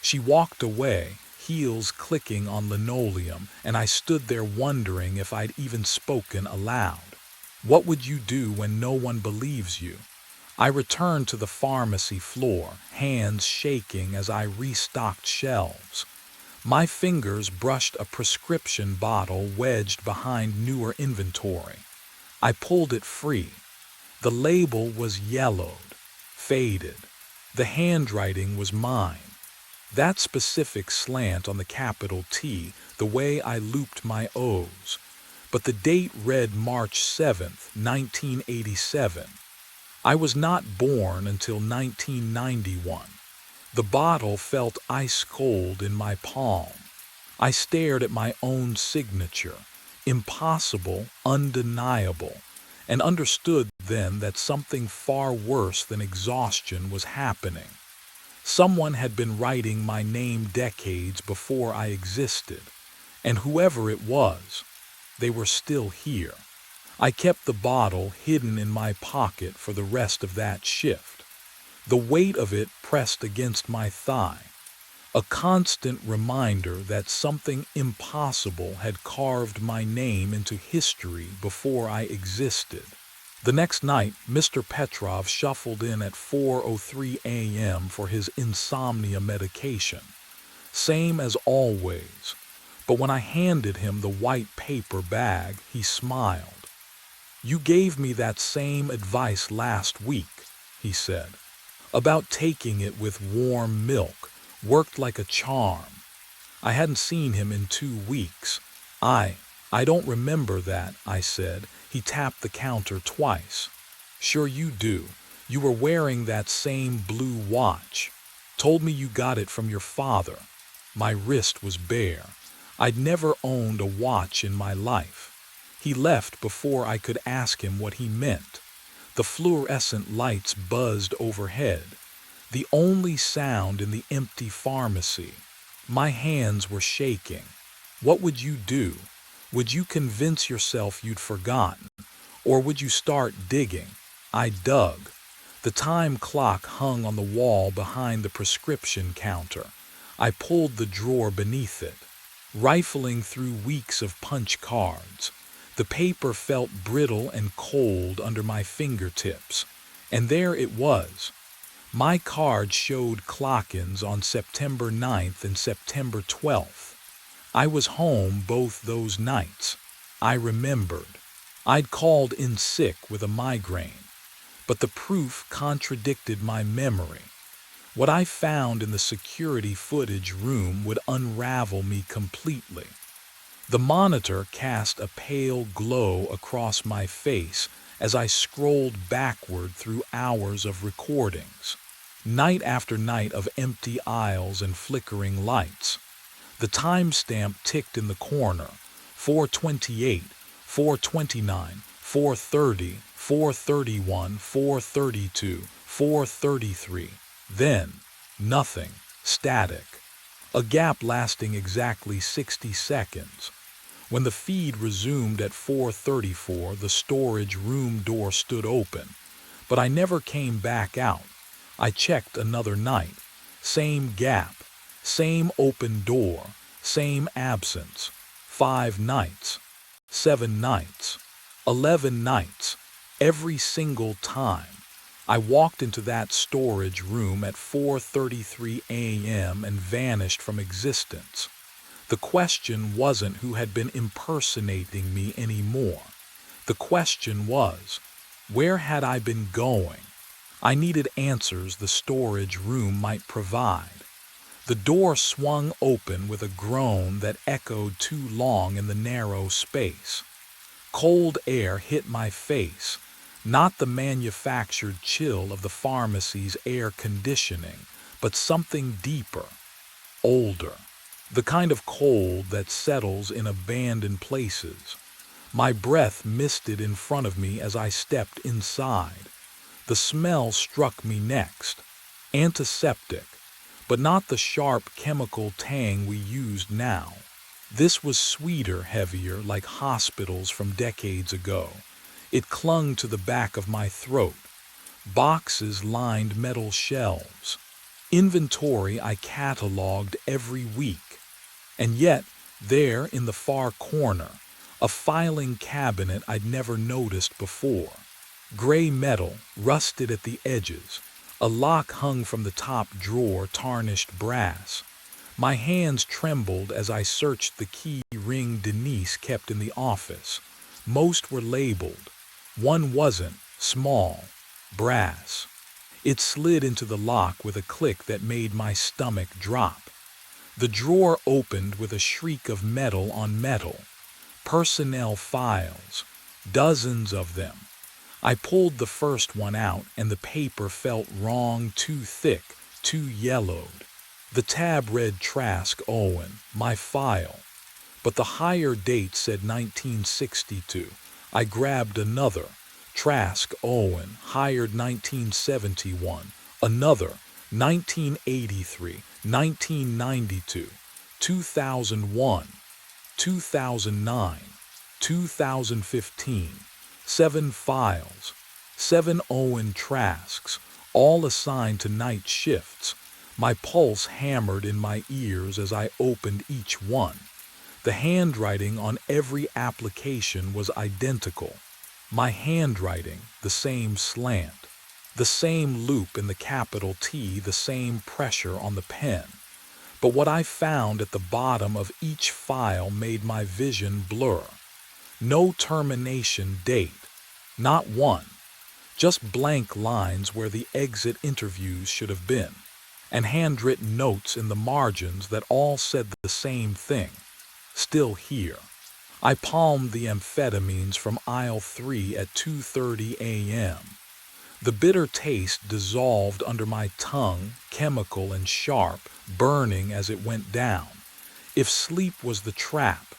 Speaker 1: She walked away, heels clicking on linoleum, and I stood there wondering if I'd even spoken aloud. What would you do when no one believes you? I returned to the pharmacy floor, hands shaking as I restocked shelves. My fingers brushed a prescription bottle wedged behind newer inventory. I pulled it free. The label was yellowed, faded. The handwriting was mine. That specific slant on the capital T, the way I looped my O's. But the date read March 7th, 1987. I was not born until 1991. The bottle felt ice cold in my palm. I stared at my own signature, impossible, undeniable, and understood then that something far worse than exhaustion was happening. Someone had been writing my name decades before I existed, and whoever it was, they were still here. I kept the bottle hidden in my pocket for the rest of that shift, the weight of it pressed against my thigh, a constant reminder that something impossible had carved my name into history before I existed. The next night, Mr. Petrov shuffled in at 4:03 a.m. for his insomnia medication. Same as always, but when I handed him the white paper bag, he smiled. "You gave me that same advice last week," he said, "about taking it with warm milk. Worked like a charm." I hadn't seen him in 2 weeks. I don't remember that," I said. He tapped the counter twice. "Sure you do. You were wearing that same blue watch. Told me you got it from your father." My wrist was bare. I'd never owned a watch in my life. He left before I could ask him what he meant. The fluorescent lights buzzed overhead, the only sound in the empty pharmacy. My hands were shaking. What would you do? Would you convince yourself you'd forgotten? Or would you start digging? I dug. The time clock hung on the wall behind the prescription counter. I pulled the drawer beneath it, rifling through weeks of punch cards. The paper felt brittle and cold under my fingertips. And there it was. My card showed clock-ins on September 9th and September 12th. I was home both those nights. I remembered. I'd called in sick with a migraine, but the proof contradicted my memory. What I found in the security footage room would unravel me completely. The monitor cast a pale glow across my face as I scrolled backward through hours of recordings. Night after night of empty aisles and flickering lights. The timestamp ticked in the corner: 4:28, 4:29, 4:30, 4:31, 4:32, 4:33. Then, nothing, static. A gap lasting exactly 60 seconds. When the feed resumed at 4:34, the storage room door stood open, but I never came back out. I checked another night. Same gap, same open door, same absence. 5 nights, 7 nights, 11 nights. Every single time, I walked into that storage room at 4:33 a.m. and vanished from existence. The question wasn't who had been impersonating me anymore. The question was, where had I been going? I needed answers the storage room might provide. The door swung open with a groan that echoed too long in the narrow space. Cold air hit my face, not the manufactured chill of the pharmacy's air conditioning, but something deeper, older, the kind of cold that settles in abandoned places. My breath misted in front of me as I stepped inside. The smell struck me next. Antiseptic, but not the sharp chemical tang we used now. This was sweeter, heavier, like hospitals from decades ago. It clung to the back of my throat. Boxes lined metal shelves. Inventory I cataloged every week. And yet, there in the far corner, a filing cabinet I'd never noticed before. Gray metal, rusted at the edges. A lock hung from the top drawer, tarnished brass. My hands trembled as I searched the key ring Denise kept in the office. Most were labeled. One wasn't, small, brass. It slid into the lock with a click that made my stomach drop. The drawer opened with a shriek of metal on metal. Personnel files, dozens of them. I pulled the first one out and the paper felt wrong, too thick, too yellowed. The tab read Trask Owen, my file. But the higher date said 1962. I grabbed another, Trask Owen, hired 1971. Another, 1983, 1992, 2001, 2009, 2015. 7 files, 7 Owen Trasks, all assigned to night shifts. My pulse hammered in my ears as I opened each one. The handwriting on every application was identical. My handwriting, the same slant, the same loop in the capital T, the same pressure on the pen. But what I found at the bottom of each file made my vision blur. No termination date, not one. Just blank lines where the exit interviews should have been, and handwritten notes in the margins that all said the same thing. Still here. I palmed the amphetamines from aisle 3 at 2:30 a.m. The bitter taste dissolved under my tongue, chemical and sharp, burning as it went down. If sleep was the trap,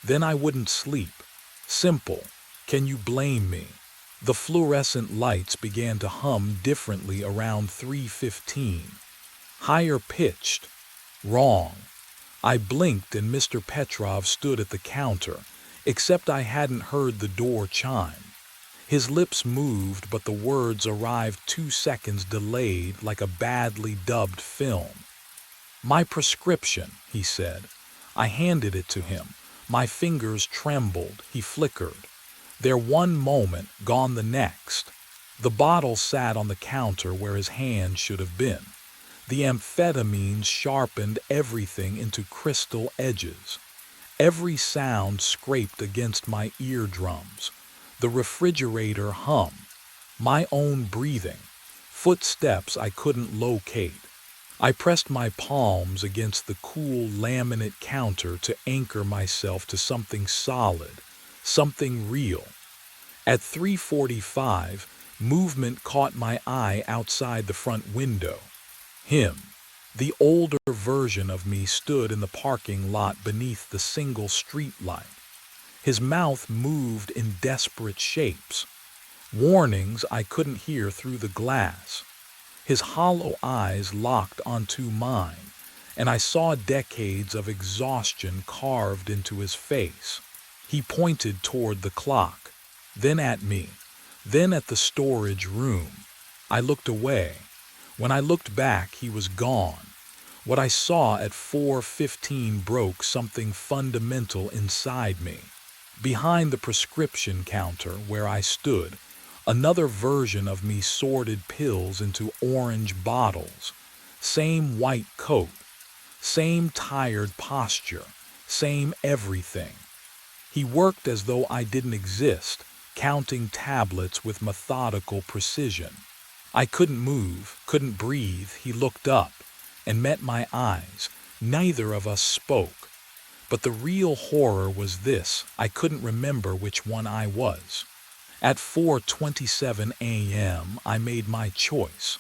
Speaker 1: then I wouldn't sleep. Simple. Can you blame me? The fluorescent lights began to hum differently around 3:15. Higher pitched. Wrong. I blinked and Mr. Petrov stood at the counter, except I hadn't heard the door chime. His lips moved, but the words arrived 2 seconds delayed like a badly dubbed film. "My prescription," he said. I handed it to him. My fingers trembled. He flickered. There one moment, gone the next. The bottle sat on the counter where his hand should have been. The amphetamines sharpened everything into crystal edges. Every sound scraped against my eardrums. The refrigerator hum. My own breathing. Footsteps I couldn't locate. I pressed my palms against the cool laminate counter to anchor myself to something solid, something real. At 3:45, movement caught my eye outside the front window. Him, the older version of me, stood in the parking lot beneath the single street light. His mouth moved in desperate shapes. Warnings I couldn't hear through the glass. His hollow eyes locked onto mine, and I saw decades of exhaustion carved into his face. He pointed toward the clock, then at me, then at the storage room. I looked away. When I looked back, he was gone. What I saw at 4:15 broke something fundamental inside me. Behind the prescription counter where I stood, another version of me sorted pills into orange bottles. Same white coat, same tired posture, same everything. He worked as though I didn't exist, counting tablets with methodical precision. I couldn't move, couldn't breathe. He looked up and met my eyes. Neither of us spoke. But the real horror was this: I couldn't remember which one I was. At 4:27 a.m., I made my choice.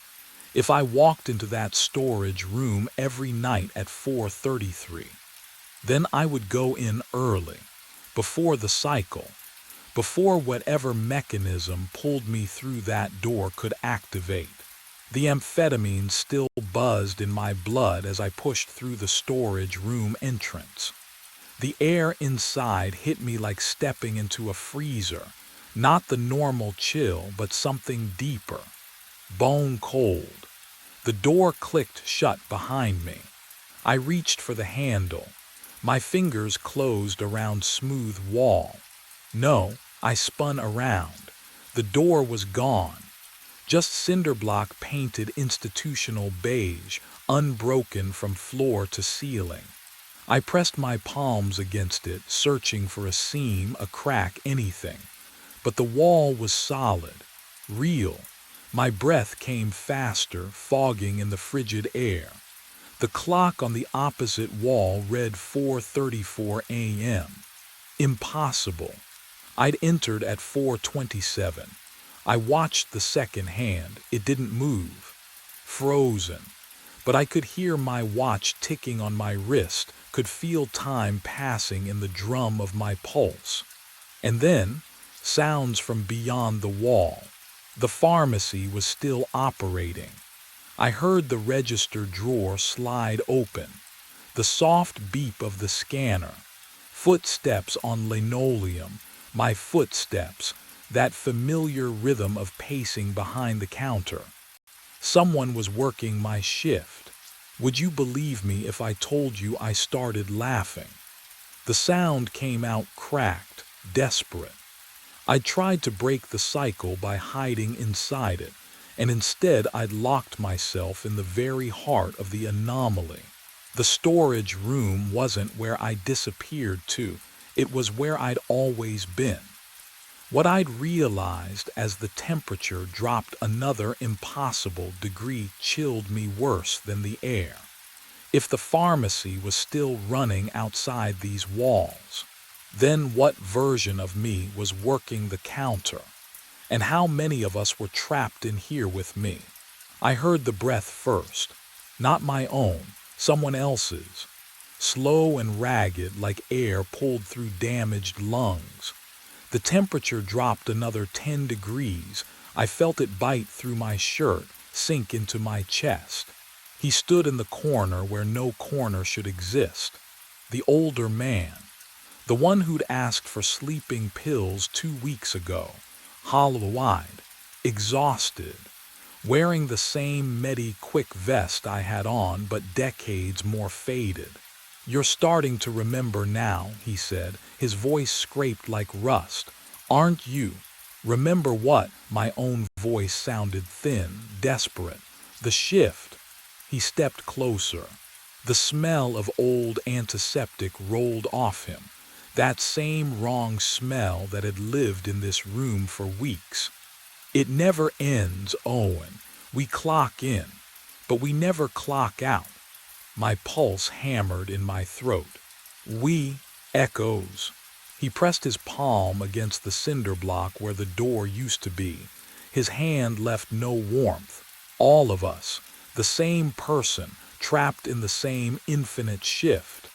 Speaker 1: If I walked into that storage room every night at 4:33, then I would go in early, before the cycle, before whatever mechanism pulled me through that door could activate. The amphetamine still buzzed in my blood as I pushed through the storage room entrance. The air inside hit me like stepping into a freezer. Not the normal chill, but something deeper. Bone cold. The door clicked shut behind me. I reached for the handle. My fingers closed around smooth wall. No, I spun around. The door was gone. Just cinderblock painted institutional beige, unbroken from floor to ceiling. I pressed my palms against it, searching for a seam, a crack, anything. But the wall was solid, real. My breath came faster, fogging in the frigid air. The clock on the opposite wall read 4:34 a.m. Impossible. I'd entered at 4:27. I watched the second hand. It didn't move. Frozen. But I could hear my watch ticking on my wrist, could feel time passing in the drum of my pulse. And then, sounds from beyond the wall. The pharmacy was still operating. I heard the register drawer slide open, the soft beep of the scanner, footsteps on linoleum, my footsteps, that familiar rhythm of pacing behind the counter. Someone was working my shift. Would you believe me if I told you I started laughing? The sound came out cracked, desperate. I tried to break the cycle by hiding inside it, and instead I'd locked myself in the very heart of the anomaly. The storage room wasn't where I disappeared to, it was where I'd always been. What I'd realized as the temperature dropped another impossible degree chilled me worse than the air. If the pharmacy was still running outside these walls, then what version of me was working the counter? And how many of us were trapped in here with me? I heard the breath first, not my own, someone else's, slow and ragged like air pulled through damaged lungs. The temperature dropped another 10 degrees. I felt it bite through my shirt, sink into my chest. He stood in the corner where no corner should exist. The older man, the one who'd asked for sleeping pills 2 weeks ago, hollow-eyed, exhausted, wearing the same Medi-Quick vest I had on but decades more faded. "You're starting to remember now," he said, his voice scraped like rust. "Aren't you?" "Remember what?" My own voice sounded thin, desperate. "The shift." He stepped closer. The smell of old antiseptic rolled off him, that same wrong smell that had lived in this room for weeks. "It never ends, Owen. We clock in, but we never clock out." My pulse hammered in my throat. "We" echoes. He pressed his palm against the cinder block where the door used to be. His hand left no warmth. All of us, the same person, trapped in the same infinite shift.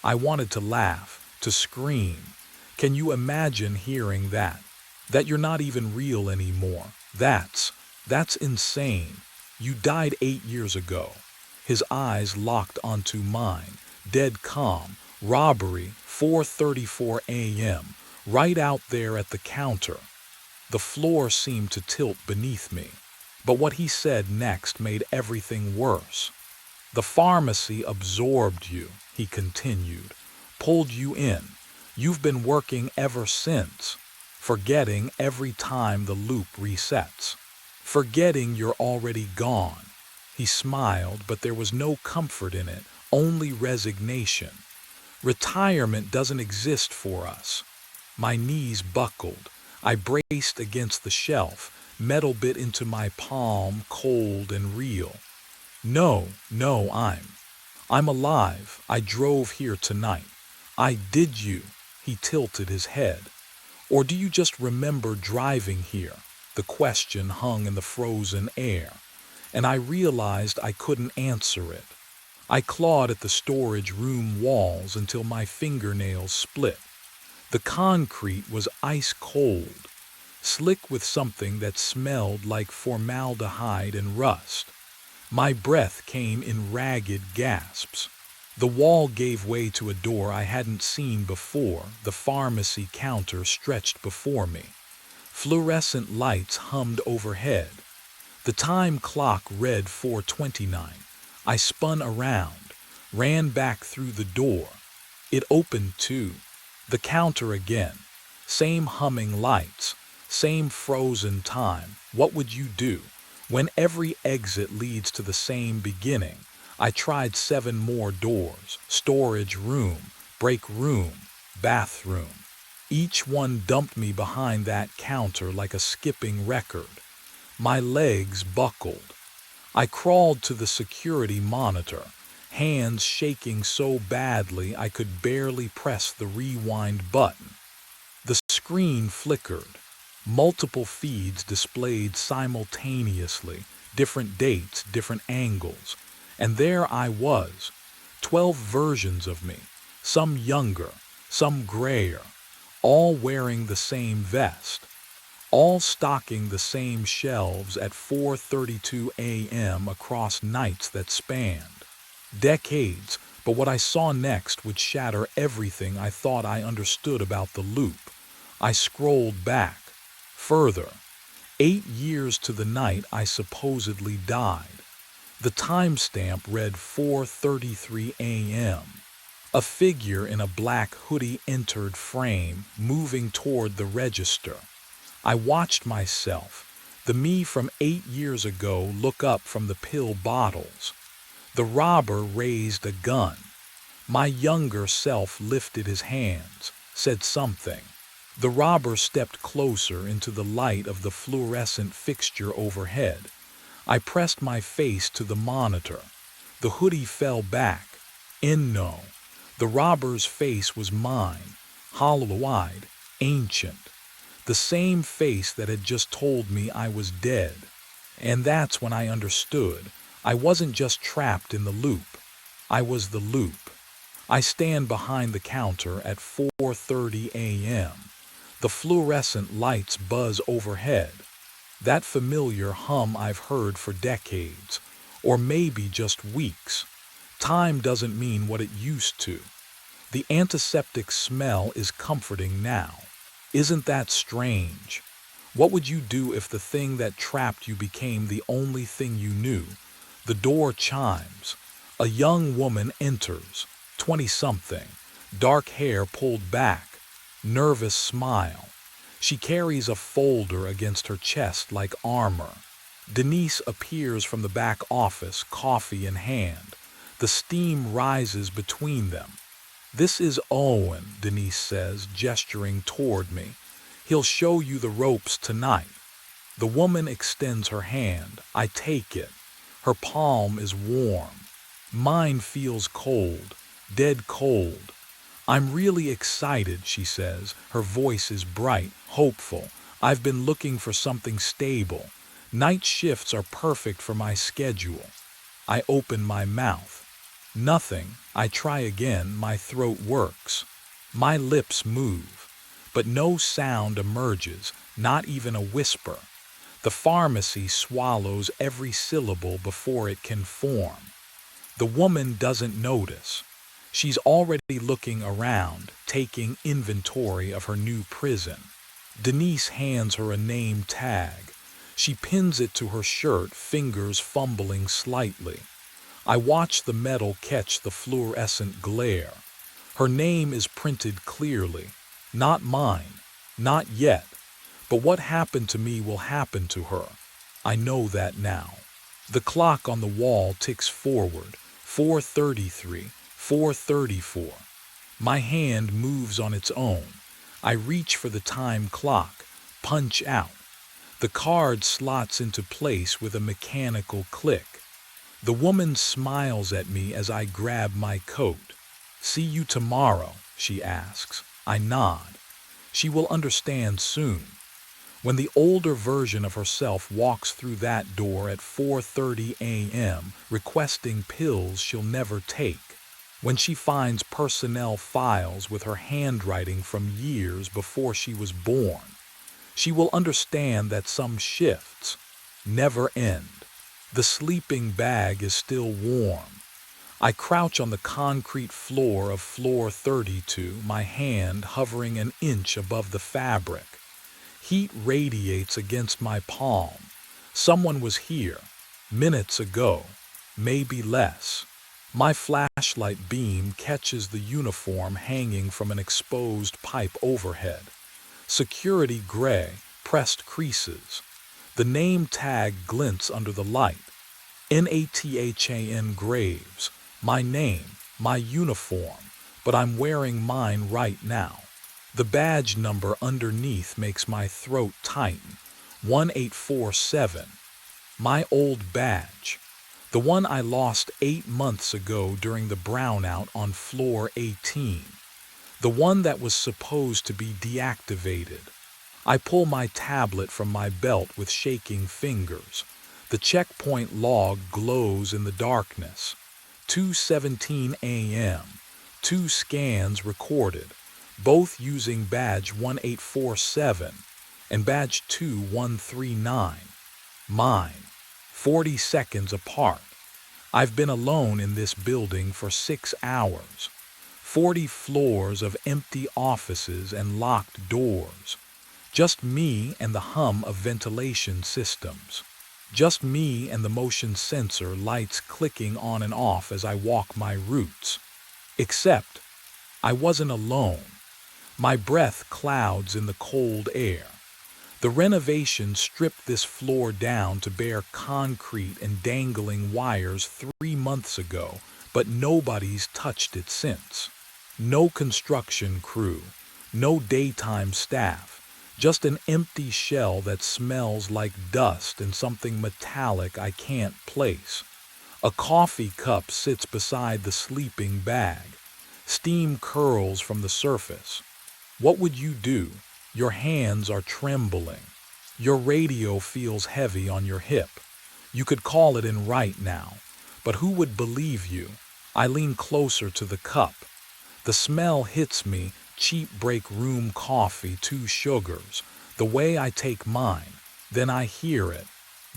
Speaker 1: I wanted to laugh, to scream. Can you imagine hearing that? That you're not even real anymore. That's insane. You died 8 years ago. His eyes locked onto mine, dead calm. Robbery, 4:34 a.m., right out there at the counter. The floor seemed to tilt beneath me. But what he said next made everything worse. "The pharmacy absorbed you," he continued, "pulled you in. You've been working ever since, forgetting every time the loop resets, forgetting you're already gone." He smiled, but there was no comfort in it, only resignation. "Retirement doesn't exist for us." My knees buckled. I braced against the shelf, metal bit into my palm, cold and real. No, I'm alive. I drove here tonight. Did you?" He tilted his head. "Or do you just remember driving here?" The question hung in the frozen air, and I realized I couldn't answer it. I clawed at the storage room walls until my fingernails split. The concrete was ice cold, slick with something that smelled like formaldehyde and rust. My breath came in ragged gasps. The wall gave way to a door I hadn't seen before. The pharmacy counter stretched before me. Fluorescent lights hummed overhead. The time clock read 4:29. I spun around, ran back through the door. It opened too. The counter again. Same humming lights, same frozen time. What would you do? When every exit leads to the same beginning. I tried 7 more doors. Storage room, break room, bathroom. Each one dumped me behind that counter like a skipping record. My legs buckled. I crawled to the security monitor, hands shaking so badly I could barely press the rewind button. The screen flickered. Multiple feeds displayed simultaneously, different dates, different angles. And there I was, 12 versions of me, some younger, some grayer, all wearing the same vest, all stocking the same shelves at 4:32 a.m. across nights that spanned decades. But what I saw next would shatter everything I thought I understood about the loop. I scrolled back, further, 8 years to the night I supposedly died. The timestamp read 4:33 a.m. A figure in a black hoodie entered frame, moving toward the register. I watched myself, the me from 8 years ago, look up from the pill bottles. The robber raised a gun. My younger self lifted his hands, said something. The robber stepped closer into the light of the fluorescent fixture overhead. I pressed my face to the monitor. The hoodie fell back. No. The robber's face was mine, hollow-eyed, ancient. The same face that had just told me I was dead. And that's when I understood. I wasn't just trapped in the loop. I was the loop. I stand behind the counter at 4:30 a.m. The fluorescent lights buzz overhead. That familiar hum I've heard for decades, or maybe just weeks. Time doesn't mean what it used to. The antiseptic smell is comforting now. Isn't that strange? What would you do if the thing that trapped you became the only thing you knew? The door chimes. A young woman enters, 20-something, dark hair pulled back, nervous smile. She carries a folder against her chest like armor. Denise appears from the back office, coffee in hand. The steam rises between them. "This is Owen," Denise says, gesturing toward me. "He'll show you the ropes tonight." The woman extends her hand. I take it. Her palm is warm. Mine feels cold, dead cold. "I'm really excited," she says. Her voice is bright, hopeful. "I've been looking for something stable. Night shifts are perfect for my schedule." I open my mouth. Nothing. I try again. My throat works. My lips move. But no sound emerges, not even a whisper. The pharmacy swallows every syllable before it can form. The woman doesn't notice. She's already looking around, taking inventory of her new prison. Denise hands her a name tag. She pins it to her shirt, fingers fumbling slightly. I watch the metal catch the fluorescent glare. Her name is printed clearly. Not mine. Not yet. But what happened to me will happen to her. I know that now. The clock on the wall ticks forward. 4:33, 4:34. My hand moves on its own. I reach for the time clock, punch out. The card slots into place with a mechanical click. The woman smiles at me as I grab my coat. "See you tomorrow," she asks. I nod. She will understand soon. When the older version of herself walks through that door at 4:30 a.m., requesting pills she'll never take, when she finds personnel files with her handwriting from years before she was born, she will understand that some shifts never end. The sleeping bag is still warm. I crouch on the concrete floor of floor 32, my hand hovering an inch above the fabric. Heat radiates against my palm. Someone was here, minutes ago, maybe less. My flashlight beam catches the uniform hanging from an exposed pipe overhead. Security gray, pressed creases. The name tag glints under the light. Nathan Graves. My name, my uniform, but I'm wearing mine right now. The badge number underneath makes my throat tighten. 1847. My old badge. The one I lost 8 months ago during the brownout on floor 18. The one that was supposed to be deactivated. I pull my tablet from my belt with shaking fingers. The checkpoint log glows in the darkness. 2:17 a.m. 2 scans recorded. both using badge 1847 and badge 2139. Mine, 40 seconds apart. I've been alone in this building for 6 hours. 40 floors of empty offices and locked doors. Just me and the hum of ventilation systems. Just me and the motion sensor lights clicking on and off as I walk my routes. Except, I wasn't alone. My breath clouds in the cold air. The renovation stripped this floor down to bare concrete and dangling wires 3 months ago, but nobody's touched it since. No construction crew, no daytime staff, just an empty shell that smells like dust and something metallic I can't place. A coffee cup sits beside the sleeping bag. Steam curls from the surface. What would you do? Your hands are trembling. Your radio feels heavy on your hip. You could call it in right now, but who would believe you? I lean closer to the cup. The smell hits me, cheap break room coffee, 2 sugars, the way I take mine. Then I hear it.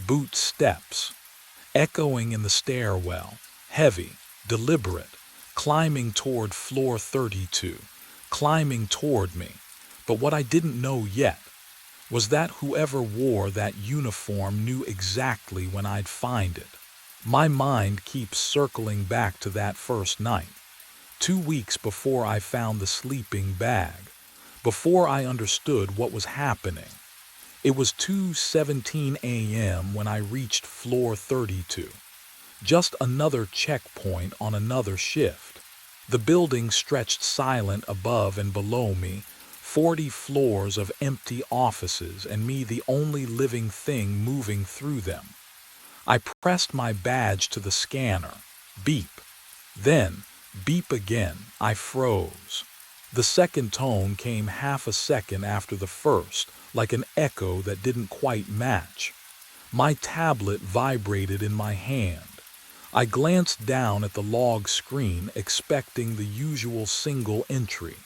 Speaker 1: Boot steps. Echoing in the stairwell. Heavy, deliberate. Climbing toward floor 32. Climbing toward me. But what I didn't know yet was that whoever wore that uniform knew exactly when I'd find it. My mind keeps circling back to that first night. 2 weeks before I found the sleeping bag, before I understood what was happening. It was 2:17 a.m. when I reached floor 32. Just another checkpoint on another shift. The building stretched silent above and below me, 40 floors of empty offices and me the only living thing moving through them. I pressed my badge to the scanner. Beep. Then, beep again. I froze. The second tone came half a second after the first, like an echo that didn't quite match. My tablet vibrated in my hand. I glanced down at the log screen, expecting the usual single entry.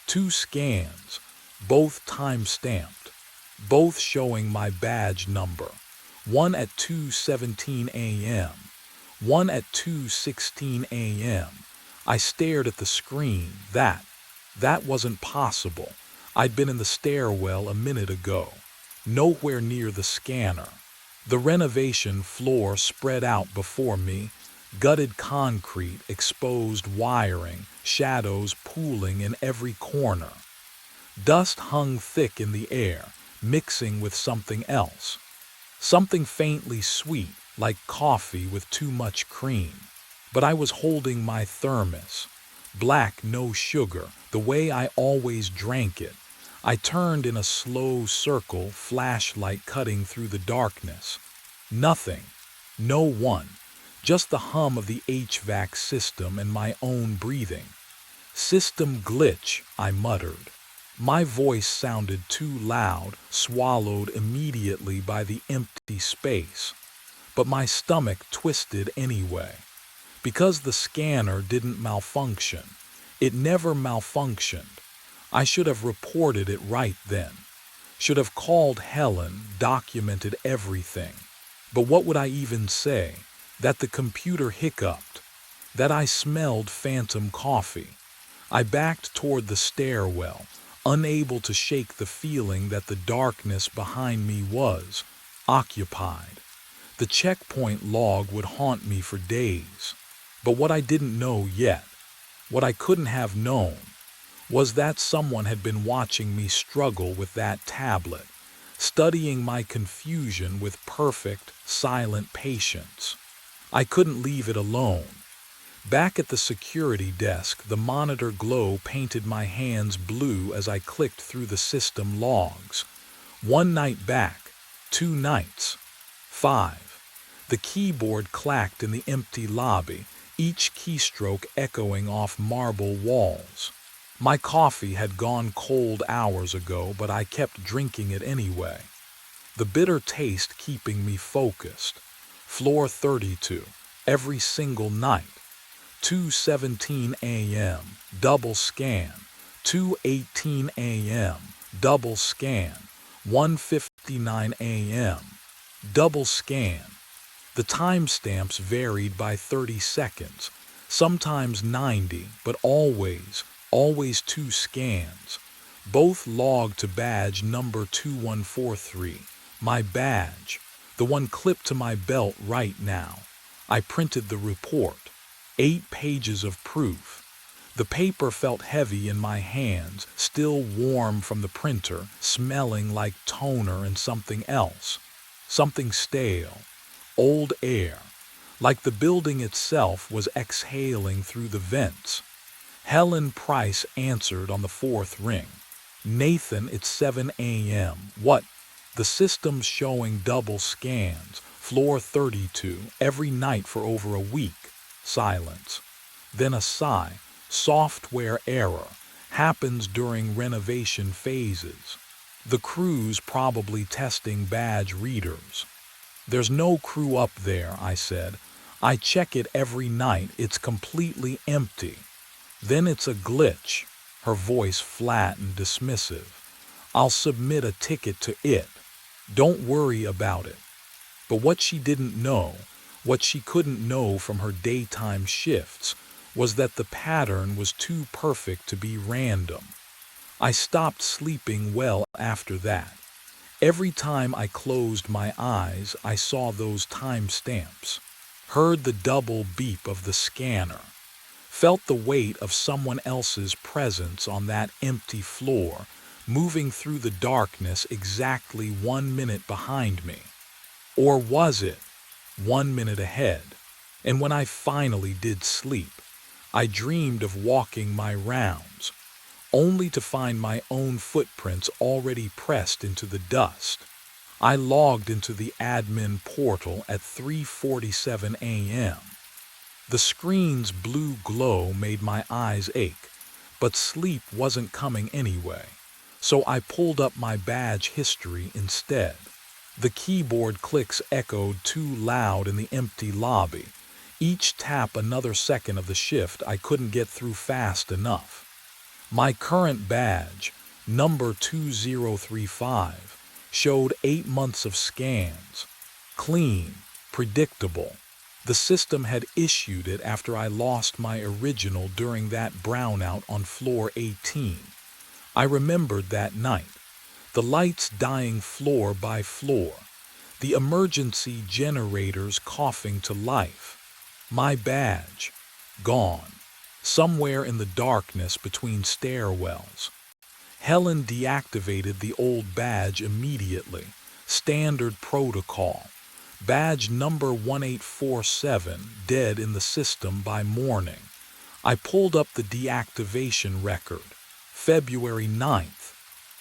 Speaker 1: 2 scans, both time-stamped, both showing my badge number. One at 2:17 a.m., one at 2:16 a.m. I stared at the screen. That wasn't possible. I'd been in the stairwell a minute ago, nowhere near the scanner. The renovation floor spread out before me, gutted concrete, exposed wiring, shadows pooling in every corner. Dust hung thick in the air, mixing with something else. Something faintly sweet, like coffee with too much cream. But I was holding my thermos. Black, no sugar, the way I always drank it. I turned in a slow circle, flashlight cutting through the darkness. Nothing. No one. Just the hum of the HVAC system and my own breathing. System glitch, I muttered. My voice sounded too loud, swallowed immediately by the empty space. But my stomach twisted anyway. Because the scanner didn't malfunction. It never malfunctioned. I should have reported it right then. Should have called Helen, documented everything. But what would I even say? That the computer hiccuped. That I smelled phantom coffee. I backed toward the stairwell, unable to shake the feeling that the darkness behind me was occupied. The checkpoint log would haunt me for days. But what I didn't know yet, what I couldn't have known, was that someone had been watching me struggle with that tablet, studying my confusion with perfect, silent patience. I couldn't leave it alone. Back at the security desk, the monitor glow painted my hands blue as I clicked through the system logs. 1 night back, 2 nights, 5. The keyboard clacked in the empty lobby, each keystroke echoing off marble walls. My coffee had gone cold hours ago, but I kept drinking it anyway. The bitter taste keeping me focused. Floor 32, every single night. 2:17 a.m., double scan. 2:18 a.m., double scan. 1:59 a.m., double scan. The timestamps varied by 30 seconds, sometimes 90, but always 2 scans. Both logged to badge number 2143, my badge, the one clipped to my belt right now. I printed the report. 8 pages of proof. The paper felt heavy in my hands, still warm from the printer, smelling like toner and something else. Something stale. Old air. Like the building itself was exhaling through the vents. Helen Price answered on the 4th ring. Nathan, it's 7 a.m. What? The system's showing double scans, floor 32, every night for over a week. Silence. Then a sigh. Software error. Happens during renovation phases. The crew's probably testing badge readers. There's no crew up there, I said. I check it every night. It's completely empty. Then it's a glitch. Her voice flat and dismissive. I'll submit a ticket to it. Don't worry about it. But what she didn't know, what she couldn't know from her daytime shifts, was that the pattern was too perfect to be random. I stopped sleeping well after that. Every time I closed my eyes, I saw those timestamps, heard the double beep of the scanner, felt the weight of someone else's presence on that empty floor, moving through the darkness exactly 1 minute behind me. Or was it 1 minute ahead? And when I finally did sleep, I dreamed of walking my rounds, only to find my own footprints already pressed into the dust. I logged into the admin portal at 3:47 a.m. The screen's blue glow made my eyes ache, but sleep wasn't coming anyway, so I pulled up my badge history instead. The keyboard clicks echoed too loud in the empty lobby. Each tap another second of the shift I couldn't get through fast enough. My current badge, number 2035, showed 8 months of scans. Clean, predictable. The system had issued it after I lost my original during that brownout on floor 18. I remembered that night. The lights dying floor by floor. The emergency generators coughing to life. My badge, gone, somewhere in the darkness between stairwells. Helen deactivated the old badge immediately. Standard protocol. Badge number 1847 dead in the system by morning. I pulled up the deactivation record. February 9th.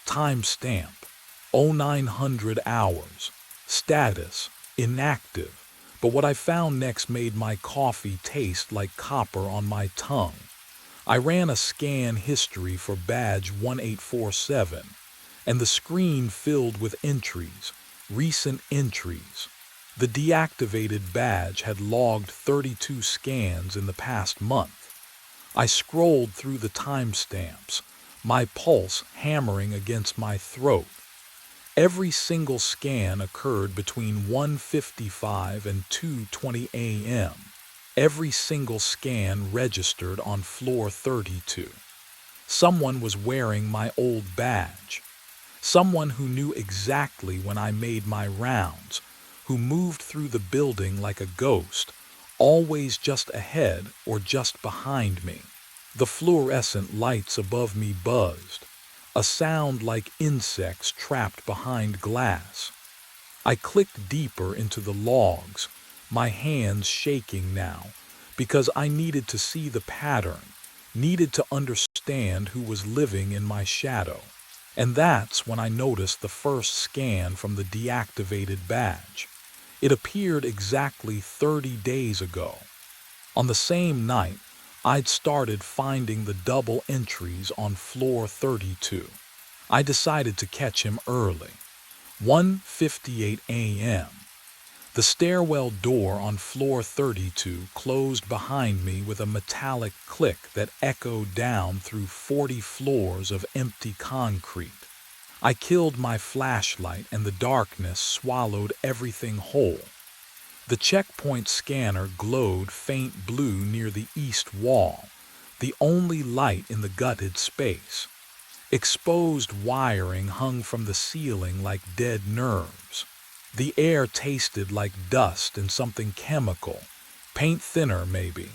Speaker 1: Timestamp. 0900 hours. Status. Inactive. But what I found next made my coffee taste like copper on my tongue. I ran a scan history for badge 1847, and the screen filled with entries, recent entries. The deactivated badge had logged 32 scans in the past month. I scrolled through the timestamps, my pulse hammering against my throat. Every single scan occurred between 1:55 and 2:20 a.m. Every single scan registered on floor 32. Someone was wearing my old badge. Someone who knew exactly when I made my rounds, who moved through the building like a ghost, always just ahead or just behind me. The fluorescent lights above me buzzed. A sound like insects trapped behind glass. I clicked deeper into the logs, my hands shaking now, because I needed to see the pattern, needed to understand who was living in my shadow. And that's when I noticed the first scan from the deactivated badge. It appeared exactly 30 days ago. On the same night, I'd started finding the double entries on floor 32. I decided to catch him early. 1:58 a.m. The stairwell door on floor 32 closed behind me with a metallic click that echoed down through 40 floors of empty concrete. I killed my flashlight and the darkness swallowed everything whole. The checkpoint scanner glowed faint blue near the east wall, the only light in the gutted space. Exposed wiring hung from the ceiling like dead nerves. The air tasted like dust and something chemical, paint thinner maybe.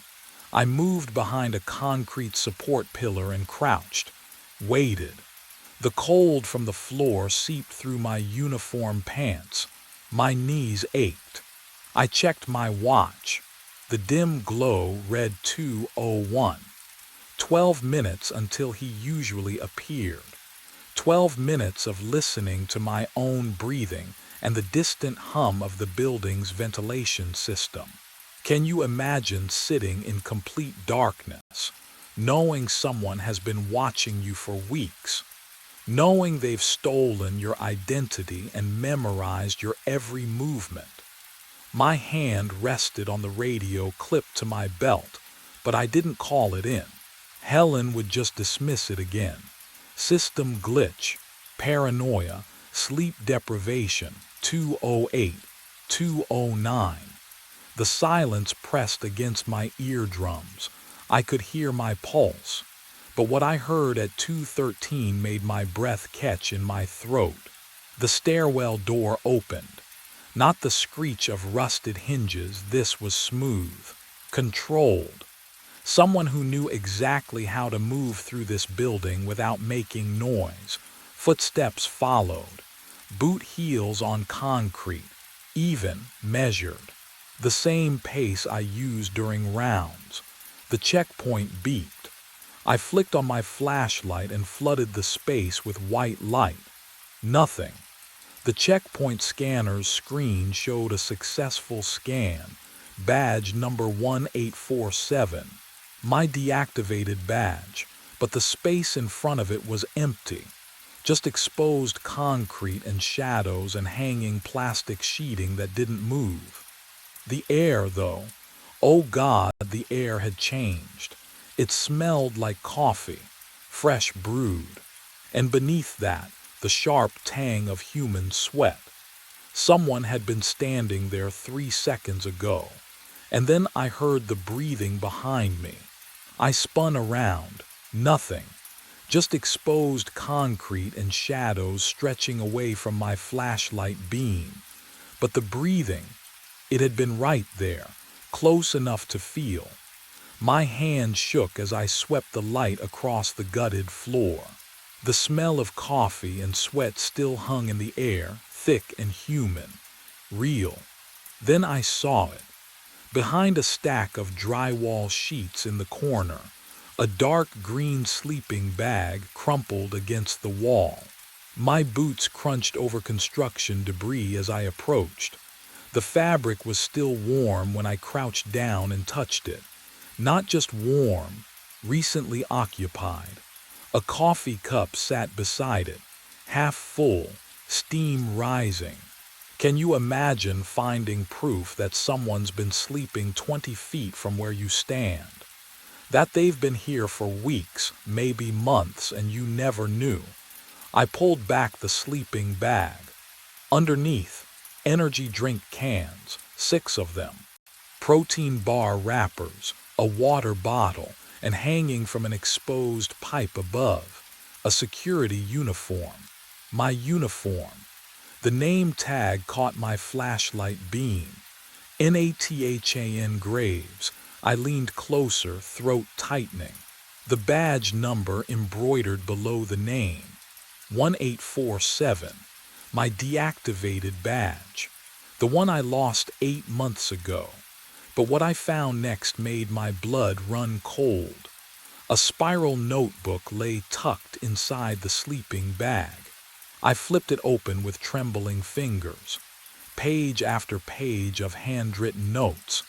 Speaker 1: I moved behind a concrete support pillar and crouched, waited. The cold from the floor seeped through my uniform pants. My knees ached. I checked my watch. The dim glow read 2:01. 12 minutes until he usually appeared. 12 minutes of listening to my own breathing and the distant hum of the building's ventilation system. Can you imagine sitting in complete darkness, knowing someone has been watching you for weeks, knowing they've stolen your identity and memorized your every movement? My hand rested on the radio clipped to my belt, but I didn't call it in. Helen would just dismiss it again. System glitch, paranoia, sleep deprivation, 2:08, 2:09. The silence pressed against my eardrums. I could hear my pulse, but what I heard at 2:13 made my breath catch in my throat. The stairwell door opened. Not the screech of rusted hinges, this was smooth, controlled. Someone who knew exactly how to move through this building without making noise. Footsteps followed. Boot heels on concrete, even, measured. The same pace I used during rounds. The checkpoint beeped. I flicked on my flashlight and flooded the space with white light. Nothing. The checkpoint scanner's screen showed a successful scan. Badge number 1847. My deactivated badge, but the space in front of it was empty. Just exposed concrete and shadows and hanging plastic sheeting that didn't move. The air, though, oh God, the air had changed. It smelled like coffee, fresh brewed. And beneath that, the sharp tang of human sweat. Someone had been standing there 3 seconds ago. And then I heard the breathing behind me. I spun around. Nothing. Just exposed concrete and shadows stretching away from my flashlight beam. But the breathing, it had been right there, close enough to feel. My hand shook as I swept the light across the gutted floor. The smell of coffee and sweat still hung in the air, thick and human. Real. Then I saw it. Behind a stack of drywall sheets in the corner, a dark green sleeping bag crumpled against the wall. My boots crunched over construction debris as I approached. The fabric was still warm when I crouched down and touched it. Not just warm, recently occupied. A coffee cup sat beside it, half full, steam rising. Can you imagine finding proof that someone's been sleeping 20 feet from where you stand? That they've been here for weeks, maybe months, and you never knew. I pulled back the sleeping bag. Underneath, energy drink cans, 6 of them. Protein bar wrappers, a water bottle, and hanging from an exposed pipe above, a security uniform. My uniform. The name tag caught my flashlight beam. Nathan Graves. I leaned closer, throat tightening. The badge number embroidered below the name. 1847. My deactivated badge. The one I lost 8 months ago. But what I found next made my blood run cold. A spiral notebook lay tucked inside the sleeping bag. I flipped it open with trembling fingers. Page after page of handwritten notes.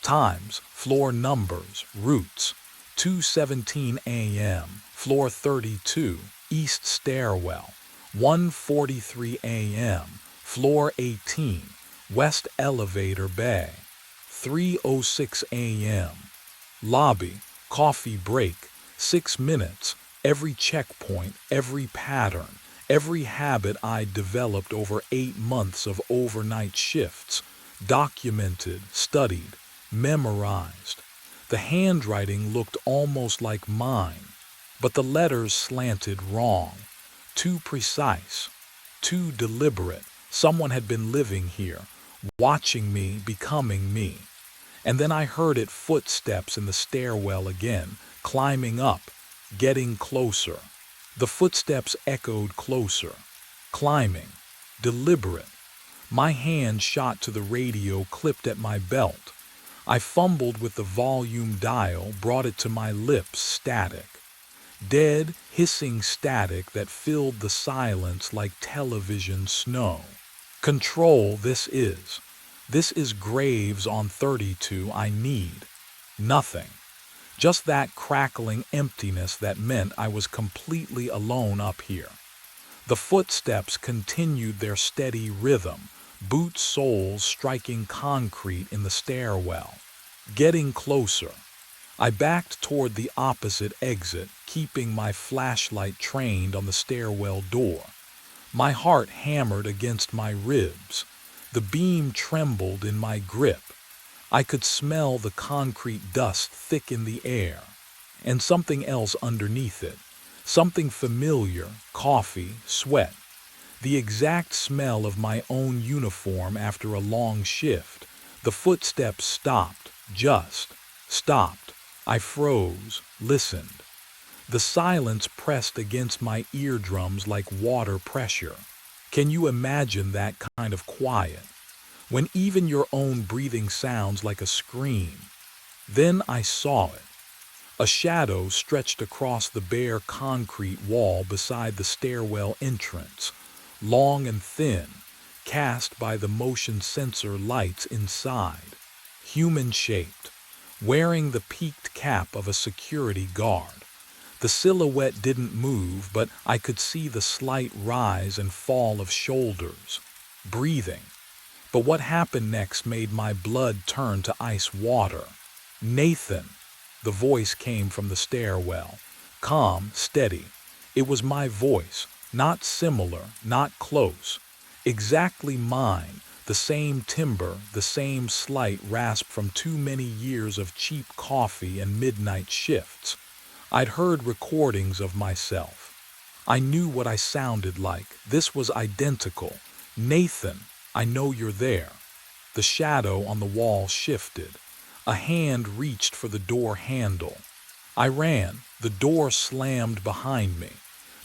Speaker 1: Times, floor numbers, routes. 2:17 a.m., floor 32, east stairwell. 1:43 a.m., floor 18, West Elevator Bay, 3:06 a.m. Lobby, coffee break, 6 minutes, every checkpoint, every pattern, every habit I developed over 8 months of overnight shifts, documented, studied, memorized. The handwriting looked almost like mine, but the letters slanted wrong, too precise, too deliberate. Someone had been living here, watching me, becoming me. And then I heard it footsteps in the stairwell again, climbing up, getting closer. The footsteps echoed closer, climbing, deliberate. My hand shot to the radio clipped at my belt. I fumbled with the volume dial, brought it to my lips, static. Dead, hissing static that filled the silence like television snow. Control, this is. This is Graves on 32. I need nothing. Just that crackling emptiness that meant I was completely alone up here. The footsteps continued their steady rhythm, boot soles striking concrete in the stairwell. Getting closer. I backed toward the opposite exit, keeping my flashlight trained on the stairwell door. My heart hammered against my ribs. The beam trembled in my grip. I could smell the concrete dust thick in the air, and something else underneath it. Something familiar, coffee, sweat. The exact smell of my own uniform after a long shift. The footsteps stopped, just stopped. I froze, listened. The silence pressed against my eardrums like water pressure. Can you imagine that kind of quiet? When even your own breathing sounds like a scream. Then I saw it. A shadow stretched across the bare concrete wall beside the stairwell entrance, long and thin, cast by the motion sensor lights inside. Human-shaped, wearing the peaked cap of a security guard. The silhouette didn't move, but I could see the slight rise and fall of shoulders. Breathing. But what happened next made my blood turn to ice water. Nathan. The voice came from the stairwell. Calm, steady. It was my voice, not similar, not close. Exactly mine, the same timbre, the same slight rasp from too many years of cheap coffee and midnight shifts. I'd heard recordings of myself. I knew what I sounded like. This was identical. Nathan, I know you're there. The shadow on the wall shifted. A hand reached for the door handle. I ran. The door slammed behind me.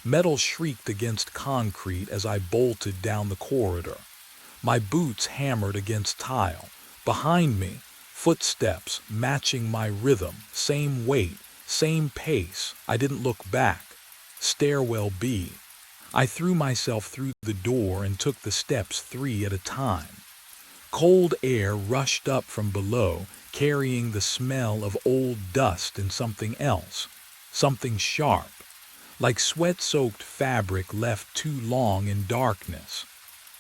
Speaker 1: Metal shrieked against concrete as I bolted down the corridor. My boots hammered against tile. Behind me, footsteps matching my rhythm, same weight, same pace. I didn't look back. Stairwell B. I threw myself through the door and took the steps 3 at a time. Cold air rushed up from below, carrying the smell of old dust and something else, something sharp, like sweat-soaked fabric left too long in darkness.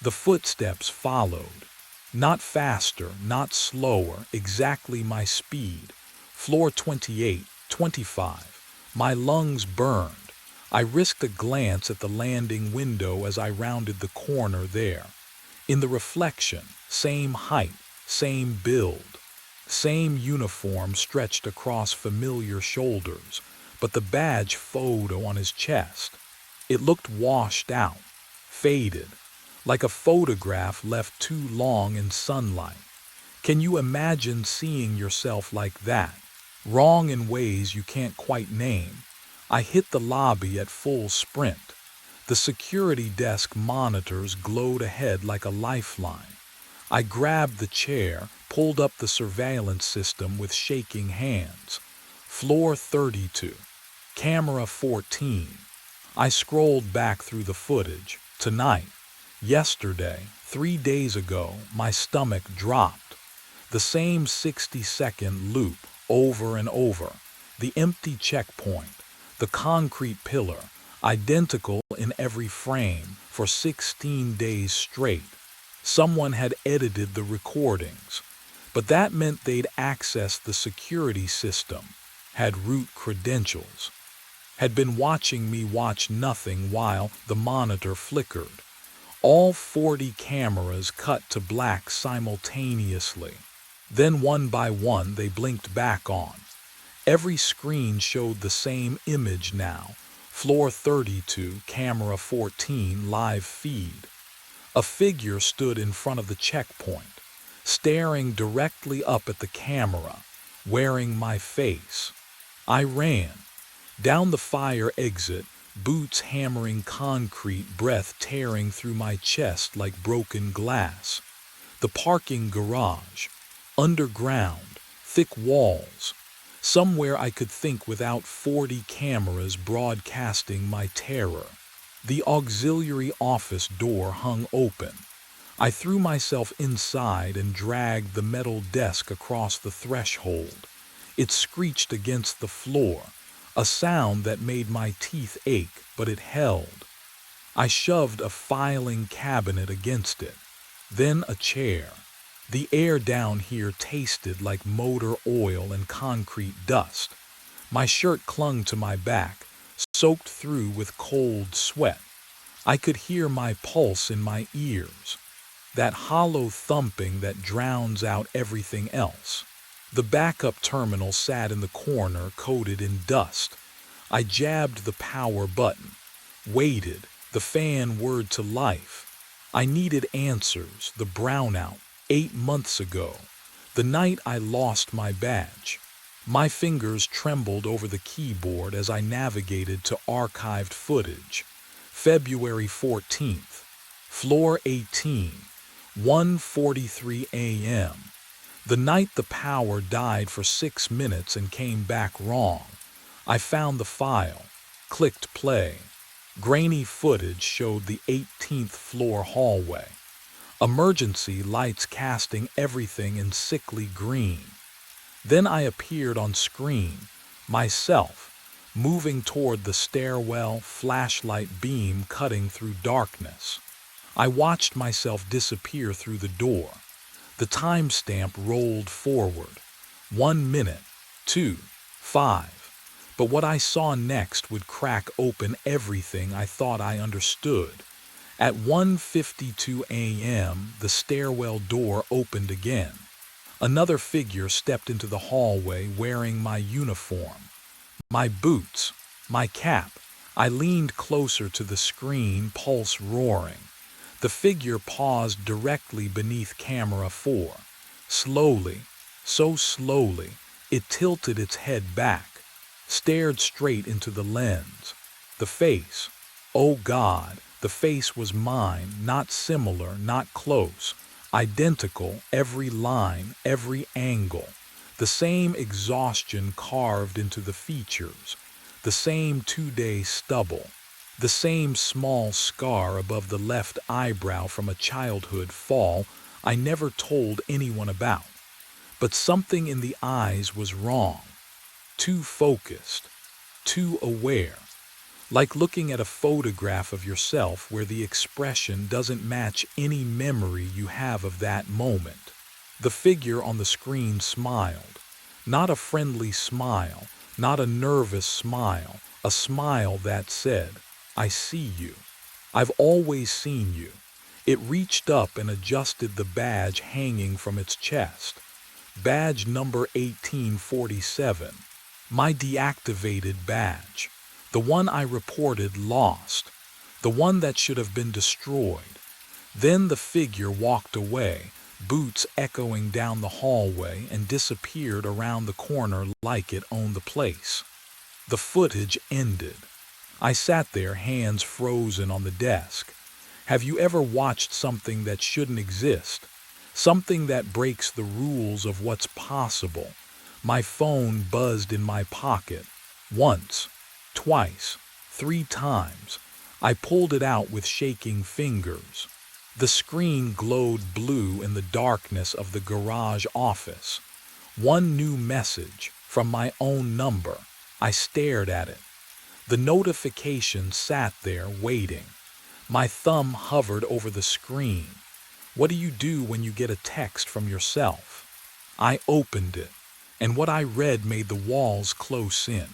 Speaker 1: The footsteps followed, not faster, not slower, exactly my speed. Floor 28, 25. My lungs burned. I risked a glance at the landing window as I rounded the corner there. In the reflection, same height, same build, same uniform stretched across familiar shoulders, but the badge photo on his chest. It looked washed out, faded, like a photograph left too long in sunlight. Can you imagine seeing yourself like that, wrong in ways you can't quite name? I hit the lobby at full sprint. The security desk monitors glowed ahead like a lifeline. I grabbed the chair, pulled up the surveillance system with shaking hands. Floor 32. Camera 14. I scrolled back through the footage. Tonight, yesterday, 3 days ago, my stomach dropped. The same 60-second loop, over and over. The empty checkpoint, the concrete pillar, identical in every frame for 16 days straight. Someone had edited the recordings, but that meant they'd accessed the security system, had root credentials, had been watching me watch nothing while the monitor flickered. All 40 cameras cut to black simultaneously. Then one by one they blinked back on. Every screen showed the same image now. Floor 32, camera 14, live feed. A figure stood in front of the checkpoint, staring directly up at the camera, wearing my face. I ran. Down the fire exit, boots hammering concrete, breath tearing through my chest like broken glass. The parking garage. Underground. Thick walls. Somewhere I could think without 40 cameras broadcasting my terror. The auxiliary office door hung open. I threw myself inside and dragged the metal desk across the threshold. It screeched against the floor, a sound that made my teeth ache, but it held. I shoved a filing cabinet against it, then a chair. The air down here tasted like motor oil and concrete dust. My shirt clung to my back, soaked through with cold sweat. I could hear my pulse in my ears, that hollow thumping that drowns out everything else. The backup terminal sat in the corner, coated in dust. I jabbed the power button, waited, the fan whirred to life. I needed answers, the brownout, 8 months ago, the night I lost my badge. My fingers trembled over the keyboard as I navigated to archived footage. February 14th, floor 18, 1:43 a.m. The night the power died for 6 minutes and came back wrong. I found the file, clicked play. Grainy footage showed the 18th floor hallway. Emergency lights casting everything in sickly green. Then I appeared on screen, myself, moving toward the stairwell, flashlight beam cutting through darkness. I watched myself disappear through the door. The timestamp rolled forward. 1 minute, 2, 5. But what I saw next would crack open everything I thought I understood. At 1:52 a.m., the stairwell door opened again. Another figure stepped into the hallway wearing my uniform, my boots, my cap. I leaned closer to the screen, pulse roaring. The figure paused directly beneath camera 4. Slowly, so slowly, it tilted its head back, stared straight into the lens. The face, oh God, the face was mine, not similar, not close, identical, every line, every angle. The same exhaustion carved into the features, the same 2-day stubble, the same small scar above the left eyebrow from a childhood fall I never told anyone about. But something in the eyes was wrong. Too focused, too aware. Like looking at a photograph of yourself where the expression doesn't match any memory you have of that moment. The figure on the screen smiled. Not a friendly smile, not a nervous smile, a smile that said, I see you. I've always seen you. It reached up and adjusted the badge hanging from its chest. Badge number 1847. My deactivated badge. The one I reported lost. The one that should have been destroyed. Then the figure walked away, boots echoing down the hallway, and disappeared around the corner like it owned the place. The footage ended. I sat there, hands frozen on the desk. Have you ever watched something that shouldn't exist? Something that breaks the rules of what's possible? My phone buzzed in my pocket. Once, twice, 3 times. I pulled it out with shaking fingers. The screen glowed blue in the darkness of the garage office. One new message from my own number. I stared at it. The notification sat there waiting. My thumb hovered over the screen. What do you do when you get a text from yourself? I opened it, and what I read made the walls close in.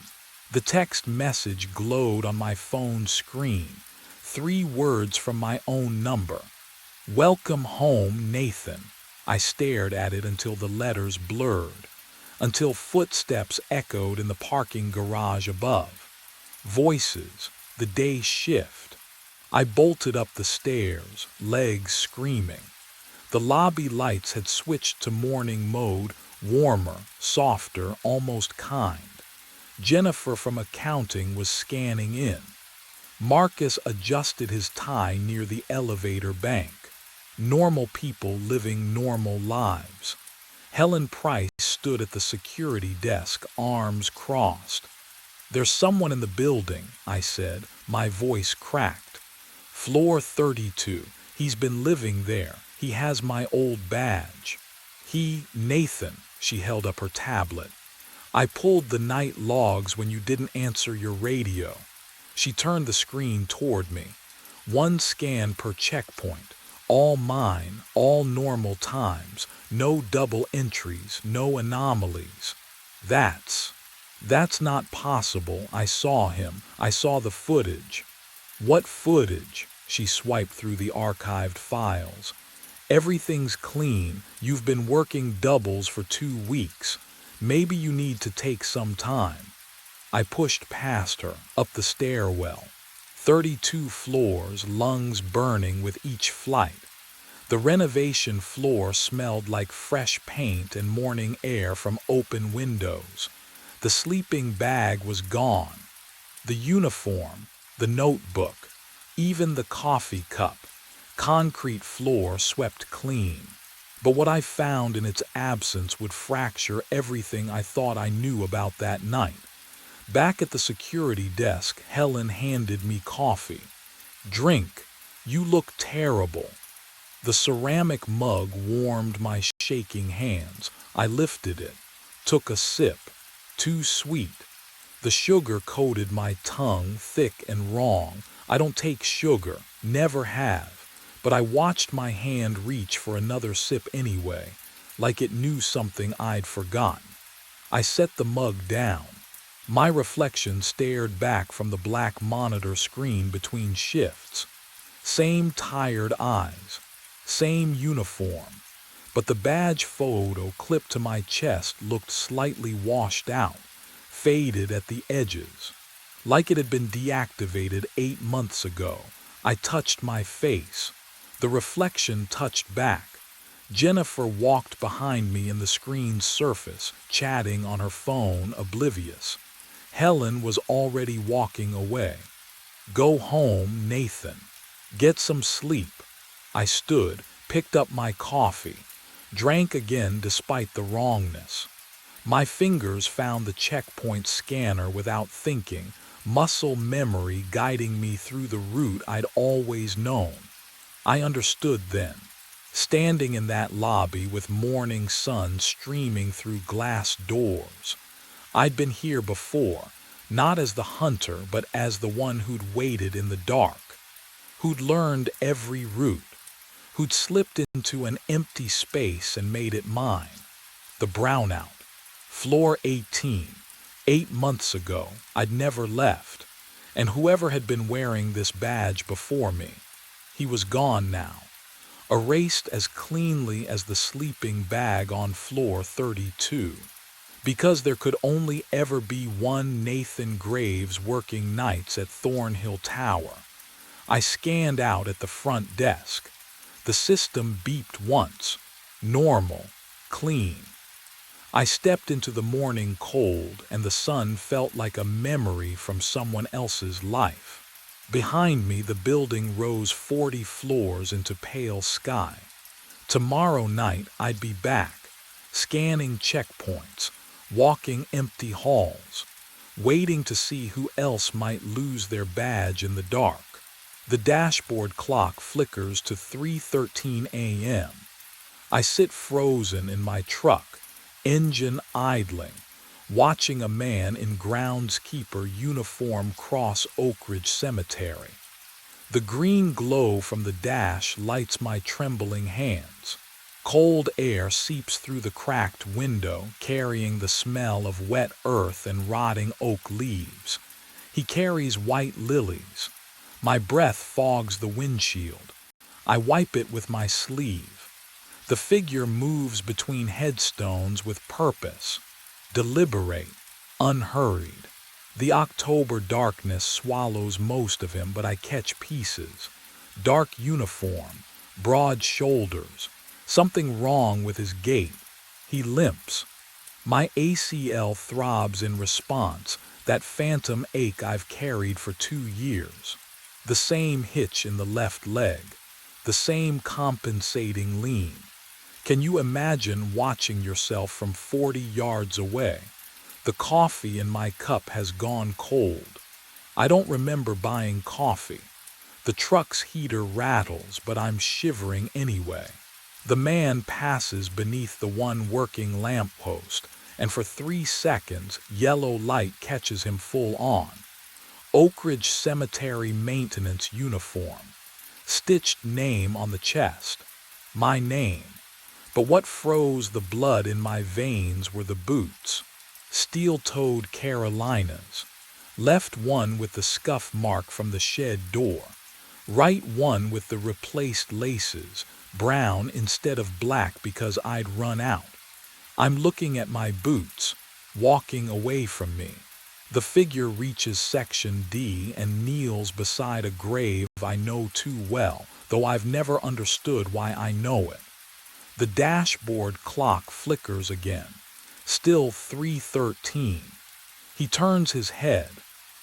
Speaker 1: The text message glowed on my phone screen. 3 words from my own number. Welcome home, Nathan. I stared at it until the letters blurred, until footsteps echoed in the parking garage above. Voices, the day shift. I bolted up the stairs, legs screaming. The lobby lights had switched to morning mode, warmer, softer, almost kind. Jennifer from accounting was scanning in. Marcus adjusted his tie near the elevator bank. Normal people living normal lives. Helen Price stood at the security desk, arms crossed. There's someone in the building, I said, my voice cracked. Floor 32. He's been living there. He has my old badge. Nathan, she held up her tablet. I pulled the night logs when you didn't answer your radio. She turned the screen toward me. 1 scan per checkpoint. All mine, all normal times. No double entries, no anomalies. That's not possible. I saw him. I saw the footage. What footage? She swiped through the archived files. Everything's clean. You've been working doubles for 2 weeks. Maybe you need to take some time. I pushed past her, up the stairwell. 32 floors, lungs burning with each flight. The renovation floor smelled like fresh paint and morning air from open windows. The sleeping bag was gone. The uniform, the notebook, even the coffee cup. Concrete floor swept clean. But what I found in its absence would fracture everything I thought I knew about that night. Back at the security desk, Helen handed me coffee. Drink. You look terrible. The ceramic mug warmed my shaking hands. I lifted it, took a sip. Too sweet. The sugar coated my tongue, thick and wrong. I don't take sugar, never have. But I watched my hand reach for another sip anyway, like it knew something I'd forgotten. I set the mug down. My reflection stared back from the black monitor screen between shifts. Same tired eyes, same uniform, but the badge photo clipped to my chest looked slightly washed out, faded at the edges, like it had been deactivated 8 months ago. I touched my face. The reflection touched back. Jennifer walked behind me in the screen's surface, chatting on her phone, oblivious. Helen was already walking away. Go home, Nathan. Get some sleep. I stood, picked up my coffee, drank again despite the wrongness. My fingers found the checkpoint scanner without thinking, muscle memory guiding me through the route I'd always known. I understood then, standing in that lobby with morning sun streaming through glass doors. I'd been here before, not as the hunter, but as the one who'd waited in the dark, who'd learned every route, who'd slipped into an empty space and made it mine. The brownout. Floor 18. 8 months ago, I'd never left, and whoever had been wearing this badge before me, he was gone now, erased as cleanly as the sleeping bag on floor 32. Because there could only ever be one Nathan Graves working nights at Thornhill Tower. I scanned out at the front desk. The system beeped once. Normal. Clean. I stepped into the morning cold, and the sun felt like a memory from someone else's life. Behind me, the building rose 40 floors into pale sky. Tomorrow night, I'd be back, scanning checkpoints, walking empty halls, waiting to see who else might lose their badge in the dark. The dashboard clock flickers to 3:13 a.m. I sit frozen in my truck, engine idling, watching a man in groundskeeper uniform cross Oak Ridge Cemetery. The green glow from the dash lights my trembling hands. Cold air seeps through the cracked window, carrying the smell of wet earth and rotting oak leaves. He carries white lilies. My breath fogs the windshield. I wipe it with my sleeve. The figure moves between headstones with purpose, deliberate, unhurried. The October darkness swallows most of him, but I catch pieces. Dark uniform, broad shoulders, something wrong with his gait. He limps. My ACL throbs in response, that phantom ache I've carried for 2 years. The same hitch in the left leg, the same compensating lean. Can you imagine watching yourself from 40 yards away? The coffee in my cup has gone cold. I don't remember buying coffee. The truck's heater rattles, but I'm shivering anyway. The man passes beneath the one working lamppost, and for 3 seconds, yellow light catches him full on. Oak Ridge Cemetery maintenance uniform. Stitched name on the chest. My name. But what froze the blood in my veins were the boots. Steel-toed Carolinas. Left one with the scuff mark from the shed door. Right one with the replaced laces, brown instead of black because I'd run out. I'm looking at my boots, walking away from me. The figure reaches section D and kneels beside a grave I know too well, though I've never understood why I know it. The dashboard clock flickers again. Still 3:13. He turns his head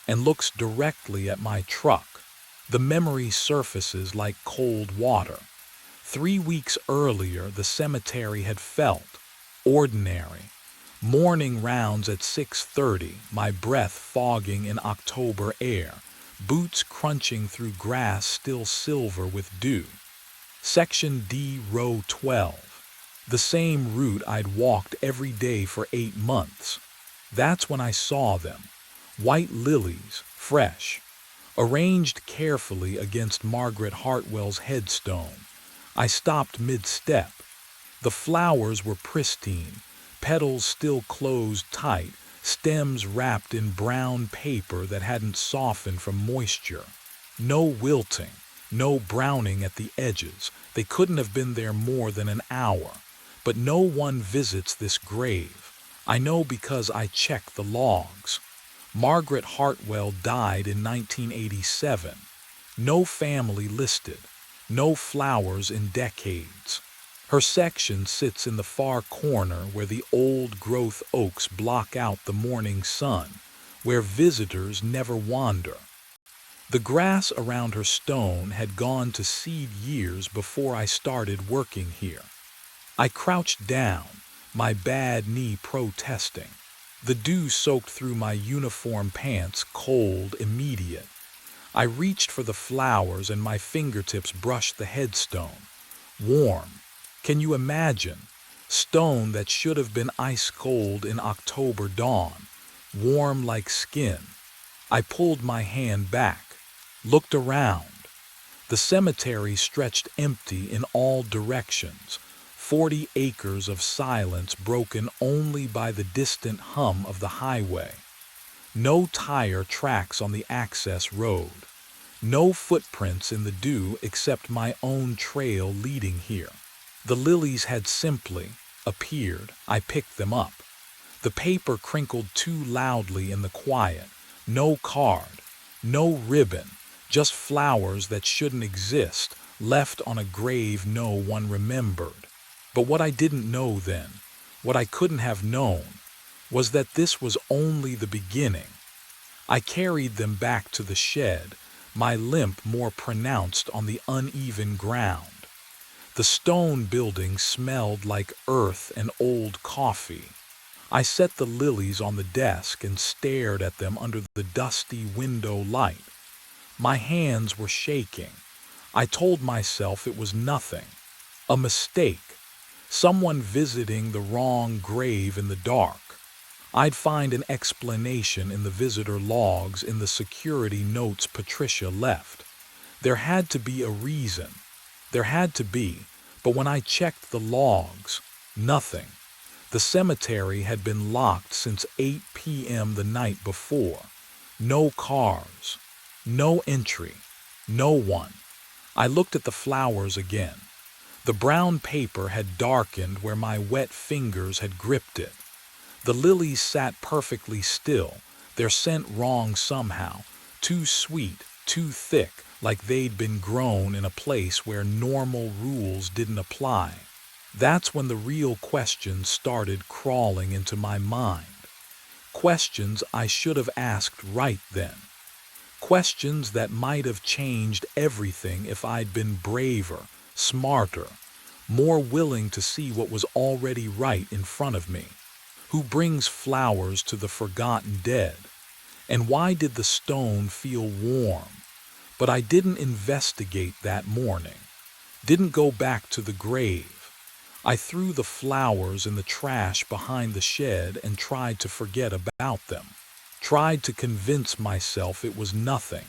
Speaker 1: and looks directly at my truck. The memory surfaces like cold water. 3 weeks earlier, the cemetery had felt ordinary. Morning rounds at 6:30, my breath fogging in October air, boots crunching through grass still silver with dew. Section D, row 12. The same route I'd walked every day for 8 months. That's when I saw them. White lilies, fresh, arranged carefully against Margaret Hartwell's headstone. I stopped mid-step. The flowers were pristine, petals still closed tight, stems wrapped in brown paper that hadn't softened from moisture. No wilting, no browning at the edges. They couldn't have been there more than an hour. But no one visits this grave. I know because I checked the logs. Margaret Hartwell died in 1987. No family listed. No flowers in decades. Her section sits in the far corner where the old-growth oaks block out the morning sun, where visitors never wander. The grass around her stone had gone to seed years before I started working here. I crouched down, my bad knee protesting. The dew soaked through my uniform pants, cold, immediate. I reached for the flowers and my fingertips brushed the headstone. Warm. Can you imagine? Stone that should have been ice cold in October dawn, warm like skin. I pulled my hand back, looked around. The cemetery stretched empty in all directions. 40 acres of silence broken only by the distant hum of the highway. No tire tracks on the access road. No footprints in the dew except my own trail leading here. The lilies had simply appeared. I picked them up. The paper crinkled too loudly in the quiet. No card, no ribbon, just flowers that shouldn't exist, left on a grave no one remembered. But what I didn't know then, what I couldn't have known, was that this was only the beginning. I carried them back to the shed, my limp more pronounced on the uneven ground. The stone building smelled like earth and old coffee. I set the lilies on the desk and stared at them under the dusty window light. My hands were shaking. I told myself it was nothing, a mistake. Someone visiting the wrong grave in the dark. I'd find an explanation in the visitor logs, in the security notes Patricia left. There had to be a reason. There had to be, but when I checked the logs, nothing. The cemetery had been locked since 8 p.m. the night before. No cars, no entry, no one. I looked at the flowers again. The brown paper had darkened where my wet fingers had gripped it. The lilies sat perfectly still, their scent wrong somehow, too sweet, too thick, like they'd been grown in a place where normal rules didn't apply. That's when the real questions started crawling into my mind. Questions I should have asked right then. Questions that might have changed everything if I'd been braver, smarter, more willing to see what was already right in front of me. Who brings flowers to the forgotten dead? And why did the stone feel warm? But I didn't investigate that morning. Didn't go back to the grave. I threw the flowers in the trash behind the shed and tried to forget about them. Tried to convince myself it was nothing.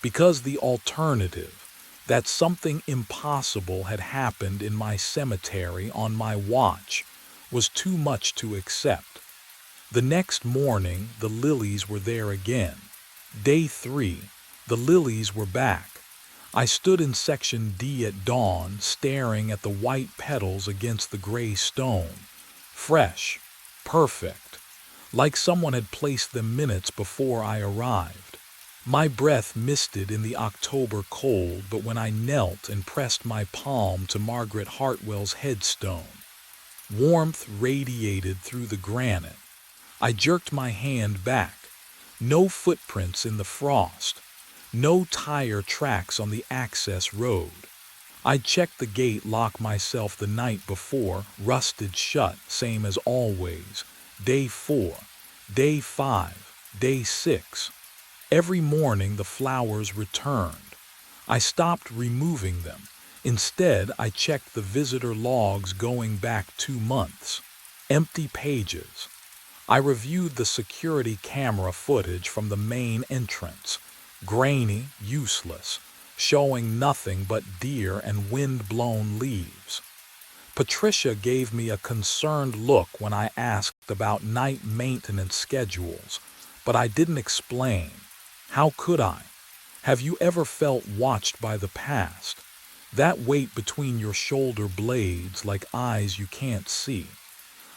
Speaker 1: Because the alternative, that something impossible had happened in my cemetery on my watch, was too much to accept. The next morning, the lilies were there again. Day 3, the lilies were back. I stood in section D at dawn, staring at the white petals against the gray stone. Fresh, perfect, like someone had placed them minutes before I arrived. My breath misted in the October cold, but when I knelt and pressed my palm to Margaret Hartwell's headstone, warmth radiated through the granite. I jerked my hand back. No footprints in the frost. No tire tracks on the access road. I'd checked the gate lock myself the night before, rusted shut, same as always. Day 4, day 5, day 6. Every morning the flowers returned. I stopped removing them. Instead, I checked the visitor logs going back 2 months. Empty pages. I reviewed the security camera footage from the main entrance. Grainy, useless, showing nothing but deer and wind-blown leaves. Patricia gave me a concerned look when I asked about night maintenance schedules, but I didn't explain. How could I? Have you ever felt watched by the past? That weight between your shoulder blades like eyes you can't see.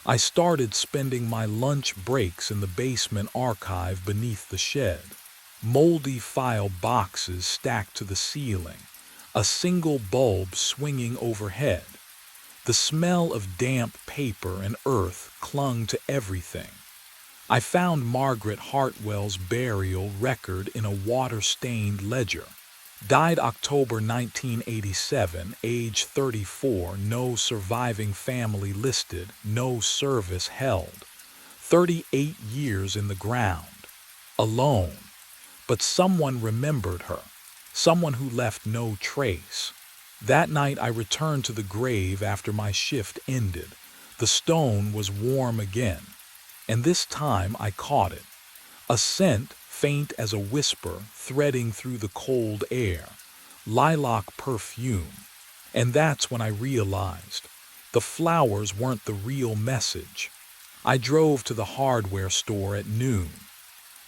Speaker 1: I started spending my lunch breaks in the basement archive beneath the shed. Moldy file boxes stacked to the ceiling, a single bulb swinging overhead. The smell of damp paper and earth clung to everything. I found Margaret Hartwell's burial record in a water-stained ledger. Died October 1987, age 34, no surviving family listed, no service held. 38 years in the ground. Alone. But someone remembered her. Someone who left no trace. That night I returned to the grave after my shift ended. The stone was warm again. And this time I caught it. A scent, faint as a whisper, threading through the cold air. Lilac perfume. And that's when I realized the flowers weren't the real message. I drove to the hardware store at noon.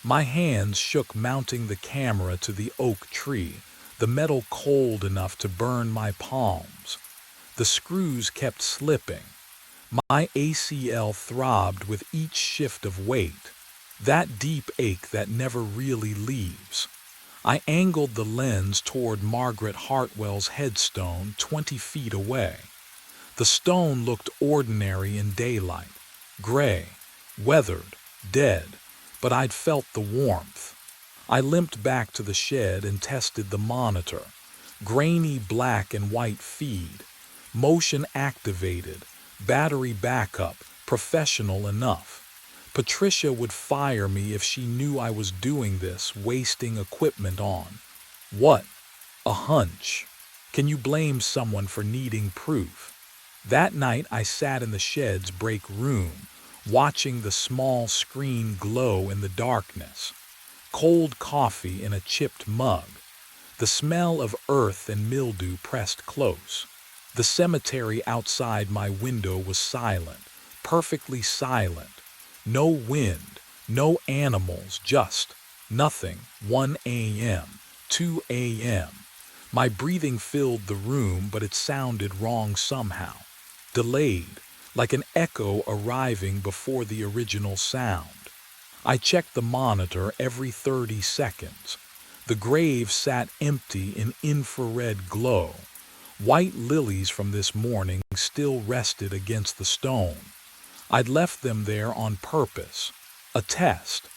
Speaker 1: My hands shook mounting the camera to the oak tree, the metal cold enough to burn my palms. The screws kept slipping. My ACL throbbed with each shift of weight. That deep ache that never really leaves. I angled the lens toward Margaret Hartwell's headstone 20 feet away. The stone looked ordinary in daylight, gray, weathered, dead, but I'd felt the warmth. I limped back to the shed and tested the monitor. Grainy black and white feed, motion activated, battery backup, professional enough. Patricia would fire me if she knew I was doing this, wasting equipment on. What? A hunch. Can you blame someone for needing proof? That night I sat in the shed's break room, watching the small screen glow in the darkness. Cold coffee in a chipped mug. The smell of earth and mildew pressed close. The cemetery outside my window was silent, perfectly silent. No wind, no animals, just nothing. 1 a.m., 2 a.m. My breathing filled the room, but it sounded wrong somehow. Delayed, like an echo arriving before the original sound. I checked the monitor every 30 seconds. The grave sat empty in infrared glow. White lilies from this morning still rested against the stone. I'd left them there on purpose. A test.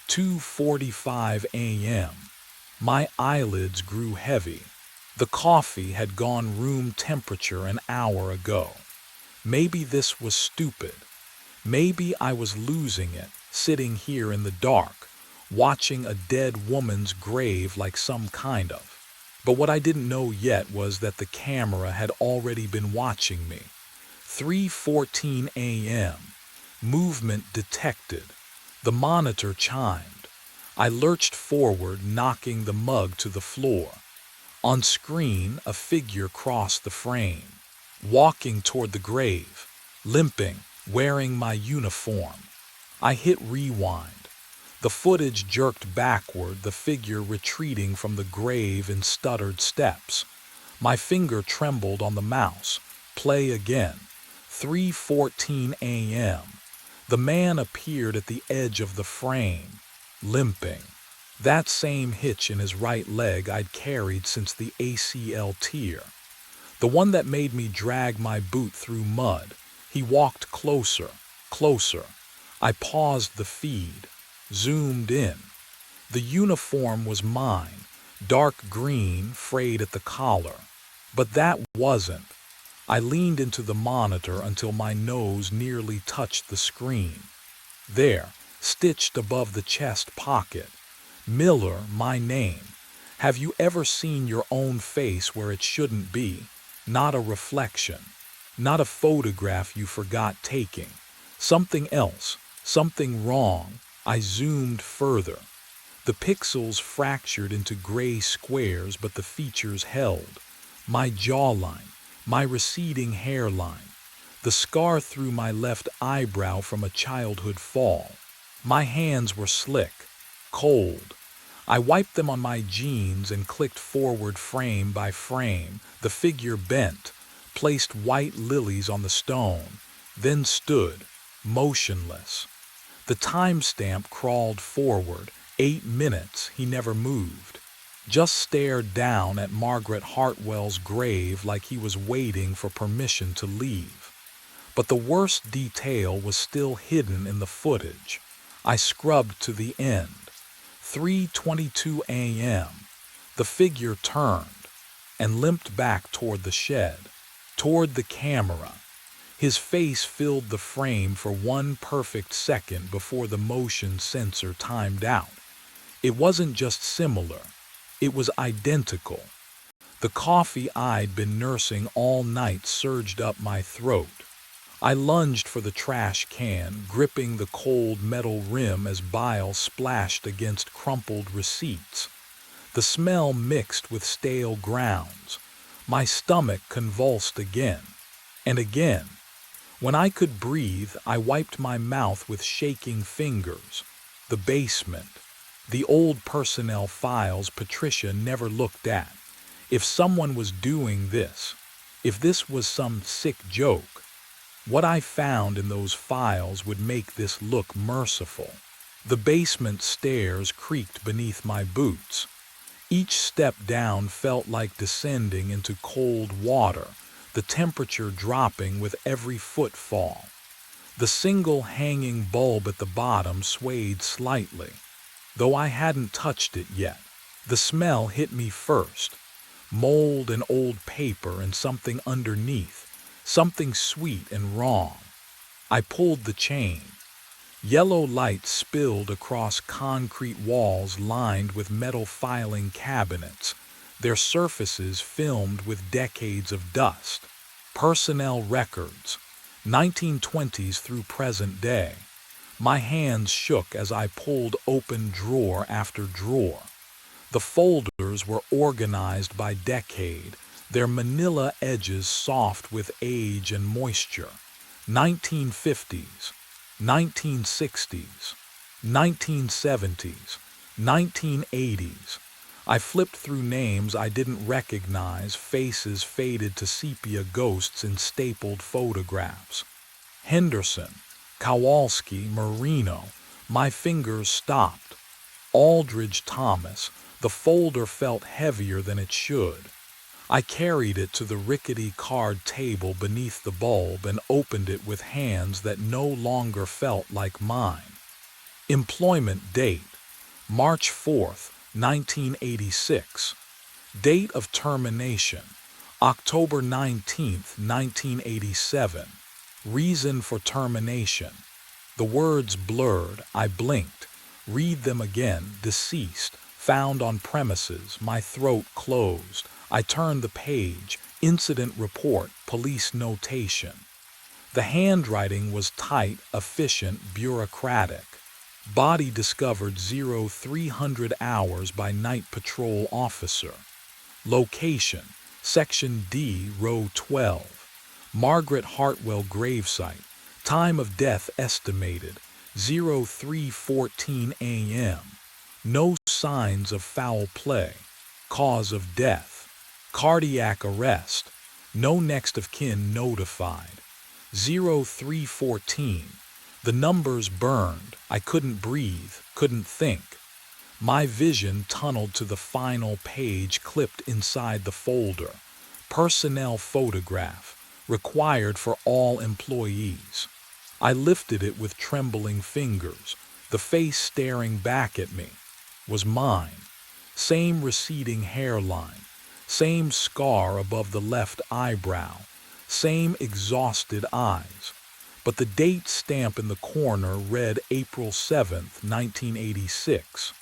Speaker 1: 2:45 a.m. My eyelids grew heavy. The coffee had gone room temperature an hour ago. Maybe this was stupid. Maybe I was losing it, sitting here in the dark, watching a dead woman's grave like some kind of. But what I didn't know yet was that the camera had already been watching me. 3:14 a.m. Movement detected. The monitor chimed. I lurched forward, knocking the mug to the floor. On screen, a figure crossed the frame, walking toward the grave, limping, wearing my uniform. I hit rewind. The footage jerked backward, the figure retreating from the grave in stuttered steps. My finger trembled on the mouse. Play again. 3:14 a.m. The man appeared at the edge of the frame, limping. That same hitch in his right leg I'd carried since the ACL tear. The one that made me drag my boot through mud. He walked closer, closer. I paused the feed, zoomed in. The uniform was mine, dark green, frayed at the collar. But that wasn't. I leaned into the monitor until my nose nearly touched the screen. There, stitched above the chest pocket, Miller, my name. Have you ever seen your own face where it shouldn't be? Not a reflection. Not a photograph you forgot taking. Something else. Something wrong. I zoomed further. The pixels fractured into gray squares, but the features held. My jawline, my receding hairline, the scar through my left eyebrow from a childhood fall. My hands were slick, cold. I wiped them on my jeans and clicked forward frame by frame. The figure bent, placed white lilies on the stone, then stood, motionless. The timestamp crawled forward, 8 minutes. He never moved. Just stared down at Margaret Hartwell's grave like he was waiting for permission to leave. But the worst detail was still hidden in the footage. I scrubbed to the end. 3:22 a.m. The figure turned and limped back toward the shed, toward the camera. His face filled the frame for 1 perfect second before the motion sensor timed out. It wasn't just similar. It was identical. The coffee I'd been nursing all night surged up my throat. I lunged for the trash can, gripping the cold metal rim as bile splashed against crumpled receipts. The smell mixed with stale grounds. My stomach convulsed again and again. When I could breathe, I wiped my mouth with shaking fingers. The basement. The old personnel files Patricia never looked at. If someone was doing this, if this was some sick joke, what I found in those files would make this look merciful. The basement stairs creaked beneath my boots. Each step down felt like descending into cold water, the temperature dropping with every footfall. The single hanging bulb at the bottom swayed slightly. Though I hadn't touched it yet, the smell hit me first. Mold and old paper and something underneath, something sweet and wrong. I pulled the chain. Yellow light spilled across concrete walls lined with metal filing cabinets, their surfaces filmed with decades of dust. Personnel records, 1920s through present day. My hands shook as I pulled open drawer after drawer. The folders were organized by decade, their manila edges soft with age and moisture. 1950s, 1960s, 1970s, 1980s. I flipped through names I didn't recognize, faces faded to sepia ghosts in stapled photographs. Henderson, Kowalski, Marino. My fingers stopped. Aldridge Thomas. The folder felt heavier than it should. I carried it to the rickety card table beneath the bulb and opened it with hands that no longer felt like mine. Employment date, March 4th, 1986. Date of termination, October 19th, 1987. Reason for termination. The words blurred, I blinked. Read them again, deceased, found on premises, my throat closed. I turned the page, incident report, police notation. The handwriting was tight, efficient, bureaucratic. Body discovered 0300 hours by night patrol officer. Location, section D, row 12. Margaret Hartwell gravesite. Time of death estimated, 03:14 a.m. No signs of foul play. Cause of death, cardiac arrest. No next of kin notified. 03:14. The numbers burned. I couldn't breathe, couldn't think. My vision tunneled to the final page clipped inside the folder. Personnel photograph, required for all employees. I lifted it with trembling fingers. The face staring back at me was mine. Same receding hairline, same scar above the left eyebrow, same exhausted eyes. But the date stamp in the corner read April 7th, 1986.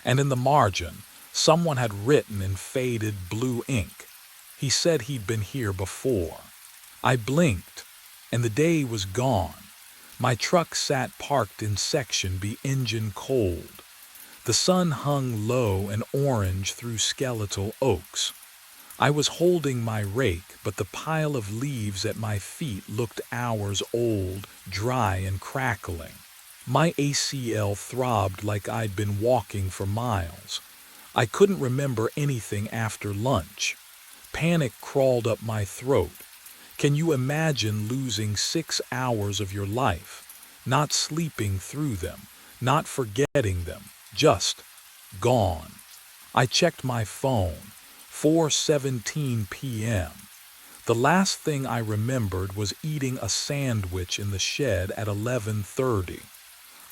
Speaker 1: And in the margin, someone had written in faded blue ink. He said he'd been here before. I blinked, and the day was gone. My truck sat parked in Section B, engine cold. The sun hung low and orange through skeletal oaks. I was holding my rake, but the pile of leaves at my feet looked hours old, dry and crackling. My ACL throbbed like I'd been walking for miles. I couldn't remember anything after lunch. Panic crawled up my throat. Can you imagine losing 6 hours of your life, not sleeping through them, not forgetting them, just gone? I checked my phone, 4:17 p.m. The last thing I remembered was eating a sandwich in the shed at 11:30.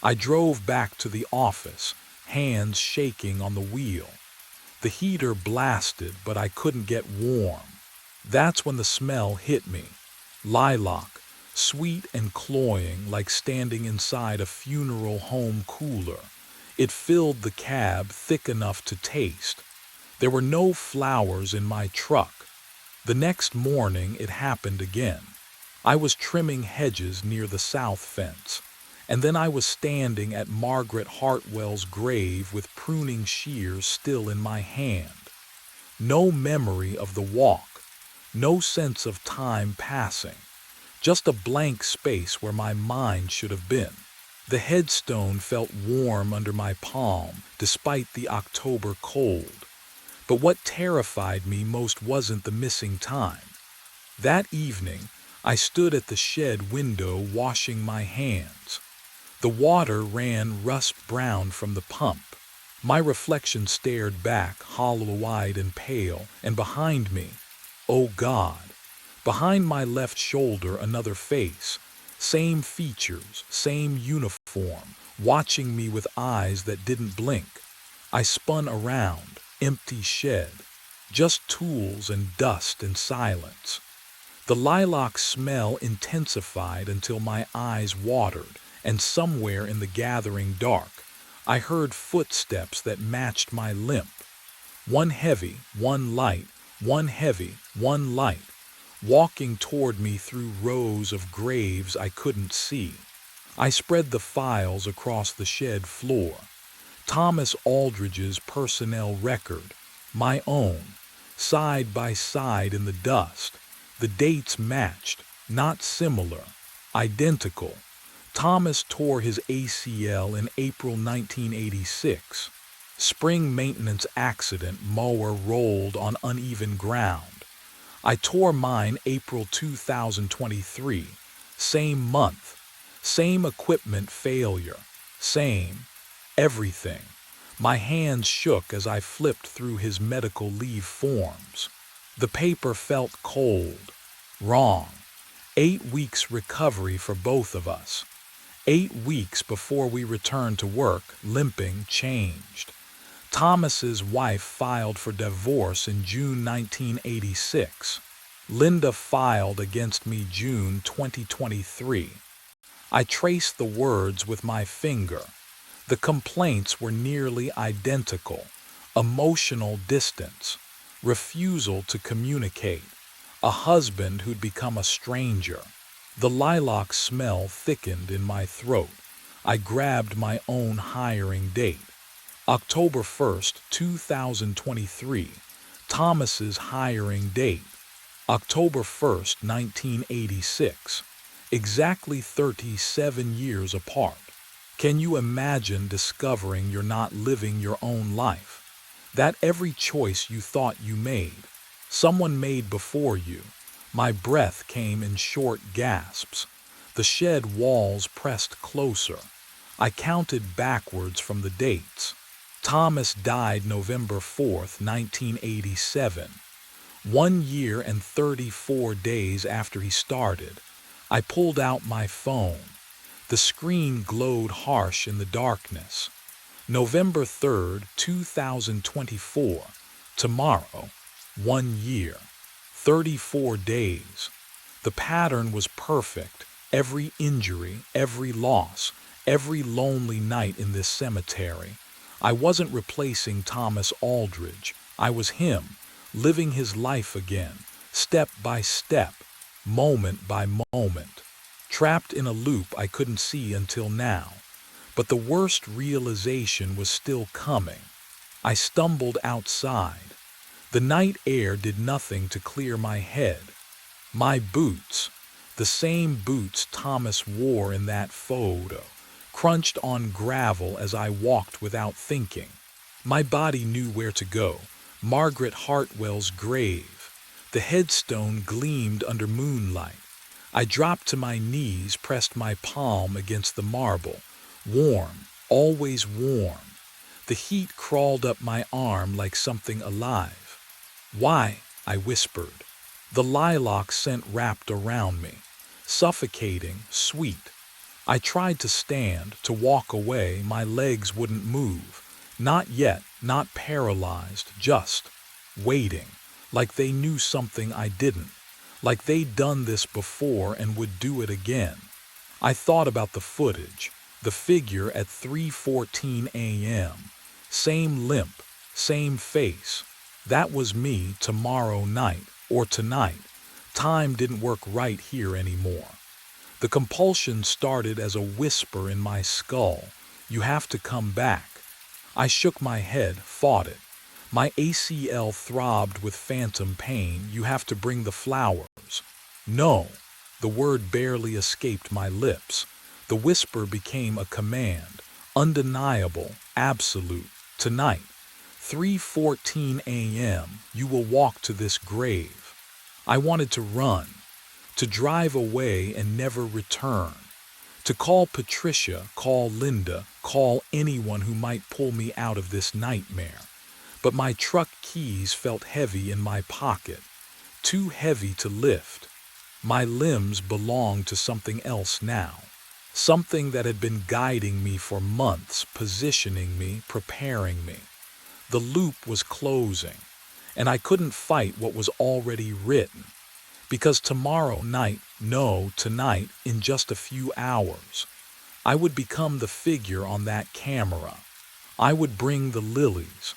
Speaker 1: I drove back to the office, hands shaking on the wheel. The heater blasted, but I couldn't get warm. That's when the smell hit me. Lilac, sweet and cloying like standing inside a funeral home cooler. It filled the cab thick enough to taste. There were no flowers in my truck. The next morning it happened again. I was trimming hedges near the south fence, and then I was standing at Margaret Hartwell's grave with pruning shears still in my hand. No memory of the walk. No sense of time passing, just a blank space where my mind should have been. The headstone felt warm under my palm, despite the October cold. But what terrified me most wasn't the missing time. That evening, I stood at the shed window washing my hands. The water ran rust-brown from the pump. My reflection stared back, hollow-eyed and pale, and behind me, oh God! Behind my left shoulder, another face. Same features, same uniform, watching me with eyes that didn't blink. I spun around, empty shed. Just tools and dust and silence. The lilac smell intensified until my eyes watered, and somewhere in the gathering dark, I heard footsteps that matched my limp. One heavy, one light, one heavy, one light, walking toward me through rows of graves I couldn't see. I spread the files across the shed floor. Thomas Aldridge's personnel record, my own, side by side in the dust. The dates matched, not similar, identical. Thomas tore his ACL in April 1986. Spring maintenance accident, mower rolled on uneven ground. I tore mine April 2023. Same month. Same equipment failure. Same everything. My hands shook as I flipped through his medical leave forms. The paper felt cold. Wrong. 8 weeks recovery for both of us. 8 weeks before we returned to work, limping changed. Thomas's wife filed for divorce in June 1986. Linda filed against me June 2023. I traced the words with my finger. The complaints were nearly identical. Emotional distance, refusal to communicate, a husband who'd become a stranger. The lilac smell thickened in my throat. I grabbed my own hiring date. October 1st, 2023. Thomas's hiring date. October 1st, 1986. Exactly 37 years apart. Can you imagine discovering you're not living your own life? That every choice you thought you made, someone made before you. My breath came in short gasps. The shed walls pressed closer. I counted backwards from the dates. Thomas died November 4th, 1987. 1 year and 34 days after he started, I pulled out my phone. The screen glowed harsh in the darkness. November 3rd, 2024. Tomorrow. 1 year. 34 days. The pattern was perfect. Every injury, every loss, every lonely night in this cemetery. I wasn't replacing Thomas Aldridge. I was him, living his life again, step by step, moment by moment. Trapped in a loop I couldn't see until now. But the worst realization was still coming. I stumbled outside. The night air did nothing to clear my head. My boots, the same boots Thomas wore in that photo, crunched on gravel as I walked without thinking. My body knew where to go. Margaret Hartwell's grave. The headstone gleamed under moonlight. I dropped to my knees, pressed my palm against the marble. Warm, always warm. The heat crawled up my arm like something alive. "Why?" I whispered. The lilac scent wrapped around me, suffocating, sweet. I tried to stand, to walk away. My legs wouldn't move. Not yet, not paralyzed, just waiting, like they knew something I didn't, like they'd done this before and would do it again. I thought about the footage, the figure at 3:14 a.m., same limp, same face. That was me tomorrow night, or tonight. Time didn't work right here anymore. The compulsion started as a whisper in my skull. You have to come back. I shook my head, fought it. My ACL throbbed with phantom pain. You have to bring the flowers. No. The word barely escaped my lips. The whisper became a command, undeniable, absolute. Tonight, 3:14 a.m., you will walk to this grave. I wanted to run, to drive away and never return, to call Patricia, call Linda, call anyone who might pull me out of this nightmare. But my truck keys felt heavy in my pocket, too heavy to lift. My limbs belonged to something else now, something that had been guiding me for months, positioning me, preparing me. The loop was closing, and I couldn't fight what was already written. Because tomorrow night, no, tonight, in just a few hours, I would become the figure on that camera. I would bring the lilies.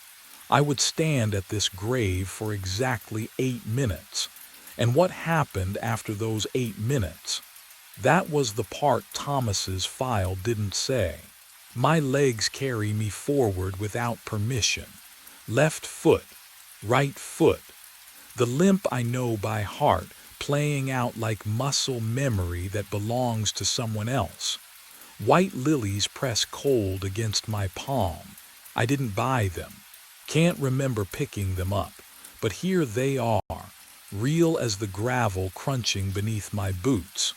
Speaker 1: I would stand at this grave for exactly 8 minutes. And what happened after those 8 minutes? That was the part Thomas's file didn't say. My legs carry me forward without permission. Left foot, right foot. The limp I know by heart, playing out like muscle memory that belongs to someone else. White lilies press cold against my palm. I didn't buy them. Can't remember picking them up. But here they are, real as the gravel crunching beneath my boots.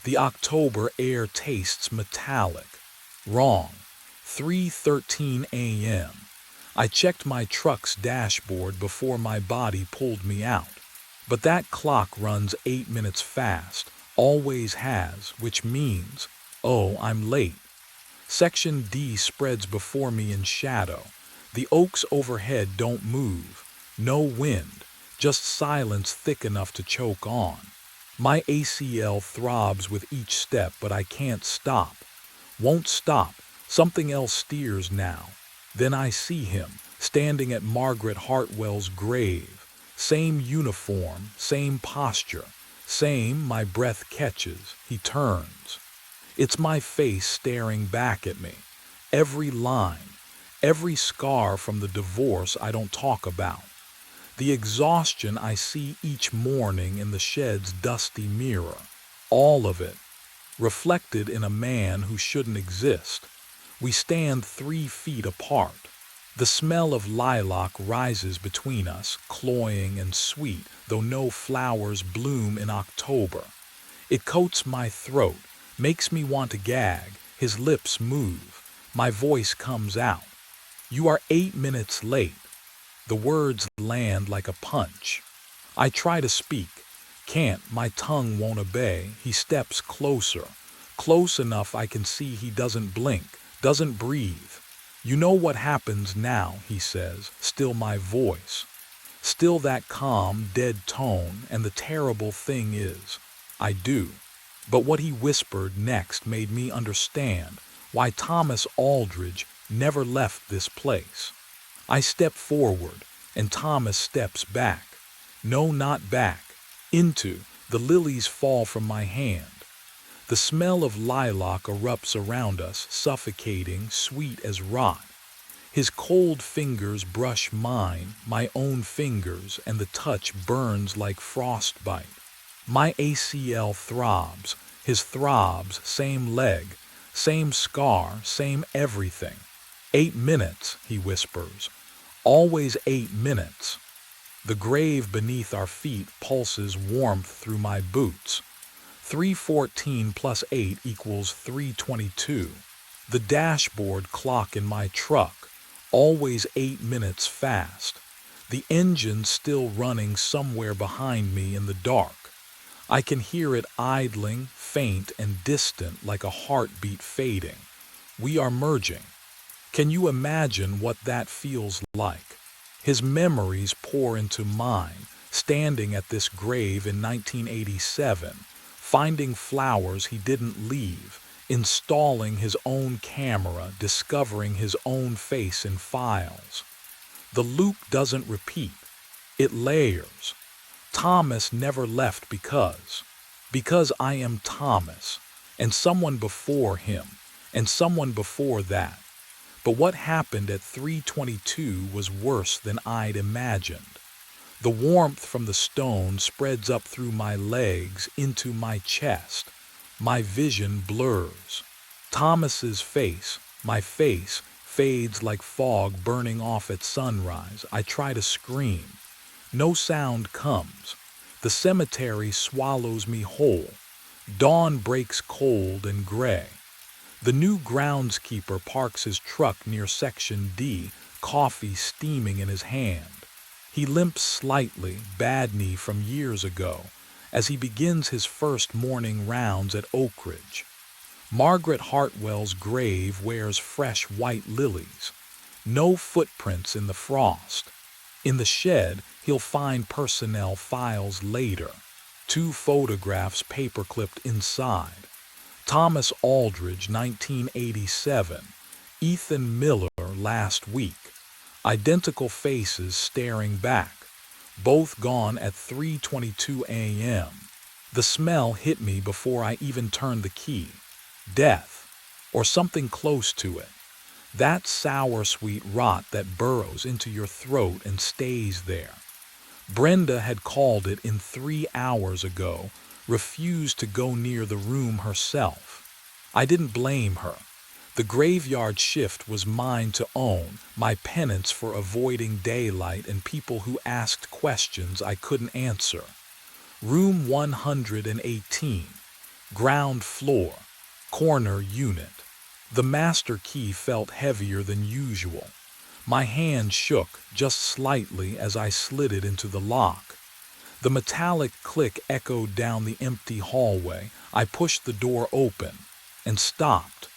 Speaker 1: The October air tastes metallic. Wrong. 3:13 a.m. I checked my truck's dashboard before my body pulled me out. But that clock runs 8 minutes fast, always has, which means, oh, I'm late. Section D spreads before me in shadow. The oaks overhead don't move. No wind, just silence thick enough to choke on. My ACL throbs with each step, but I can't stop. Won't stop. Something else steers now. Then I see him, standing at Margaret Hartwell's grave. Same uniform, same posture, same my breath catches. He turns. It's my face staring back at me. Every line, every scar from the divorce I don't talk about. The exhaustion I see each morning in the shed's dusty mirror. All of it, reflected in a man who shouldn't exist. We stand 3 feet apart. The smell of lilac rises between us, cloying and sweet, though no flowers bloom in October. It coats my throat, makes me want to gag. His lips move. My voice comes out. You are 8 minutes late. The words land like a punch. I try to speak. Can't, my tongue won't obey. He steps closer. Close enough I can see he doesn't blink, doesn't breathe. You know what happens now, he says, still my voice. Still that calm, dead tone, and the terrible thing is, I do. But what he whispered next made me understand why Thomas Aldridge never left this place. I step forward, and Thomas steps back. No, not back. Into. The lilies fall from my hand. The smell of lilac erupts around us, suffocating, sweet as rot. His cold fingers brush mine, my own fingers, and the touch burns like frostbite. My ACL throbs, his throbs, same leg, same scar, same everything. 8 minutes, he whispers. Always 8 minutes. The grave beneath our feet pulses warmth through my boots. 3:14 plus 8 equals 3:22. The dashboard clock in my truck, always 8 minutes fast. The engine still running somewhere behind me in the dark. I can hear it idling, faint and distant like a heartbeat fading. We are merging. Can you imagine what that feels like? His memories pour into mine, standing at this grave in 1987, finding flowers he didn't leave, installing his own camera, discovering his own face in files. The loop doesn't repeat. It layers. Thomas never left because I am Thomas, and someone before him, and someone before that. But what happened at 3:22 was worse than I'd imagined. The warmth from the stone spreads up through my legs into my chest. My vision blurs. Thomas's face, my face, fades like fog burning off at sunrise. I try to scream. No sound comes. The cemetery swallows me whole. Dawn breaks cold and gray. The new groundskeeper parks his truck near Section D, coffee steaming in his hand. He limps slightly, bad knee from years ago, as he begins his first morning rounds at Oak Ridge. Margaret Hartwell's grave wears fresh white lilies. No footprints in the frost. In the shed, he'll find personnel files later. 2 photographs paper-clipped inside. Thomas Aldridge, 1987. Ethan Miller, last week. Identical faces staring back. Both gone at 3:22 a.m. The smell hit me before I even turned the key. Death, or something close to it. That sour sweet rot that burrows into your throat and stays there. Brenda had called it in 3 hours ago, refused to go near the room herself. I didn't blame her. The graveyard shift was mine to own, my penance for avoiding daylight and people who asked questions I couldn't answer. Room 118, ground floor, corner unit. The master key felt heavier than usual. My hand shook just slightly as I slid it into the lock. The metallic click echoed down the empty hallway. I pushed the door open and stopped.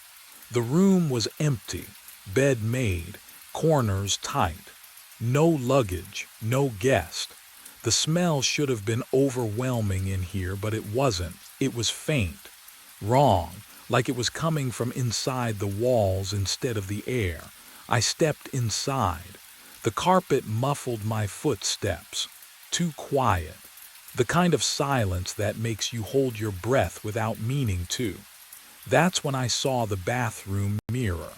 Speaker 1: The room was empty, bed made, corners tight. No luggage, no guest. The smell should have been overwhelming in here, but it wasn't. It was faint, wrong, like it was coming from inside the walls instead of the air. I stepped inside. The carpet muffled my footsteps. Too quiet. The kind of silence that makes you hold your breath without meaning to. That's when I saw the bathroom mirror.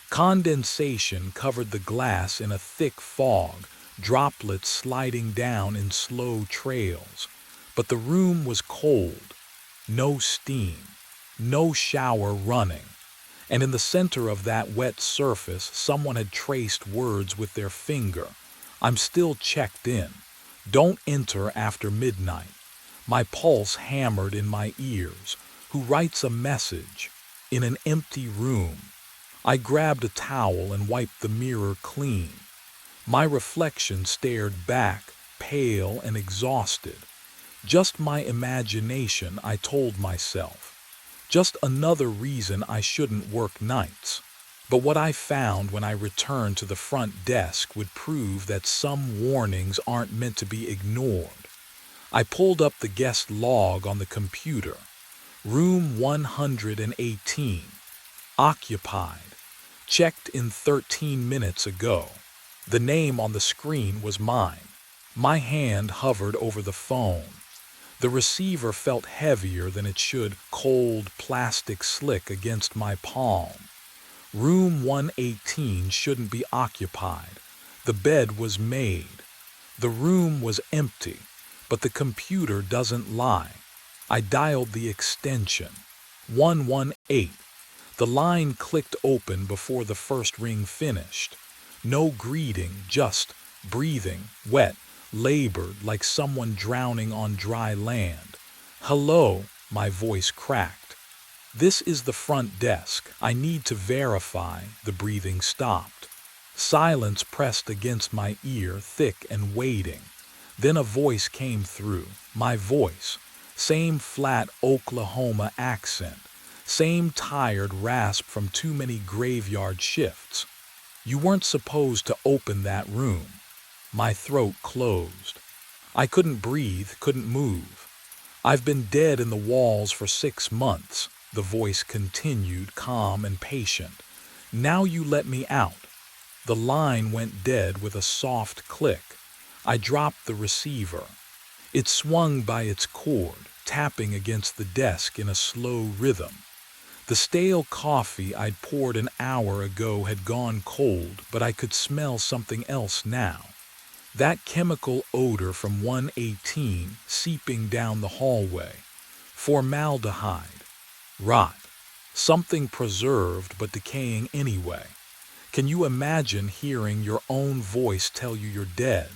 Speaker 1: Condensation covered the glass in a thick fog, droplets sliding down in slow trails. But the room was cold. No steam. No shower running. And in the center of that wet surface, someone had traced words with their finger. I'm still checked in. Don't enter after midnight. My pulse hammered in my ears. Who writes a message? In an empty room. I grabbed a towel and wiped the mirror clean. My reflection stared back, pale and exhausted. Just my imagination, I told myself. Just another reason I shouldn't work nights. But what I found when I returned to the front desk would prove that some warnings aren't meant to be ignored. I pulled up the guest log on the computer. Room 118. Occupied. Checked in 13 minutes ago. The name on the screen was mine. My hand hovered over the phone. The receiver felt heavier than it should, cold plastic slick against my palm. Room 118 shouldn't be occupied. The bed was made. The room was empty, but the computer doesn't lie. I dialed the extension. 118. The line clicked open before the first ring finished. No greeting, just breathing, wet, labored like someone drowning on dry land. Hello, my voice cracked. This is the front desk. I need to verify. The breathing stopped. Silence pressed against my ear, thick and waiting. Then a voice came through. My voice. Same flat Oklahoma accent. Same tired rasp from too many graveyard shifts. You weren't supposed to open that room. My throat closed. I couldn't breathe, couldn't move. I've been dead in the walls for 6 months, the voice continued, calm and patient. Now you let me out. The line went dead with a soft click. I dropped the receiver. It swung by its cord, tapping against the desk in a slow rhythm. The stale coffee I'd poured an hour ago had gone cold, but I could smell something else now. That chemical odor from 118 seeping down the hallway. Formaldehyde. Rot. Something preserved but decaying anyway. Can you imagine hearing your own voice tell you you're dead?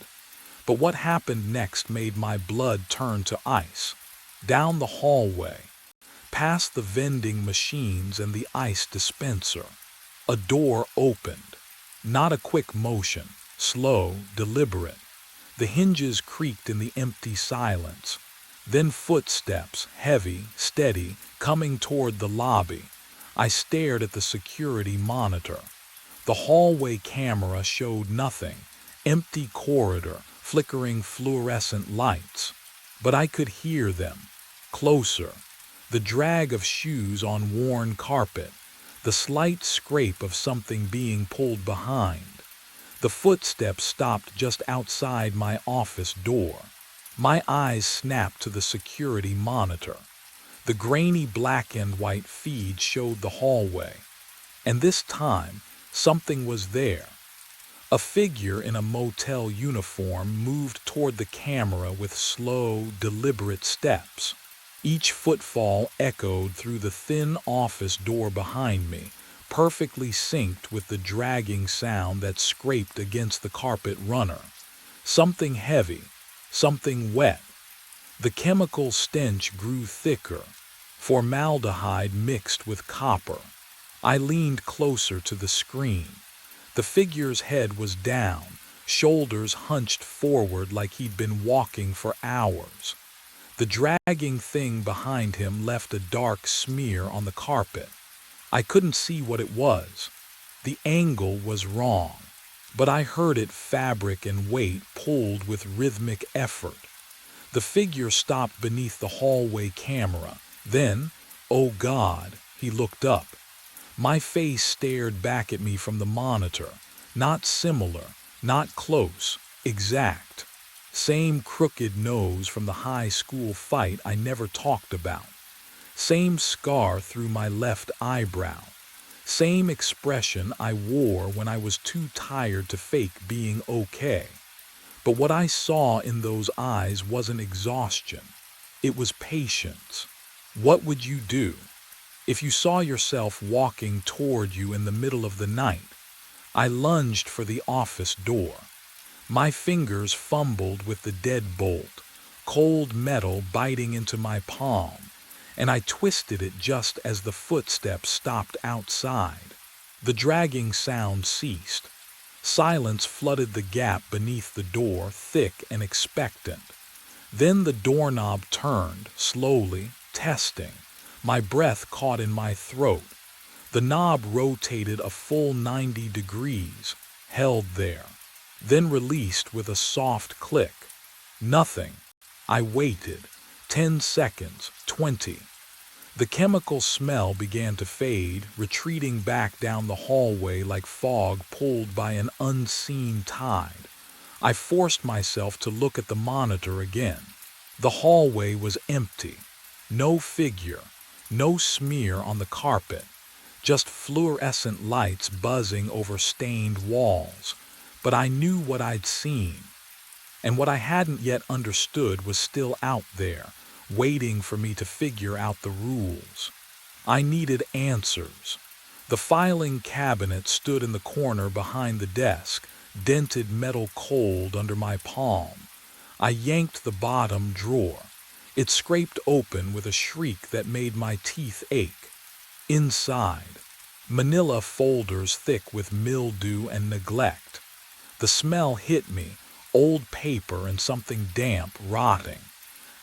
Speaker 1: But what happened next made my blood turn to ice. Down the hallway, past the vending machines and the ice dispenser. A door opened. Not a quick motion. Slow, deliberate. The hinges creaked in the empty silence. Then footsteps, heavy, steady, coming toward the lobby. I stared at the security monitor. The hallway camera showed nothing. Empty corridor, flickering fluorescent lights. But I could hear them. Closer. The drag of shoes on worn carpet. The slight scrape of something being pulled behind. The footsteps stopped just outside my office door. My eyes snapped to the security monitor. The grainy black and white feed showed the hallway. And this time, Something was there. A figure in a motel uniform moved toward the camera with slow, deliberate steps. Each footfall echoed through the thin office door behind me, perfectly synced with the dragging sound that scraped against the carpet runner. Something heavy, something wet. The chemical stench grew thicker, formaldehyde mixed with copper. I leaned closer to the screen. The figure's head was down, shoulders hunched forward like he'd been walking for hours. The dragging thing behind him left a dark smear on the carpet. I couldn't see what it was. The angle was wrong, but I heard it fabric and weight pulled with rhythmic effort. The figure stopped beneath the hallway camera. Then, oh God, he looked up. My face stared back at me from the monitor. Not similar, not close, exact. Same crooked nose from the high school fight I never talked about. Same scar through my left eyebrow. Same expression I wore when I was too tired to fake being okay. But what I saw in those eyes wasn't exhaustion. It was patience. What would you do if you saw yourself walking toward you in the middle of the night? I lunged for the office door. My fingers fumbled with the deadbolt, cold metal biting into my palm, and I twisted it just as the footsteps stopped outside. The dragging sound ceased. Silence flooded the gap beneath the door, thick and expectant. Then the doorknob turned, slowly, testing. My breath caught in my throat. The knob rotated a full 90 degrees, held there, then released with a soft click. Nothing. I waited. 10 seconds, 20. The chemical smell began to fade, retreating back down the hallway like fog pulled by an unseen tide. I forced myself to look at the monitor again. The hallway was empty. No figure, no smear on the carpet, just fluorescent lights buzzing over stained walls. But I knew what I'd seen, and what I hadn't yet understood was still out there, waiting for me to figure out the rules. I needed answers. The filing cabinet stood in the corner behind the desk, dented metal cold under my palm. I yanked the bottom drawer. It scraped open with a shriek that made my teeth ache. Inside, manila folders thick with mildew and neglect. The smell hit me, old paper and something damp rotting.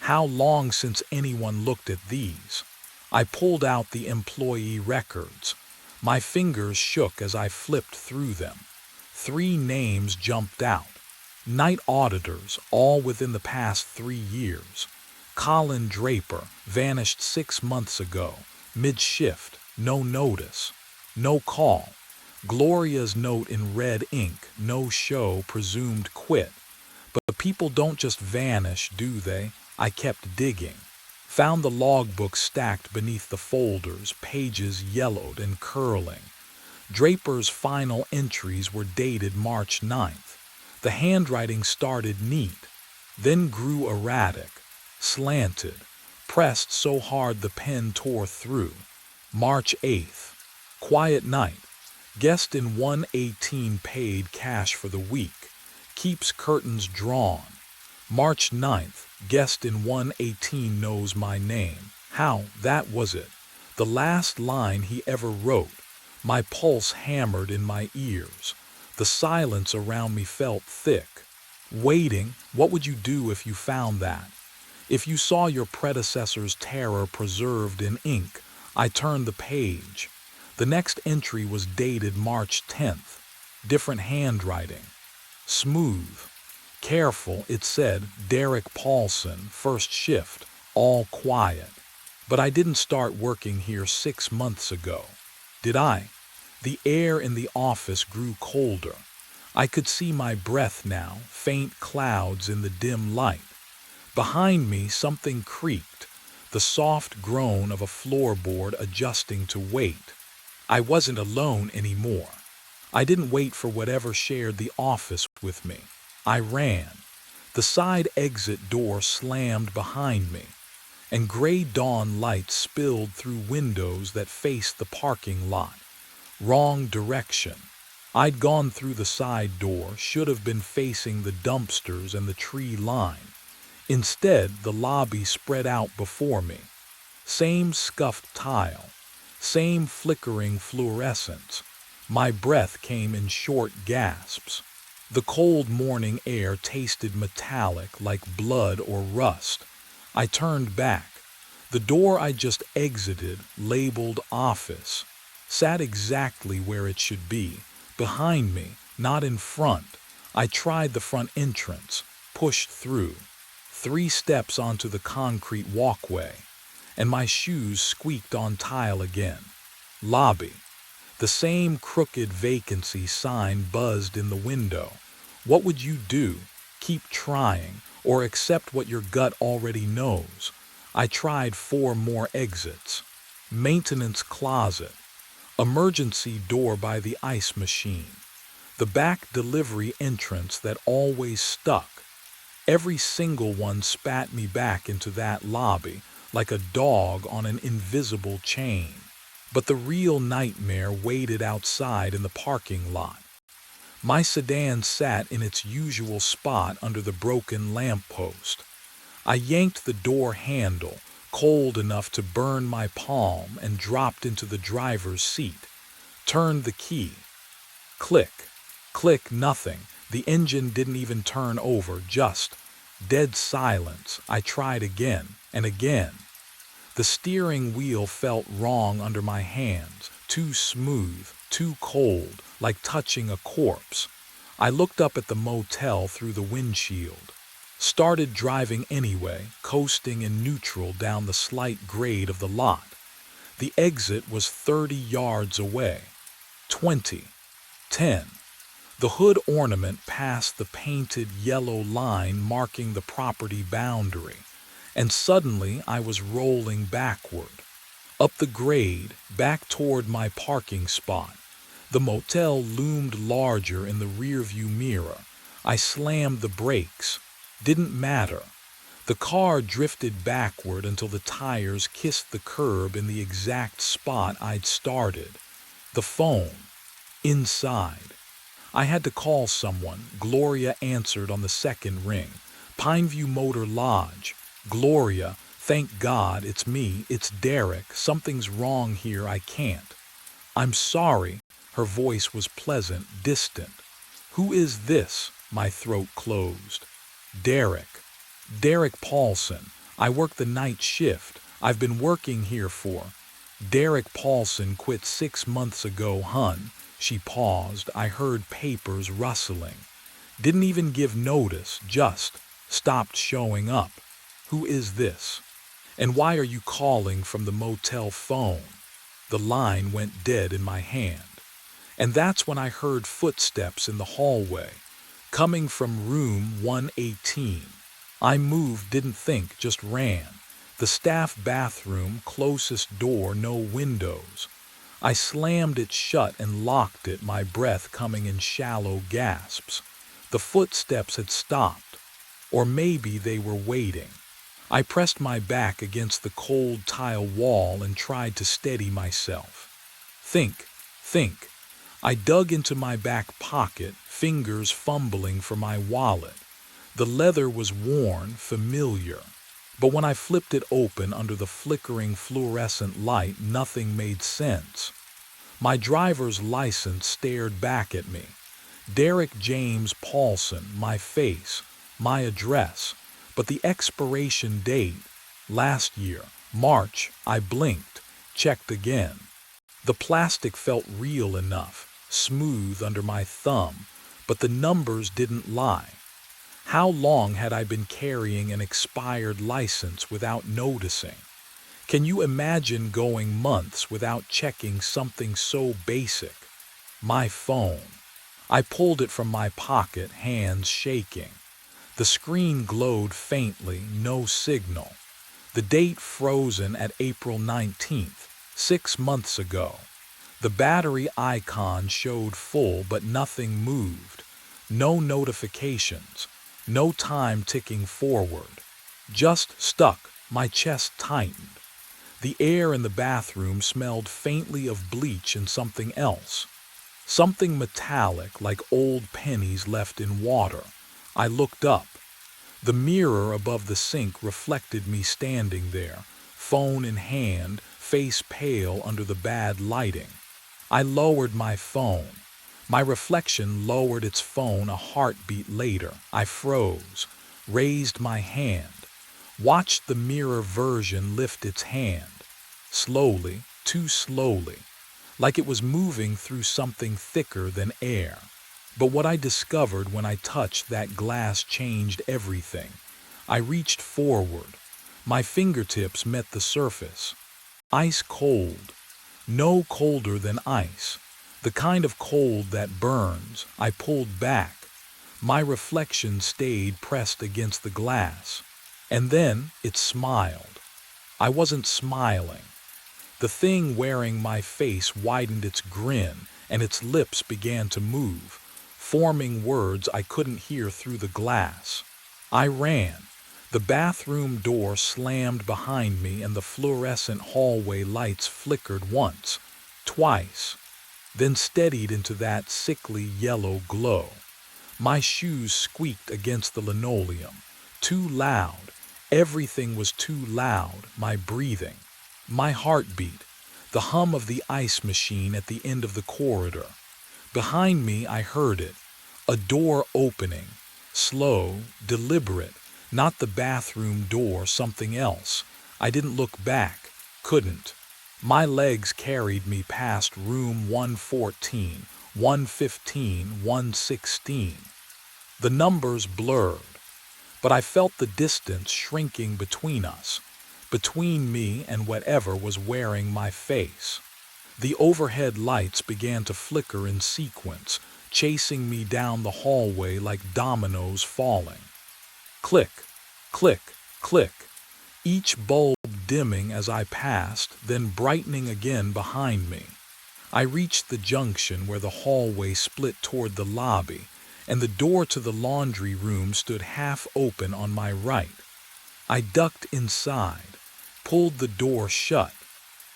Speaker 1: How long since anyone looked at these? I pulled out the employee records. My fingers shook as I flipped through them. 3 names jumped out. Night auditors, all within the past 3 years. Colin Draper, vanished 6 months ago. Mid-shift, no notice, no call. Gloria's note in red ink, no show, presumed quit. But people don't just vanish, do they? I kept digging. Found the logbook stacked beneath the folders, pages yellowed and curling. Draper's final entries were dated March 9th. The handwriting started neat, then grew erratic, slanted, pressed so hard the pen tore through. March 8th. Quiet night. Guest in 118 paid cash for the week. Keeps curtains drawn. March 9th. Guest in 118 knows my name. How, that was it. The last line he ever wrote. My pulse hammered in my ears. The silence around me felt thick. Waiting, what would you do if you found that? If you saw your predecessor's terror preserved in ink? I turned the page. The next entry was dated March 10th. Different handwriting. Smooth. Careful, it said, Derek Paulson, first shift, all quiet. But I didn't start working here 6 months ago. Did I? The air in the office grew colder. I could see my breath now, faint clouds in the dim light. Behind me, something creaked, the soft groan of a floorboard adjusting to weight. I wasn't alone anymore. I didn't wait for whatever shared the office with me. I ran. The side exit door slammed behind me, and gray dawn light spilled through windows that faced the parking lot. Wrong direction. I'd gone through the side door, should have been facing the dumpsters and the tree line. Instead, the lobby spread out before me. Same scuffed tile, same flickering fluorescence. My breath came in short gasps. The cold morning air tasted metallic like blood or rust. I turned back. The door I just exited, labeled office, sat exactly where it should be, behind me, not in front. I tried the front entrance, pushed through. 3 steps onto the concrete walkway, and my shoes squeaked on tile again. Lobby. The same crooked vacancy sign buzzed in the window. What would you do? Keep trying, or accept what your gut already knows? I tried 4 more exits. Maintenance closet. Emergency door by the ice machine. The back delivery entrance that always stuck. Every single one spat me back into that lobby like a dog on an invisible chain. But the real nightmare waited outside in the parking lot. My sedan sat in its usual spot under the broken lamppost. I yanked the door handle, cold enough to burn my palm, and dropped into the driver's seat. Turned the key. Click, click, nothing. The engine didn't even turn over, just dead silence. I tried again and again. The steering wheel felt wrong under my hands, too smooth, too cold, like touching a corpse. I looked up at the motel through the windshield. Started driving anyway, coasting in neutral down the slight grade of the lot. The exit was 30 yards away. 20. 10. The hood ornament passed the painted yellow line marking the property boundary, and suddenly I was rolling backward. Up the grade, back toward my parking spot. The motel loomed larger in the rearview mirror. I slammed the brakes. Didn't matter. The car drifted backward until the tires kissed the curb in the exact spot I'd started. The phone. Inside. I had to call someone. Gloria answered on the second ring. Pineview Motor Lodge. Gloria, thank God, it's me, it's Derek. Something's wrong here, I can't. I'm sorry. Her voice was pleasant, distant. Who is this? My throat closed. Derek. Derek Paulson. I work the night shift. I've been working here for. Derek Paulson quit 6 months ago, hun. She paused. I heard papers rustling. Didn't even give notice, just stopped showing up. Who is this? And why are you calling from the motel phone? The line went dead in my hand. And that's when I heard footsteps in the hallway, coming from room 118. I moved, didn't think, just ran. The staff bathroom, closest door, no windows. I slammed it shut and locked it, my breath coming in shallow gasps. The footsteps had stopped, or maybe they were waiting. I pressed my back against the cold tile wall and tried to steady myself. Think. I dug into my back pocket, fingers fumbling for my wallet. The leather was worn, familiar. But when I flipped it open under the flickering fluorescent light, nothing made sense. My driver's license stared back at me. Derek James Paulson, my face, my address, but the expiration date, last year, March. I blinked, checked again. The plastic felt real enough, smooth under my thumb, but the numbers didn't lie. How long had I been carrying an expired license without noticing? Can you imagine going months without checking something so basic? My phone. I pulled it from my pocket, hands shaking. The screen glowed faintly, no signal. The date frozen at April 19th, 6 months ago. The battery icon showed full, but nothing moved. No notifications. No time ticking forward. Just stuck. My chest tightened. The air in the bathroom smelled faintly of bleach and something else. Something metallic, like old pennies left in water. I looked up. The mirror above the sink reflected me standing there, phone in hand, face pale under the bad lighting. I lowered my phone. My reflection lowered its phone a heartbeat later. I froze, raised my hand, watched the mirror version lift its hand. Slowly, too slowly, like it was moving through something thicker than air. But what I discovered when I touched that glass changed everything. I reached forward. My fingertips met the surface. Ice cold. No colder than ice. The kind of cold that burns. I pulled back. My reflection stayed pressed against the glass. And then it smiled. I wasn't smiling. The thing wearing my face widened its grin, and its lips began to move, forming words I couldn't hear through the glass. I ran. The bathroom door slammed behind me, and the fluorescent hallway lights flickered once, twice, then steadied into that sickly yellow glow. My shoes squeaked against the linoleum. Too loud. Everything was too loud. My breathing. My heartbeat, the hum of the ice machine at the end of the corridor. Behind me I heard it, a door opening, slow, deliberate, not the bathroom door, something else. I didn't look back, couldn't. My legs carried me past room 114, 115, 116. The numbers blurred, but I felt the distance shrinking between us. Between me and whatever was wearing my face. The overhead lights began to flicker in sequence, chasing me down the hallway like dominoes falling. Click, click, click, each bulb dimming as I passed, then brightening again behind me. I reached the junction where the hallway split toward the lobby, and the door to the laundry room stood half open on my right. I ducked inside, pulled the door shut.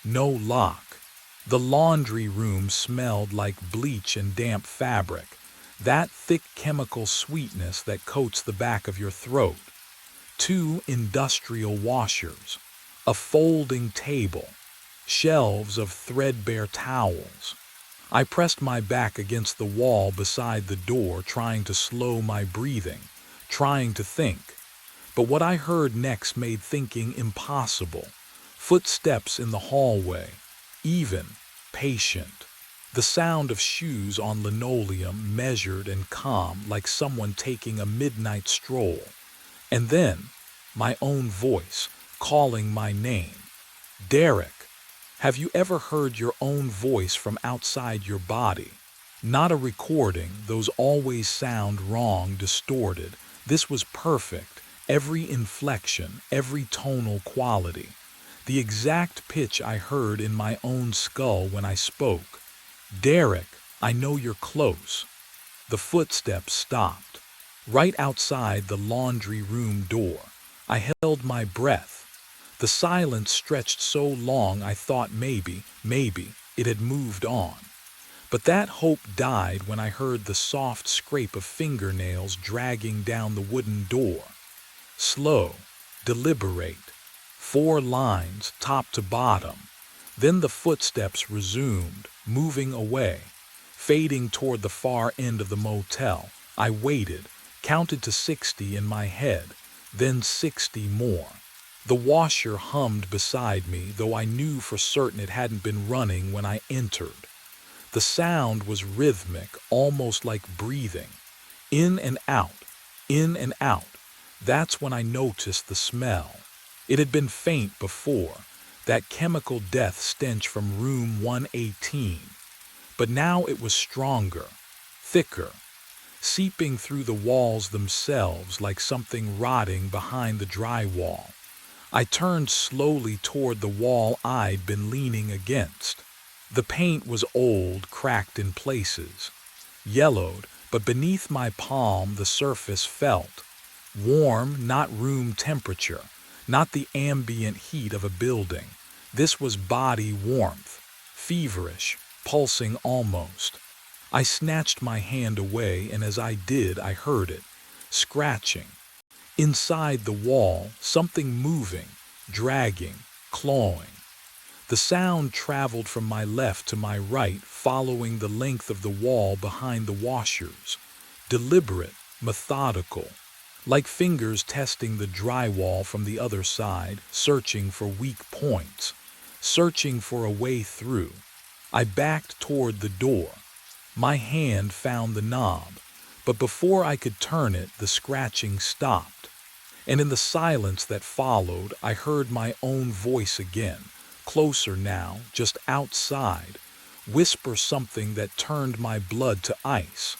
Speaker 1: No lock. The laundry room smelled like bleach and damp fabric, that thick chemical sweetness that coats the back of your throat. 2 industrial washers, a folding table, shelves of threadbare towels. I pressed my back against the wall beside the door, trying to slow my breathing, trying to think. But what I heard next made thinking impossible. Footsteps in the hallway, even, patient. The sound of shoes on linoleum, measured and calm, like someone taking a midnight stroll. And then, my own voice, calling my name. Derek. Have you ever heard your own voice from outside your body? Not a recording, those always sound wrong, distorted. This was perfect. Every inflection, every tonal quality. The exact pitch I heard in my own skull when I spoke. Derek, I know you're close. The footsteps stopped. Right outside the laundry room door. I held my breath. The silence stretched so long I thought maybe it had moved on. But that hope died when I heard the soft scrape of fingernails dragging down the wooden door. Slow, deliberate, 4 lines, top to bottom. Then the footsteps resumed, moving away, fading toward the far end of the motel. I waited, counted to 60 in my head, then 60 more. The washer hummed beside me, though I knew for certain it hadn't been running when I entered. The sound was rhythmic, almost like breathing. In and out, in and out. That's when I noticed the smell. It had been faint before, that chemical death stench from room 118. But now it was stronger, thicker, seeping through the walls themselves like something rotting behind the drywall. I turned slowly toward the wall I'd been leaning against. The paint was old, cracked in places, yellowed, but beneath my palm the surface felt warm, not room temperature, not the ambient heat of a building. This was body warmth, feverish, pulsing almost. I snatched my hand away, and as I did, I heard it, scratching. Inside the wall, something moving, dragging, clawing. The sound traveled from my left to my right, following the length of the wall behind the washers. Deliberate, methodical, like fingers testing the drywall from the other side, searching for weak points, searching for a way through. I backed toward the door. My hand found the knob, but before I could turn it, the scratching stopped. And in the silence that followed, I heard my own voice again, closer now, just outside, whisper something that turned my blood to ice.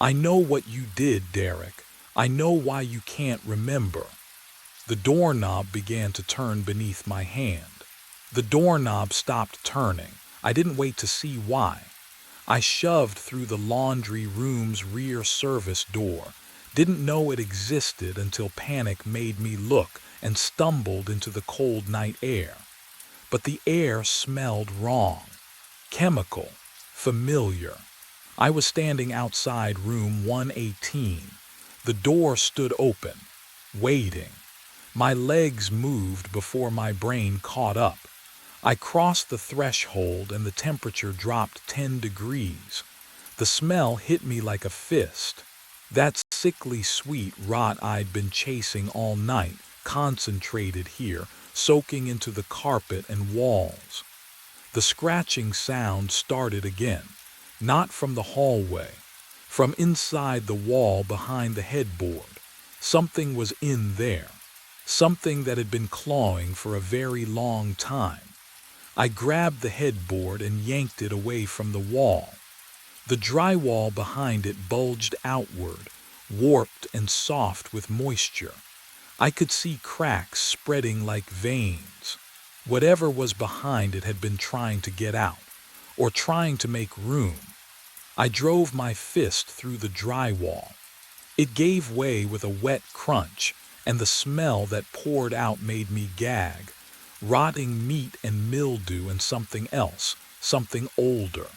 Speaker 1: "I know what you did, Derek. I know why you can't remember." The doorknob began to turn beneath my hand. The doorknob stopped turning. I didn't wait to see why. I shoved through the laundry room's rear service door, didn't know it existed until panic made me look, and stumbled into the cold night air. But the air smelled wrong. Chemical. Familiar. I was standing outside room 118. The door stood open, waiting. My legs moved before my brain caught up. I crossed the threshold and the temperature dropped 10 degrees. The smell hit me like a fist. That sickly sweet rot I'd been chasing all night, concentrated here, soaking into the carpet and walls. The scratching sound started again, not from the hallway, from inside the wall behind the headboard. Something was in there, something that had been clawing for a very long time. I grabbed the headboard and yanked it away from the wall. The drywall behind it bulged outward, warped and soft with moisture. I could see cracks spreading like veins. Whatever was behind it had been trying to get out, or trying to make room. I drove my fist through the drywall. It gave way with a wet crunch, and the smell that poured out made me gag. Rotting meat and mildew and something else, something older.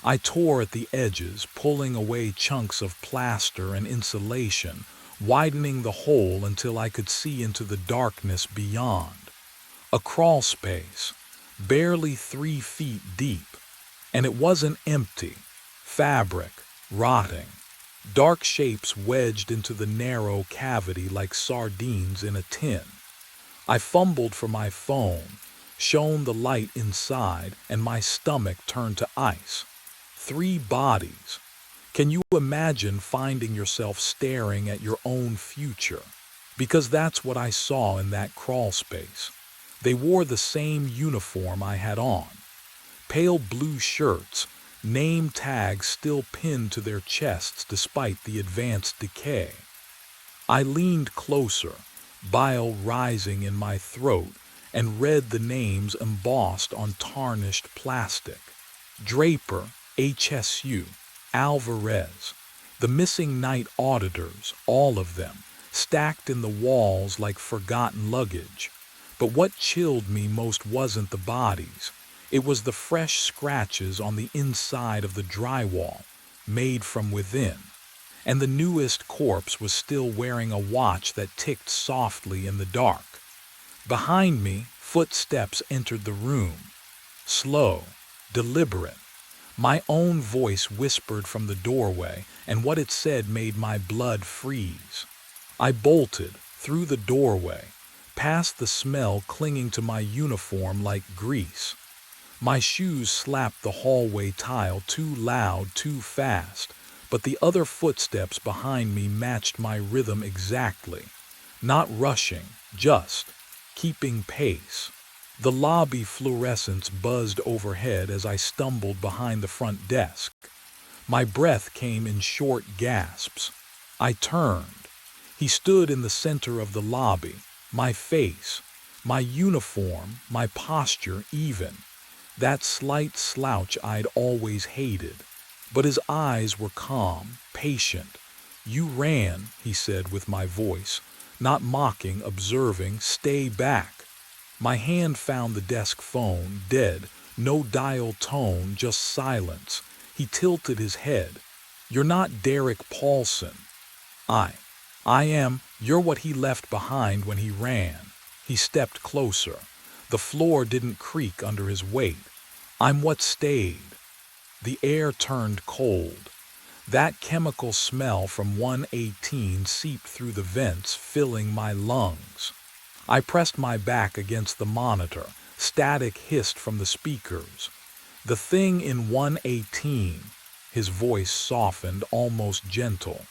Speaker 1: I tore at the edges, pulling away chunks of plaster and insulation, widening the hole until I could see into the darkness beyond. A crawl space, barely 3 feet deep. And it wasn't empty. Fabric, rotting. Dark shapes wedged into the narrow cavity like sardines in a tin. I fumbled for my phone, shone the light inside, and my stomach turned to ice. 3 bodies. Can you imagine finding yourself staring at your own future? Because that's what I saw in that crawl space. They wore the same uniform I had on. Pale blue shirts, name tags still pinned to their chests despite the advanced decay. I leaned closer, bile rising in my throat, and read the names embossed on tarnished plastic. Draper, HSU, Alvarez. The missing night auditors, all of them, stacked in the walls like forgotten luggage. But what chilled me most wasn't the bodies. It was the fresh scratches on the inside of the drywall, made from within. And the newest corpse was still wearing a watch that ticked softly in the dark. Behind me, footsteps entered the room. Slow, deliberate. My own voice whispered from the doorway, and what it said made my blood freeze. I bolted, through the doorway, past the smell clinging to my uniform like grease. My shoes slapped the hallway tile too loud, too fast, but the other footsteps behind me matched my rhythm exactly. Not rushing, just keeping pace. The lobby fluorescents buzzed overhead as I stumbled behind the front desk. My breath came in short gasps. I turned. He stood in the center of the lobby, my face, my uniform, my posture even. that slight slouch I'd always hated. But his eyes were calm, patient. "You ran," he said with my voice, not mocking, observing. "Stay back." My hand found the desk phone, dead, no dial tone, just silence. He tilted his head. "You're not Derek Paulson." I. "I am. You're what he left behind when he ran." He stepped closer. The floor didn't creak under his weight. "I'm what stayed." The air turned cold. That chemical smell from 118 seeped through the vents, filling my lungs. I pressed my back against the monitor. Static hissed from the speakers. "The thing in 118, his voice softened, almost gentle.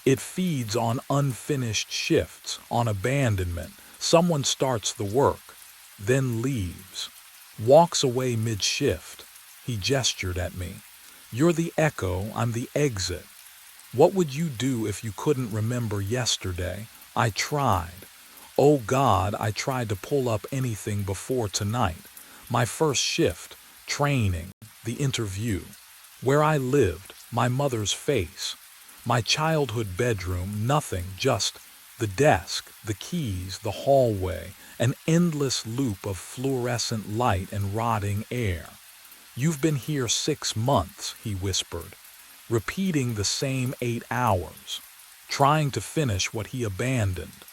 Speaker 1: "It feeds on unfinished shifts, on abandonment. Someone starts the work, then leaves. Walks away mid-shift." He gestured at me. "You're the echo, I'm the exit. What would you do if you couldn't remember yesterday?" I tried. Oh God, I tried to pull up anything before tonight. My first shift, training, the interview. Where I lived, my mother's face. My childhood bedroom, nothing, just the desk, the keys, the hallway, an endless loop of fluorescent light and rotting air. "You've been here 6 months," he whispered, repeating the same 8 hours, trying to finish what he abandoned.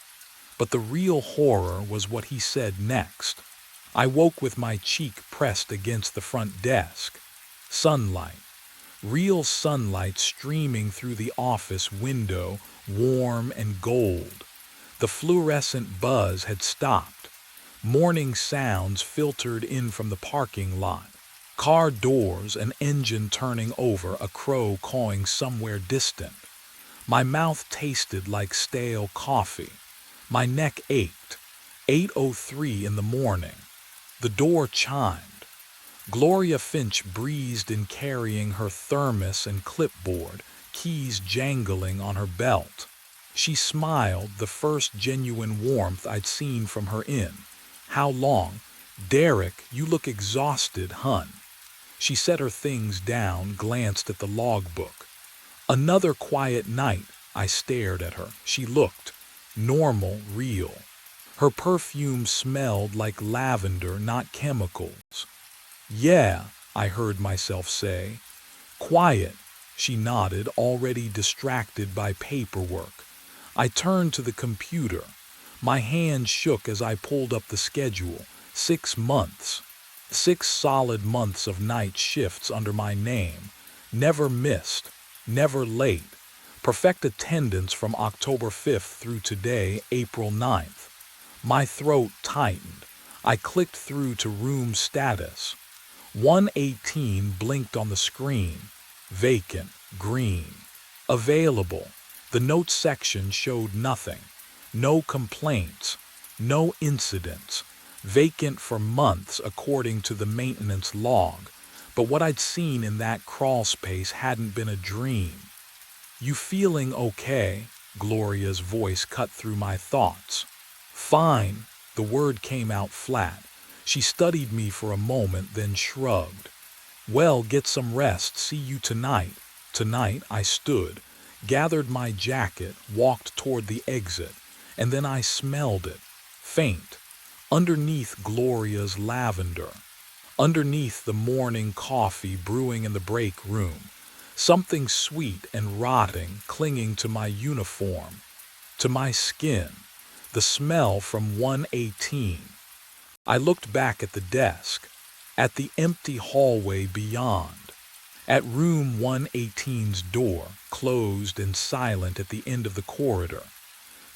Speaker 1: But the real horror was what he said next. I woke with my cheek pressed against the front desk. Sunlight. Real sunlight streaming through the office window, warm and gold. The fluorescent buzz had stopped. Morning sounds filtered in from the parking lot. Car doors, an engine turning over, a crow cawing somewhere distant. My mouth tasted like stale coffee. My neck ached. 8:03 in the morning. The door chimed. Gloria Finch breezed in, carrying her thermos and clipboard, keys jangling on her belt. She smiled, the first genuine warmth I'd seen from her in. "How long?" "Derek, you look exhausted, hun." She set her things down, glanced at the logbook. "Another quiet night." I stared at her. She looked normal, real. Her perfume smelled like lavender, not chemicals. "Yeah," I heard myself say. "Quiet." She nodded, already distracted by paperwork. I turned to the computer. My hand shook as I pulled up the schedule. 6 months. 6 solid months of night shifts under my name. Never missed. Never late. Perfect attendance from October 5th through today, April 9th. My throat tightened. I clicked through to room status. 118 blinked on the screen. Vacant, green. Available. The notes section showed nothing. No complaints. No incidents. Vacant for months according to the maintenance log. But what I'd seen in that crawl space hadn't been a dream. "You feeling okay?" Gloria's voice cut through my thoughts. "Fine." The word came out flat. She studied me for a moment, then shrugged. "Well, get some rest. See you tonight." Tonight, I stood, gathered my jacket, walked toward the exit, and then I smelled it. Faint. Underneath Gloria's lavender. Underneath the morning coffee brewing in the break room. Something sweet and rotting clinging to my uniform, to my skin, the smell from 118. I looked back at the desk, at the empty hallway beyond, at room 118's door, closed and silent at the end of the corridor.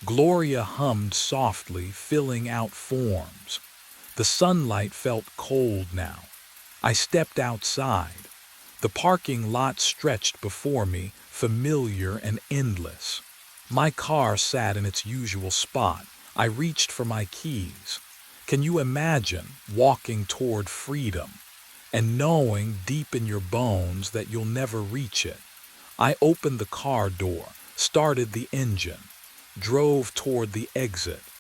Speaker 1: Gloria hummed softly, filling out forms. The sunlight felt cold now. I stepped outside. The parking lot stretched before me, familiar and endless. My car sat in its usual spot. I reached for my keys. Can you imagine walking toward freedom and knowing deep in your bones that you'll never reach it? I opened the car door, started the engine, drove toward the exit.